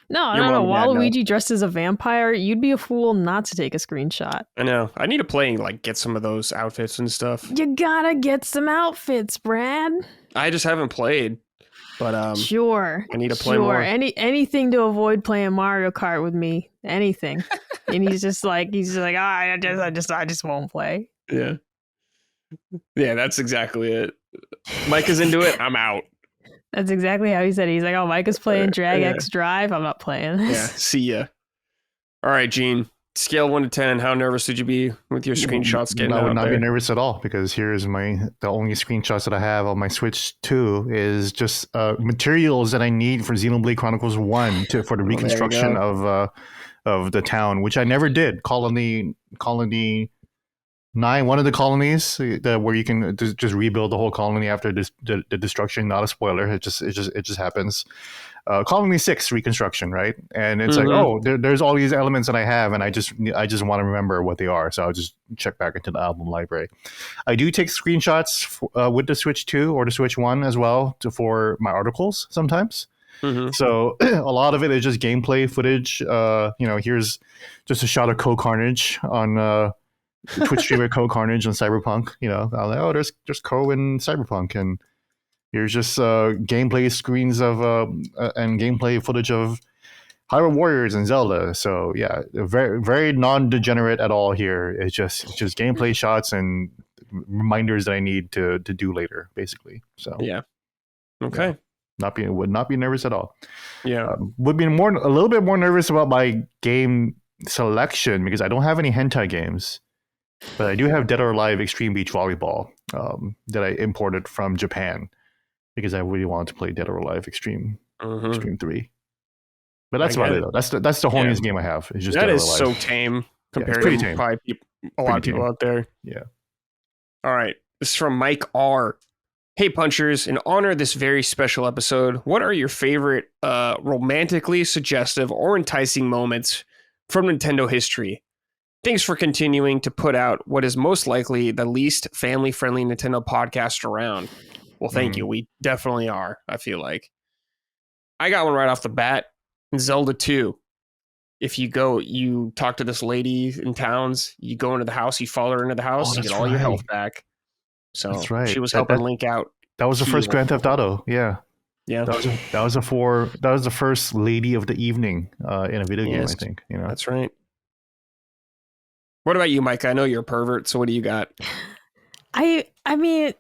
No, I don't know. Waluigi dressed as a vampire. You'd be a fool not to take a screenshot. I know. I need to play and like get some of those outfits and stuff. You gotta get some outfits, Brad. I just haven't played, but sure. I need to play more. Anything to avoid playing Mario Kart with me. Anything. And he's just like, I just won't play. Yeah. Yeah, that's exactly it. Mike is into it. I'm out. That's exactly how he said it. He's like, oh, Mike is playing Drag X Drive. I'm not playing this. Yeah, see ya. All right, Gene. Scale 1 to 10. How nervous would you be with your screenshots getting out there? I would not be nervous at all, because here's the only screenshots that I have on my Switch 2 is just materials that I need for Xenoblade Chronicles 1 for the reconstruction of the town, which I never did. Colony 9, one of the colonies where you can just rebuild the whole colony after the destruction. Not a spoiler. It just happens. Colony 6 reconstruction, right? And it's like, oh, there's all these elements that I have, and I just want to remember what they are, so I'll just check back into the album library. I do take screenshots with the Switch 2 or the Switch 1 as well for my articles sometimes. So a lot of it is just gameplay footage. Here's just a shot of Co Carnage on Twitch streamer Co Carnage on Cyberpunk. I'm like, oh, there's Co in Cyberpunk, and here's just gameplay screens of and gameplay footage of Hyrule Warriors and Zelda. So yeah, very very non-degenerate at all here. It's just gameplay shots and reminders that I need to do later, basically. So yeah, okay. Yeah. Would not be nervous at all. Yeah, would be a little bit more nervous about my game selection because I don't have any hentai games, but I do have Dead or Alive Extreme Beach Volleyball that I imported from Japan because I really wanted to play Dead or Alive Extreme 3. But that's about it though. That's the horniest game I have. It's just that Dead is or Alive. so tame compared to tame. Probably a lot of people out there. Yeah. All right, this is from Mike R. Hey Punchers, in honor of this very special episode, what are your favorite romantically suggestive or enticing moments from Nintendo history? Thanks for continuing to put out what is most likely the least family-friendly Nintendo podcast around. Well, thank you. We definitely are, I feel like. I got one right off the bat. Zelda 2. If you talk to this lady in towns, you go into the house, you follow her into the house, you get all your health back. So that's right. She was helping Link out. That was the first Grand Theft Auto. Yeah. Yeah. That was the first lady of the evening in a video game, I think. That's right. What about you, Mike? I know you're a pervert, so what do you got? I mean,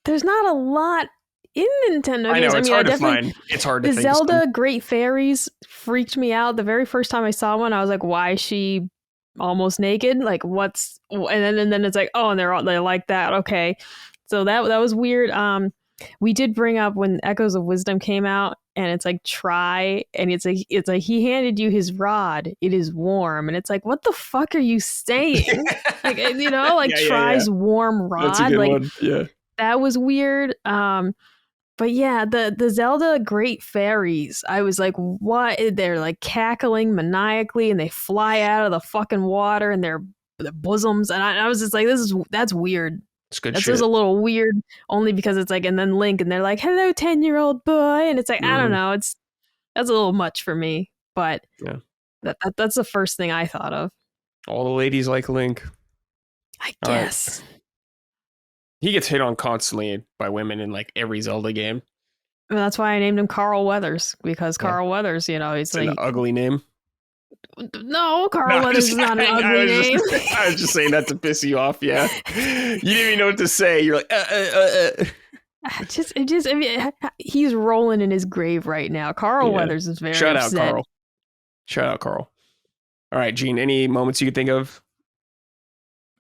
there's not a lot in Nintendo games. I know, it's hard to find. It's hard to think. The Zelda Great Fairies freaked me out. The very first time I saw one, I was like, why is she almost naked? Like, and then it's like, oh, and they're like that. Okay. So that was weird. We did bring up when Echoes of Wisdom came out, and it's like try, and it's like he handed you his rod. It is warm, and it's like, what the fuck are you saying? Try's warm rod. That's a good one. Yeah, that was weird. But yeah, the Zelda Great Fairies, I was like, what? They're like cackling maniacally, and they fly out of the fucking water in their bosoms, and I was just like, that's weird. It's good That's shit. just a little weird, only because it's like, and then Link, and they're like, hello, 10-year-old boy. And it's like, I don't know. That's a little much for me. But yeah, that's the first thing I thought of. All the ladies like Link. I guess. Right. He gets hit on constantly by women in like every Zelda game. Well, that's why I named him Carl Weathers, because Carl Weathers, he's it's like an ugly name. No, Carl Weathers is not an ugly name. I was just saying that to piss you off. Yeah, you didn't even know what to say. You're like, I mean, he's rolling in his grave right now. Carl Weathers is very Shout upset. out, Carl. All right, Gene. Any moments you could think of?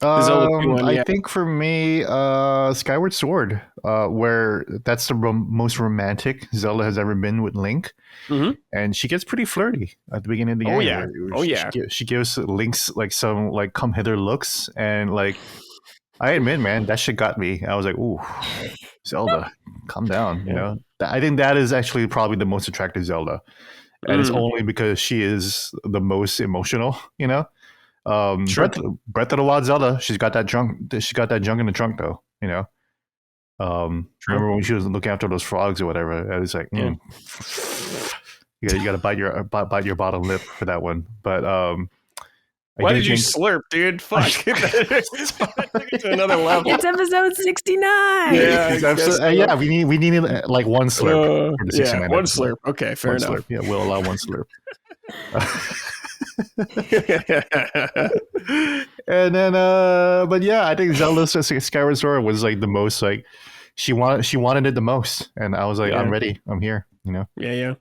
I think for me, Skyward Sword, where that's the most romantic Zelda has ever been with Link, and she gets pretty flirty at the beginning of the game. She gives Link's like some like come hither looks, and like I admit, man, that shit got me. I was like, ooh, Zelda, calm down. You know, I think that is actually probably the most attractive Zelda, and it's only because she is the most emotional. Sure. Breath of the Wild Zelda, she's got that junk in the trunk though, remember when she was looking after those frogs or whatever, it was like you gotta bite your bottom lip for that one. But why did you slurp, dude? Fuck. That took it to another level. It's episode 69. Yeah, we needed like one slurp for the 69 one episode. slurp. Okay, fair enough. Slurp. Yeah, we'll allow one slurp. And then but yeah, I think Zelda's Skyward Sword was like the most like she wanted it the most, and I was like, I'm ready, I'm here, Yeah.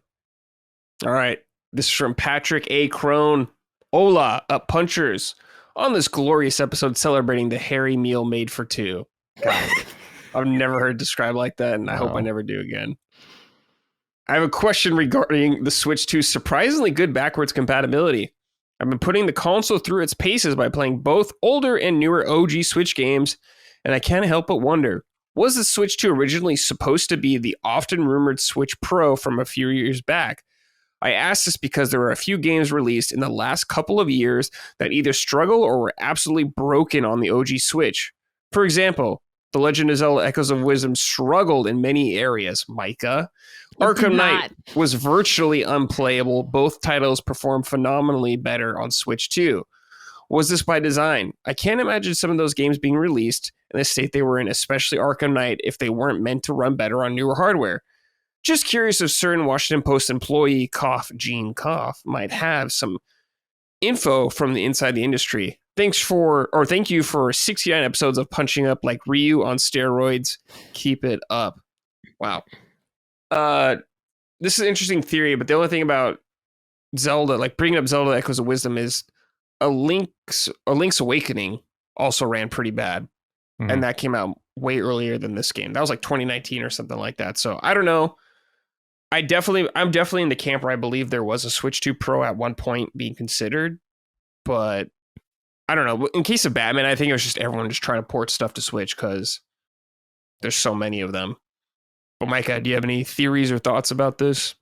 All right, this is from Patrick A. Crone. Hola, punchers, on this glorious episode celebrating the hairy meal made for two. God, I've never heard described like that, and I hope I never do again. I have a question regarding the Switch 2's surprisingly good backwards compatibility. I've been putting the console through its paces by playing both older and newer OG Switch games, and I can't help but wonder, was the Switch 2 originally supposed to be the often rumored Switch Pro from a few years back? I ask this because there are a few games released in the last couple of years that either struggle or were absolutely broken on the OG Switch. For example, The Legend of Zelda Echoes of Wisdom struggled in many areas, Micah. Arkham Knight was virtually unplayable. Both titles performed phenomenally better on Switch 2. Was this by design? I can't imagine some of those games being released in the state they were in, especially Arkham Knight, if they weren't meant to run better on newer hardware. Just curious if certain Washington Post employee, Gene Koff, might have some info from the inside the industry. Thank you for 69 episodes of punching up like Ryu on steroids. Keep it up. Wow. This is an interesting theory, but the only thing about Zelda, like bringing up Zelda Echoes of Wisdom, is a Link's Awakening also ran pretty bad. Mm-hmm. And that came out way earlier than this game. That was like 2019 or something like that. So I don't know. I'm definitely in the camp where I believe there was a Switch 2 Pro at one point being considered, but I don't know. In case of Batman, I think it was just everyone just trying to port stuff to Switch because there's so many of them. But Micah, do you have any theories or thoughts about this?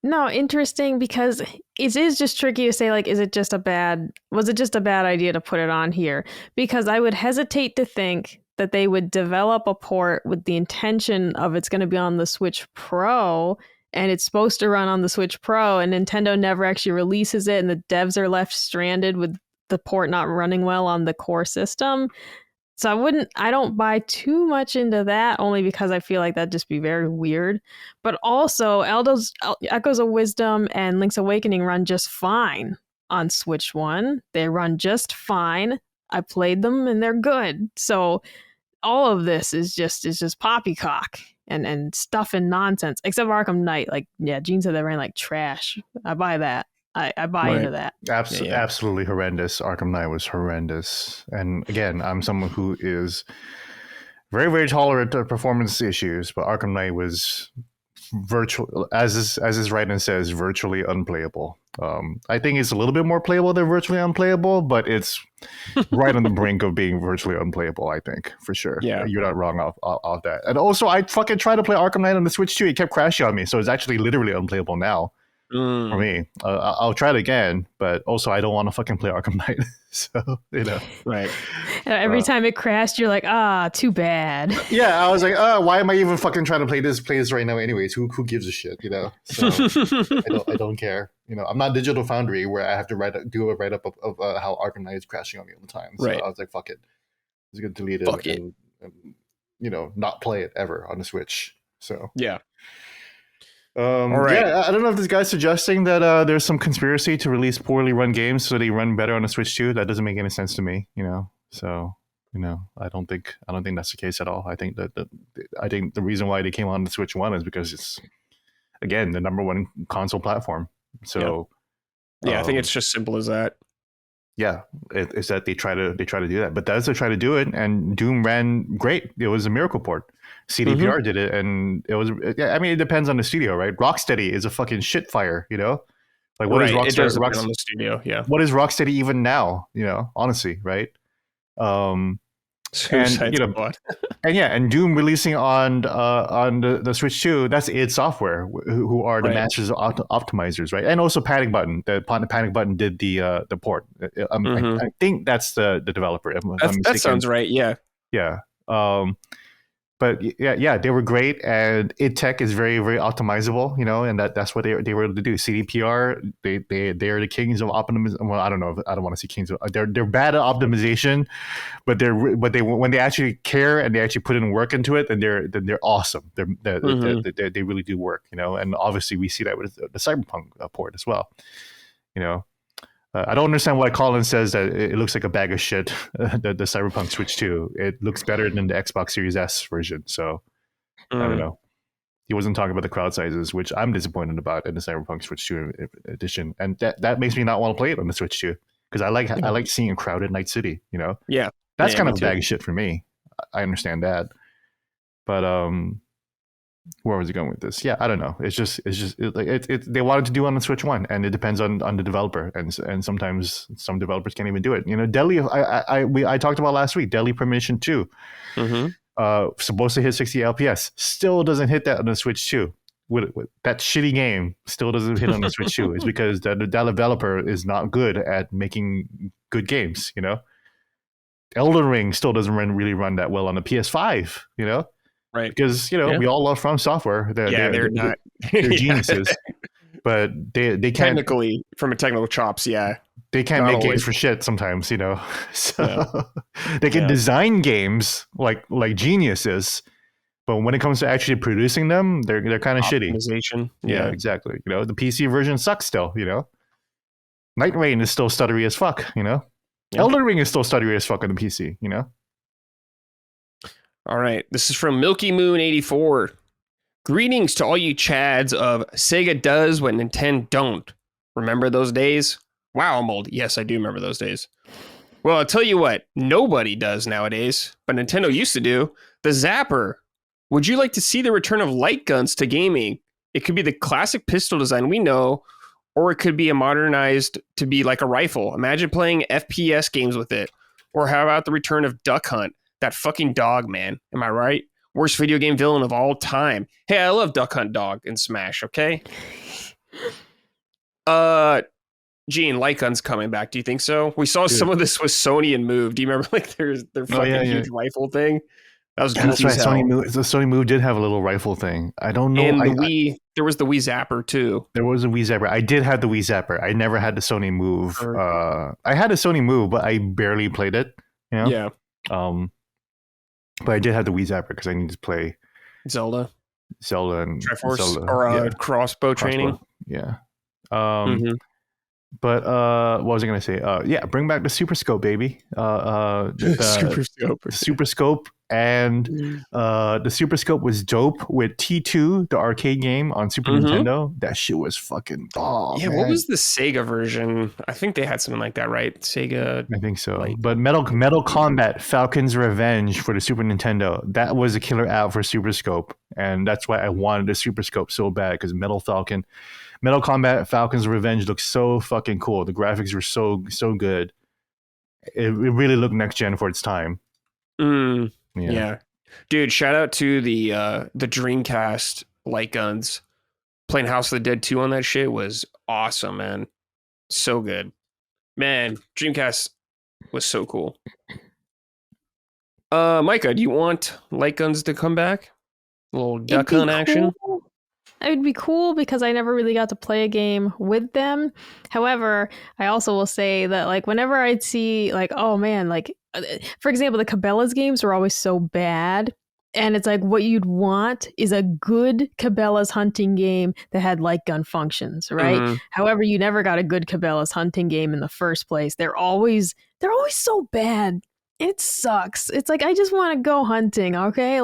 No, interesting, because it is just tricky to say, like, was it just a bad idea to put it on here? Because I would hesitate to think that they would develop a port with the intention of it's going to be on the Switch Pro, and it's supposed to run on the Switch Pro, and Nintendo never actually releases it, and the devs are left stranded with the port not running well on the core system. So I don't buy too much into that, only because I feel like that'd just be very weird. But also, Echoes of Wisdom and Link's Awakening run just fine on Switch 1. They run just fine. I played them and they're good. So all of this is just poppycock and stuff and nonsense, except Arkham Knight. Like, yeah, Gene said that ran like trash. I buy that. I buy into that. Absolutely horrendous. Arkham Knight was horrendous. And again, I'm someone who is very, very tolerant of performance issues, but Arkham Knight was as his writing says, virtually unplayable. I think it's a little bit more playable than virtually unplayable, but it's right on the brink of being virtually unplayable, I think, for sure. Yeah. You're not wrong off that. And also, I fucking tried to play Arkham Knight on the Switch too. It kept crashing on me, so it's actually literally unplayable now. For me, I'll try it again, but also I don't want to fucking play Arkham Knight. So, right. Every time it crashed, you're like, too bad. Yeah, I was like, why am I even fucking trying to play this right now? Anyways, who gives a shit? So I don't care. I'm not Digital Foundry where I have to do a write up of how Arkham Knight is crashing on me all the time. So right. I was like, fuck it, I'm just gonna delete it and not play it ever on the Switch. So yeah. All right. Yeah, I don't know if this guy's suggesting that there's some conspiracy to release poorly run games so they run better on the Switch 2. That doesn't make any sense to me, So, I don't think that's the case at all. I think the reason why they came on the Switch 1 is because it's, again, the number one console platform. So, I think it's just simple as that. Yeah, it's that they try to do that, but Bethesda tried to do it, and Doom ran great. It was a miracle port. CDPR did it, and it was. I mean, it depends on the studio, right? Rocksteady is a fucking shit fire, Like, what is Rocksteady? It does depend on the studio, yeah. What is Rocksteady even now? Honestly, right? And Doom releasing on the Switch 2, that's id Software, who are the masters of optimizers, right? And also Panic Button. Panic Button did the port. I think that's the developer. That sounds right. Yeah. Yeah. But yeah, they were great, and id Tech is very, very optimizable, and that's what they were able to do. CDPR, they are the kings of optimism. Well, I don't know. I don't want to say kings. They're bad at optimization, but when they actually care and they actually put in work into it, then they're awesome. They really do work, And obviously, we see that with the Cyberpunk port as well, I don't understand why Colin says that it looks like a bag of shit, the Cyberpunk Switch 2. It looks better than the Xbox Series S version. So, I don't know. He wasn't talking about the crowd sizes, which I'm disappointed about in the Cyberpunk Switch 2 edition. And that makes me not want to play it on the Switch 2. Because I like seeing a crowded Night City, Yeah. That's kind of a bag of shit for me. I understand that. But, where was he going with this? Yeah, I don't know. It's just they wanted to do it on the Switch 1, and it depends on the developer, and sometimes some developers can't even do it. Deli, I talked about last week. Deli Premonition 2, supposed to hit 60 FPS, still doesn't hit that on the Switch 2. that shitty game still doesn't hit on the Switch too. Is because that developer is not good at making good games. Elden Ring still doesn't really run that well on the PS5. Right. Because we all love From Software. They're not. They're geniuses, but they can't technically from a technical chops. Yeah, they can't make games for shit sometimes. So they can design games like geniuses, but when it comes to actually producing them, they're kind of shitty. Optimization. Yeah, exactly. The PC version sucks still. Night Rain is still stuttery as fuck. Elden Ring is still stuttery as fuck on the PC. All right. This is from Milky Moon 84. Greetings to all you chads of Sega does what Nintendo don't. Remember those days? Wow, I'm old. Yes, I do remember those days. Well, I'll tell you what, nobody does nowadays, but Nintendo used to do. The Zapper. Would you like to see the return of light guns to gaming? It could be the classic pistol design we know, or it could be a modernized to be like a rifle. Imagine playing FPS games with it. Or how about the return of Duck Hunt? That fucking dog, man. Am I right? Worst video game villain of all time. Hey, I love Duck Hunt Dog in Smash, okay? Gene, light guns coming back. Do you think so? We saw some of this with Sony and Move. Do you remember their fucking huge rifle thing? That was that's right. Sony Move did have a little rifle thing. I don't know. And there was the Wii Zapper too. There was a Wii Zapper. I did have the Wii Zapper. I never had the Sony Move. I had a Sony Move, but I barely played it. Yeah. But I did have the Wii Zapper because I needed to play Zelda and Triforce or crossbow training. Yeah. But what was I going to say? Bring back the Super Scope, baby. Super Scope. And the Super Scope was dope with T2, the arcade game on Super Nintendo. That shit was fucking bomb. Yeah, man. What was the Sega version? I think they had something like that, right? Sega. I think so. But Metal Combat Falcon's Revenge for the Super Nintendo, that was a killer app for Super Scope. And that's why I wanted the Super Scope so bad, because Metal Combat Falcon's Revenge looked so fucking cool. The graphics were so good. It really looked next gen for its time. Yeah. Dude, shout out to the Dreamcast light guns. Playing House of the Dead 2 on that shit was awesome, man. So good. Man, Dreamcast was so cool. Micah, do you want light guns to come back? A little duck hunt action? It would be cool because I never really got to play a game with them. However, I also will say that whenever I'd see oh man, for example, the Cabela's games were always so bad. And it's what you'd want is a good Cabela's hunting game that had light gun functions, right? However, you never got a good Cabela's hunting game in the first place. They're always so bad. It sucks. It's I just want to go hunting, okay?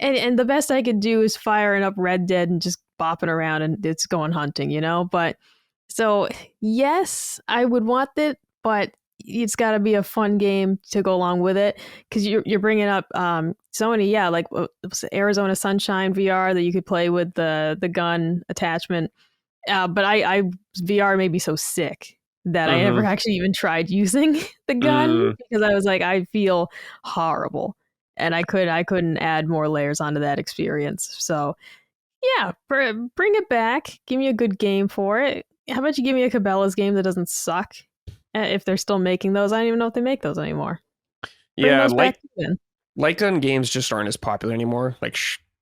And the best I could do is firing up Red Dead and just bopping around and it's going hunting, But so yes, I would want it, but it's got to be a fun game to go along with it. Because you're bringing up Sony, Arizona Sunshine VR that you could play with the gun attachment. But I VR made me so sick that I never actually even tried using the gun because I was I feel horrible. And I couldn't add more layers onto that experience. So, yeah, bring it back. Give me a good game for it. How about you give me a Cabela's game that doesn't suck? If they're still making those, I don't even know if they make those anymore. Light gun games just aren't as popular anymore.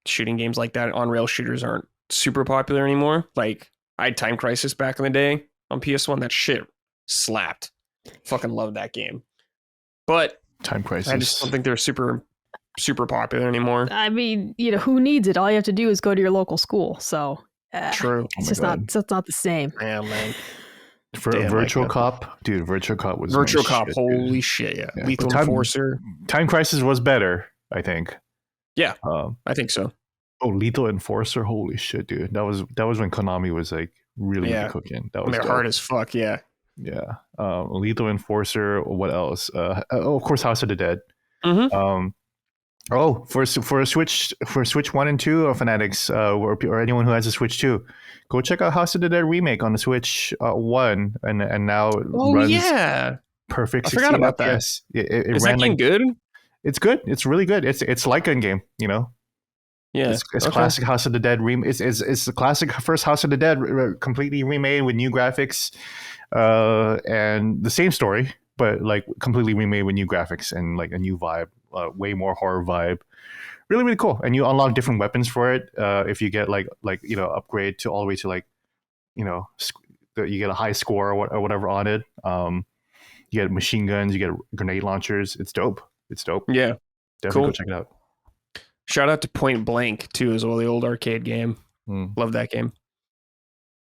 Shooting games like that, on-rail shooters aren't super popular anymore. I had Time Crisis back in the day on PS1. That shit slapped. Fucking love that game. But Time Crisis. I just don't think they're super popular anymore. I mean, who needs it? All you have to do is go to your local school. So true. It's not the same. Yeah, man. For a Virtual Cop, dude, Virtual Cop was Virtual Cop. Holy shit, yeah. Lethal Enforcer. Time Crisis was better, I think. Yeah, I think so. Oh, Lethal Enforcer, holy shit, dude. That was when Konami was really cooking. That was they're hard as fuck. Yeah. Yeah. Lethal Enforcer. What else? Of course, House of the Dead. For Switch 1 and 2 Fanatics, or anyone who has a Switch 2, go check out House of the Dead remake on the Switch 1, and now it runs perfect. I forgot about that. It Is that game good? It's good. It's really good. It's like a game, Yeah, it's classic House of the Dead. It's the classic first House of the Dead, completely remade with new graphics, and the same story, but like completely remade with new graphics and like a new vibe, way more horror vibe. Really, really cool. And you unlock different weapons for it. If you get like upgrade to all the way to like you get a high score or whatever on it. You get machine guns, you get grenade launchers. It's dope. Yeah, Definitely go check it out. Shout out to Point Blank too, as well, the old arcade game. Love that game.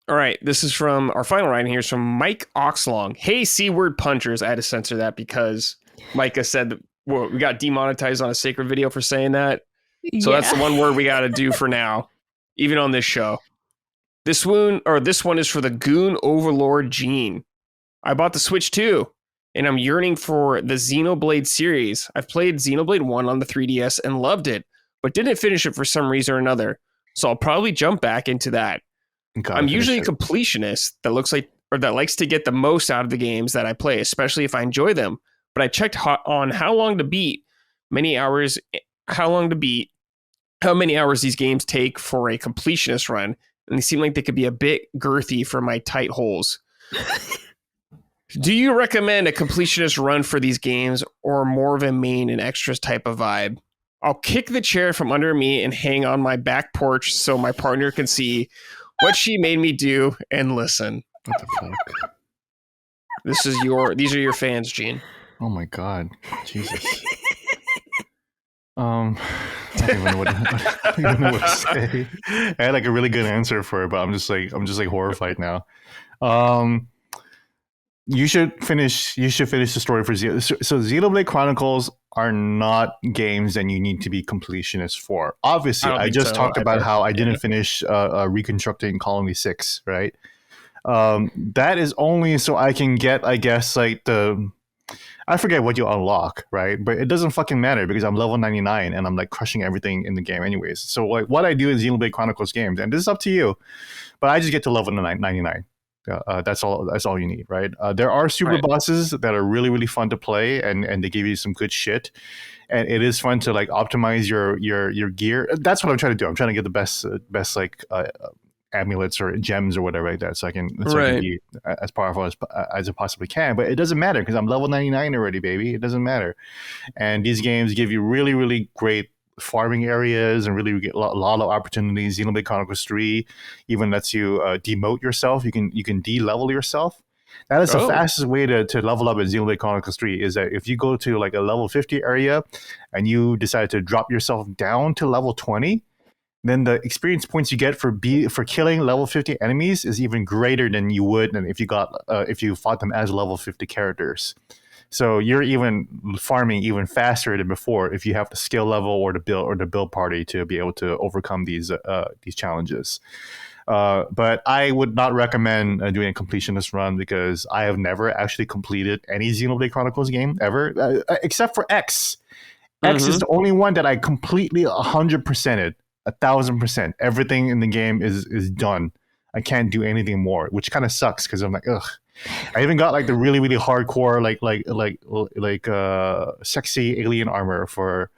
All right, this is from our final writing here. Is from Mike Oxlong. Hey, C-word punchers. I had to censor that because Micah said that we got demonetized on a sacred video for saying that. So that's the one word we got to do for now, even on this show. This one is for the Goon Overlord Gene. I bought the Switch too, and I'm yearning for the Xenoblade series. I've played Xenoblade 1 on the 3DS and loved it, but didn't finish it for some reason or another. So I'll probably jump back into that. I'm usually a completionist that likes to get the most out of the games that I play, especially if I enjoy them. But I checked on how many hours these games take for a completionist run, and they seem like they could be a bit girthy for my tight holes. Do you recommend a completionist run for these games, or more of a main and extras type of vibe? I'll kick the chair from under me and hang on my back porch so my partner can see what she made me do and listen. What the fuck? These are your fans, Gene. Oh my god, Jesus. I don't even know what to say. I had like a really good answer for it, but I'm just like horrified now. You should finish the story for Xenoblade. So Xenoblade Chronicles are not games that you need to be completionist for. Obviously, I just talked about how I didn't finish reconstructing Colony 6, right? That is only so I can get, I guess, like I forget what you unlock, right? But it doesn't fucking matter because I'm level 99 and I'm like crushing everything in the game anyways. So like what I do in Xenoblade Chronicles games, and this is up to you, but I just get to level 99. That's all you need, right? There are super bosses that are really, really fun to play, and they give you some good shit. And it is fun to like optimize your gear. That's what I'm trying to do. I'm trying to get the best like amulets or gems or whatever like that, so I can be as powerful as I possibly can. But it doesn't matter because I'm level 99 already, baby. It doesn't matter. And these games give you really, really great farming areas and really get a lot of opportunities. Xenoblade Chronicles 3 even lets you demote yourself. You can de-level yourself. That is the fastest way to level up in Xenoblade Chronicles 3 is that if you go to like a level 50 area and you decide to drop yourself down to level 20, then the experience points you get for killing level 50 enemies is even greater than you would than if you fought them as level 50 characters. So you're even farming even faster than before if you have the skill level or the build party to be able to overcome these challenges. But I would not recommend doing a completionist run because I have never actually completed any Xenoblade Chronicles game ever, except for X. X is the only one that I completely 100%ed, 1,000%. Everything in the game is done. I can't do anything more, which kind of sucks because I'm like, ugh. I even got like the really, really hardcore sexy alien armor for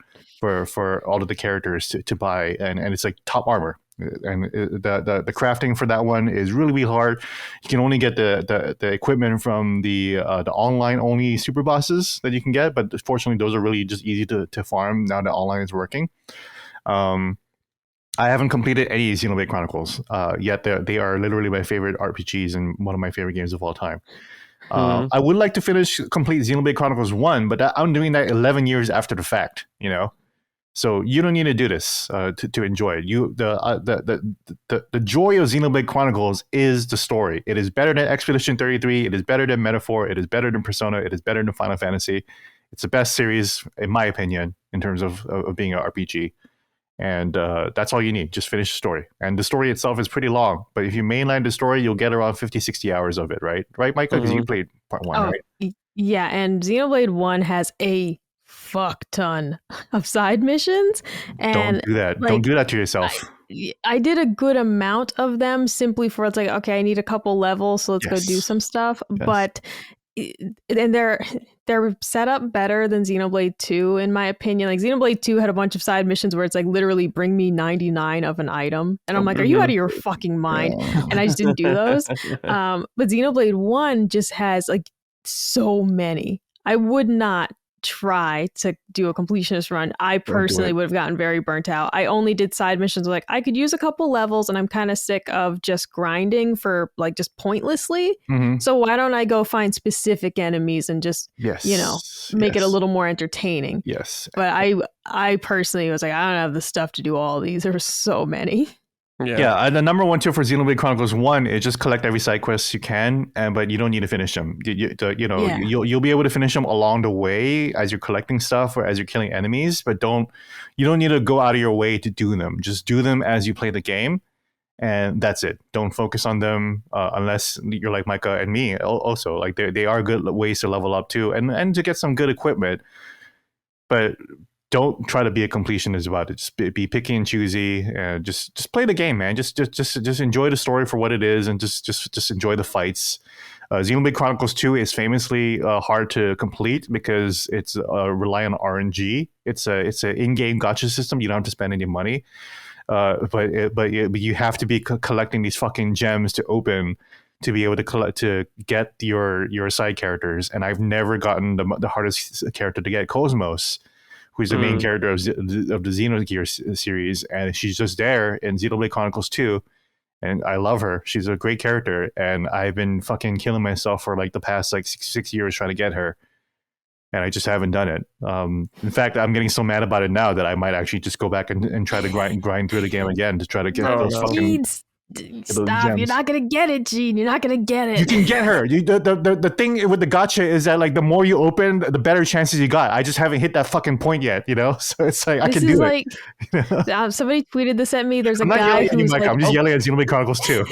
all of the characters to buy, and it's like top armor. And the crafting for that one is really, really hard. You can only get the equipment from the online only super bosses that you can get, but fortunately those are really just easy to farm now that online is working. I haven't completed any Xenoblade Chronicles yet. They are literally my favorite RPGs and one of my favorite games of all time. I would like to complete Xenoblade Chronicles 1, but I'm doing that 11 years after the fact, you know? So you don't need to do this to enjoy it. The joy of Xenoblade Chronicles is the story. It is better than Expedition 33. It is better than Metaphor. It is better than Persona. It is better than Final Fantasy. It's the best series, in my opinion, in terms of being an RPG. And that's all you need. Just finish the story. And the story itself is pretty long. But if you mainline the story, you'll get around 50, 60 hours of it, right? Right, Micah? Because you played part 1, right? Yeah, and Xenoblade 1 has a fuck ton of side missions. And don't do that. Don't do that to yourself. I did a good amount of them simply for it's like, okay, I need a couple levels, so let's go do some stuff. Yes. But and they're set up better than Xenoblade 2 in my opinion. Like Xenoblade 2 had a bunch of side missions where it's like literally bring me 99 of an item, and I'm like, are you out of your fucking mind? And I just didn't do those. But Xenoblade 1 just has like so many. I would not try to do a completionist run. I personally would have gotten very burnt out. I only did side missions like I could use a couple levels, and I'm kind of sick of just grinding for like just pointlessly. So why don't I go find specific enemies and just make it a little more entertaining? But I personally was like, I don't have the stuff to do all these. There's so many. Yeah, the number 1 tip for Xenoblade Chronicles 1 is just collect every side quest you can, but you don't need to finish them. You'll be able to finish them along the way as you're collecting stuff or as you're killing enemies, but you don't need to go out of your way to do them. Just do them as you play the game, and that's it. Don't focus on them unless you're like Micah and me. Also, like they are good ways to level up too, and to get some good equipment, but don't try to be a completionist about it. Just be picky and choosy, and just play the game, man. Just enjoy the story for what it is, and just enjoy the fights. Xenoblade Chronicles 2 is famously hard to complete because it's rely on RNG. It's a in-game gacha system. You don't have to spend any money, but you have to be collecting these fucking gems to open to be able to get your side characters. And I've never gotten the hardest character to get, Cosmos, who's the main character of the Xenogears series, and she's just there in Xenoblade Chronicles 2, and I love her. She's a great character, and I've been fucking killing myself for like the past like six years trying to get her, and I just haven't done it. In fact, I'm getting so mad about it now that I might actually just go back and try to grind through the game again to try to get those fucking... Stop! You're not gonna get it, Gene. You're not gonna get it. You can get her. The thing with the gacha is that like the more you open, the better chances you got. I just haven't hit that fucking point yet, So it's like I can do it. Somebody tweeted this at me. There's a guy who's like, I'm just yelling at Xenoblade Chronicles 2.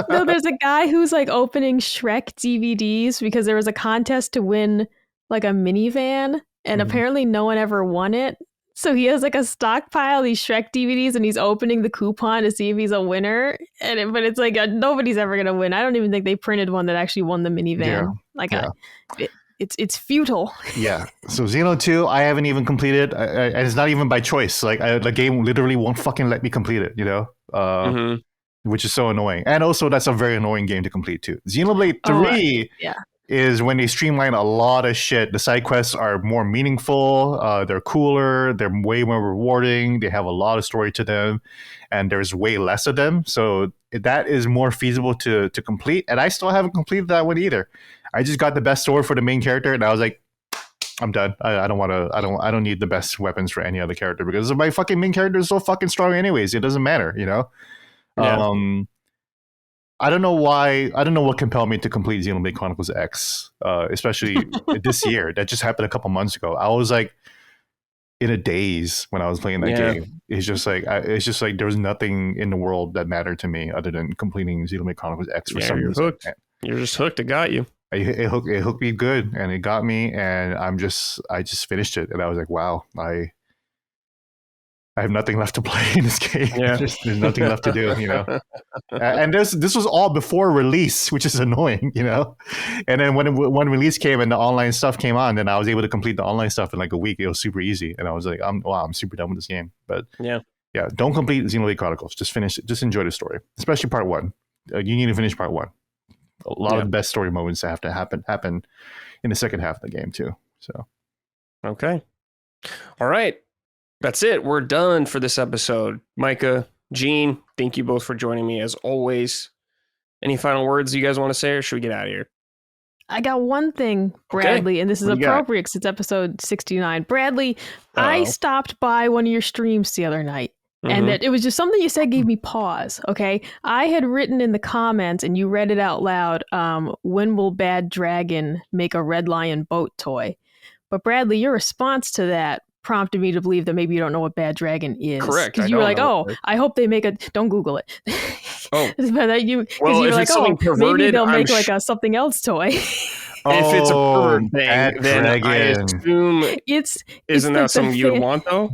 No, there's a guy who's like opening Shrek DVDs because there was a contest to win like a minivan, and apparently no one ever won it. So he has like a stockpile of these Shrek DVDs, and he's opening the coupon to see if he's a winner. But it's like nobody's ever gonna win. I don't even think they printed one that actually won the minivan. It's futile. Yeah. So Xeno 2, I haven't even completed, and it's not even by choice. Like the game literally won't fucking let me complete it. Which is so annoying. And also, that's a very annoying game to complete too. Xenoblade 3. Is when they streamline a lot of shit. The side quests are more meaningful, they're cooler, they're way more rewarding, they have a lot of story to them, and there's way less of them. So that is more feasible to complete. And I still haven't completed that one either. I just got the best sword for the main character, and I was like, I'm done. I don't need the best weapons for any other character because my fucking main character is so fucking strong anyways. It doesn't matter, I don't know why. I don't know what compelled me to complete Xenoblade Chronicles X, especially this year. That just happened a couple months ago. I was like in a daze when I was playing that game. It's just like there was nothing in the world that mattered to me other than completing Xenoblade Chronicles X for some reason. Hooked. You're just hooked. It got you. It hooked me good, and it got me, and I just finished it, and I was like, wow, I have nothing left to play in this game. Yeah. There's nothing left to do, And this was all before release, which is annoying, And then when release came and the online stuff came on, then I was able to complete the online stuff in like a week. It was super easy, and I was like, I'm super done with this game. But yeah, don't complete Xenoblade Chronicles. Just finish it. Just enjoy the story, especially part 1. You need to finish part 1. A lot of the best story moments have to happen in the second half of the game too. So, okay, all right. That's it. We're done for this episode. Micah, Gene, thank you both for joining me as always. Any final words you guys want to say, or should we get out of here? I got one thing, Bradley, and this is appropriate because it's episode 69. Bradley, I stopped by one of your streams the other night, and that it was just something you said gave me pause, okay? I had written in the comments, and you read it out loud, when will Bad Dragon make a Red Lion boat toy? But Bradley, your response to that prompted me to believe that maybe you don't know what Bad Dragon is. Correct. Because you were like, I hope they make a... Don't Google it. Oh. But you were like, maybe they'll make like a something else toy. If it's a bird thing, then I assume... Isn't that something you'd want, though?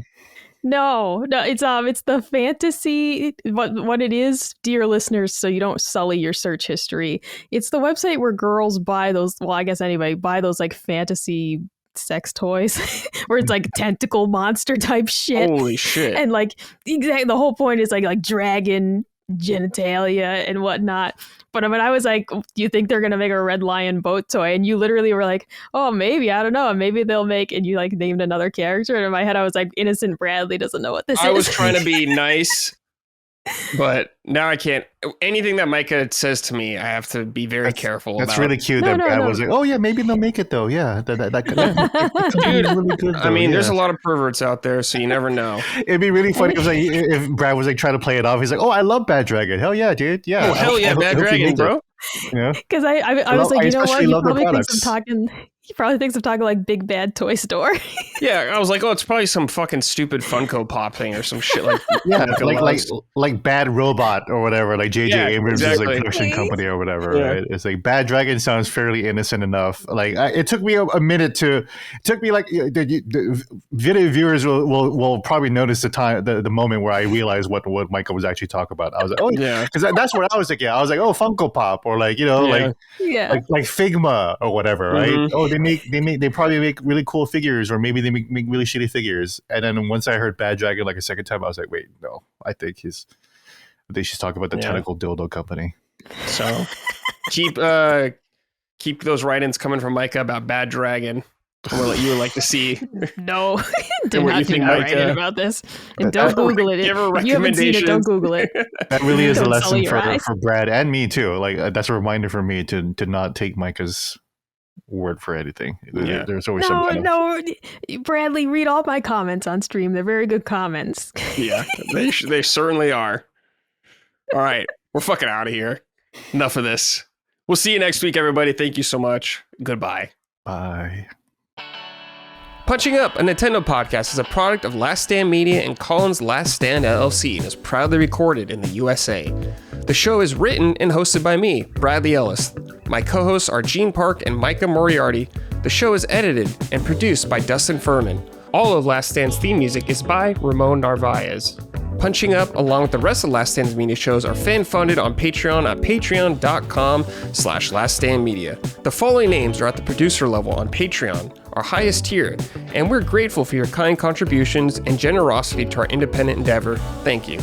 No, it's the fantasy. What it is, dear listeners, so you don't sully your search history. It's the website where girls buy those. Well, I guess anybody buy those like fantasy sex toys, where it's like tentacle monster type shit. Holy shit! And like exactly the whole point is like dragon genitalia and whatnot. But when I was like, do you think they're gonna make a red lion boat toy? And you literally were like, oh, maybe, I don't know, maybe they'll make, and you like named another character. And in my head I was like, innocent Bradley doesn't know what this is. I was trying to be nice, but now I can't. Anything that Micah says to me, I have to be very careful about. That's really cute that Brad was like, oh yeah, maybe they'll make it though. Yeah, that could be really good. Though. I mean, there's a lot of perverts out there, so you never know. It'd be really funny if Brad was like trying to play it off. He's like, oh, I love Bad Dragon. Hell yeah, dude. Yeah. Oh, hell yeah, Bad Dragon, bro. Yeah. Because I was like, you know what? He probably thinks I'm talking like Big Bad Toy Store. Yeah, I was like, oh, it's probably some fucking stupid Funko Pop thing or some shit like. Yeah, like Bad Robot or whatever, like J.J. Abrams' like production company or whatever, right? It's like Bad Dragon sounds fairly innocent enough. Like it took me a minute to. It took me like the video viewers will probably notice the moment where I realized what Michael was actually talking about. I was like, oh yeah, because that's what I was thinking. I was like, oh, Funko Pop or like like Figma or whatever, right? Mm-hmm. Oh, they probably make really cool figures, or maybe they make really shitty figures. And then once I heard Bad Dragon like a second time, I was like, wait, no, I think she's talking about the tentacle dildo company. So keep those write-ins coming from Micah about Bad Dragon. What you would like to see. No, do not write in about this. And don't Google it. If you haven't seen it, don't Google it. That really is a lesson for Brad and me too. Like that's a reminder for me to not take Micah's word for anything. Yeah. There's always no. Bradley, read all my comments on stream. They're very good comments. Yeah, they certainly are. All right, we're fucking out of here. Enough of this. We'll see you next week, everybody. Thank you so much. Goodbye. Bye. Punching Up, a Nintendo podcast, is a product of Last Stand Media and Collins Last Stand LLC and is proudly recorded in the USA. The show is written and hosted by me, Bradley Ellis. My co-hosts are Gene Park and Micah Moriarty. The show is edited and produced by Dustin Furman. All of Last Stand's theme music is by Ramon Narvaez. Punching Up, along with the rest of Last Stand's media shows, are fan-funded on Patreon at patreon.com/laststandmedia. The following names are at the producer level on Patreon, our highest tier, and we're grateful for your kind contributions and generosity to our independent endeavor. Thank you.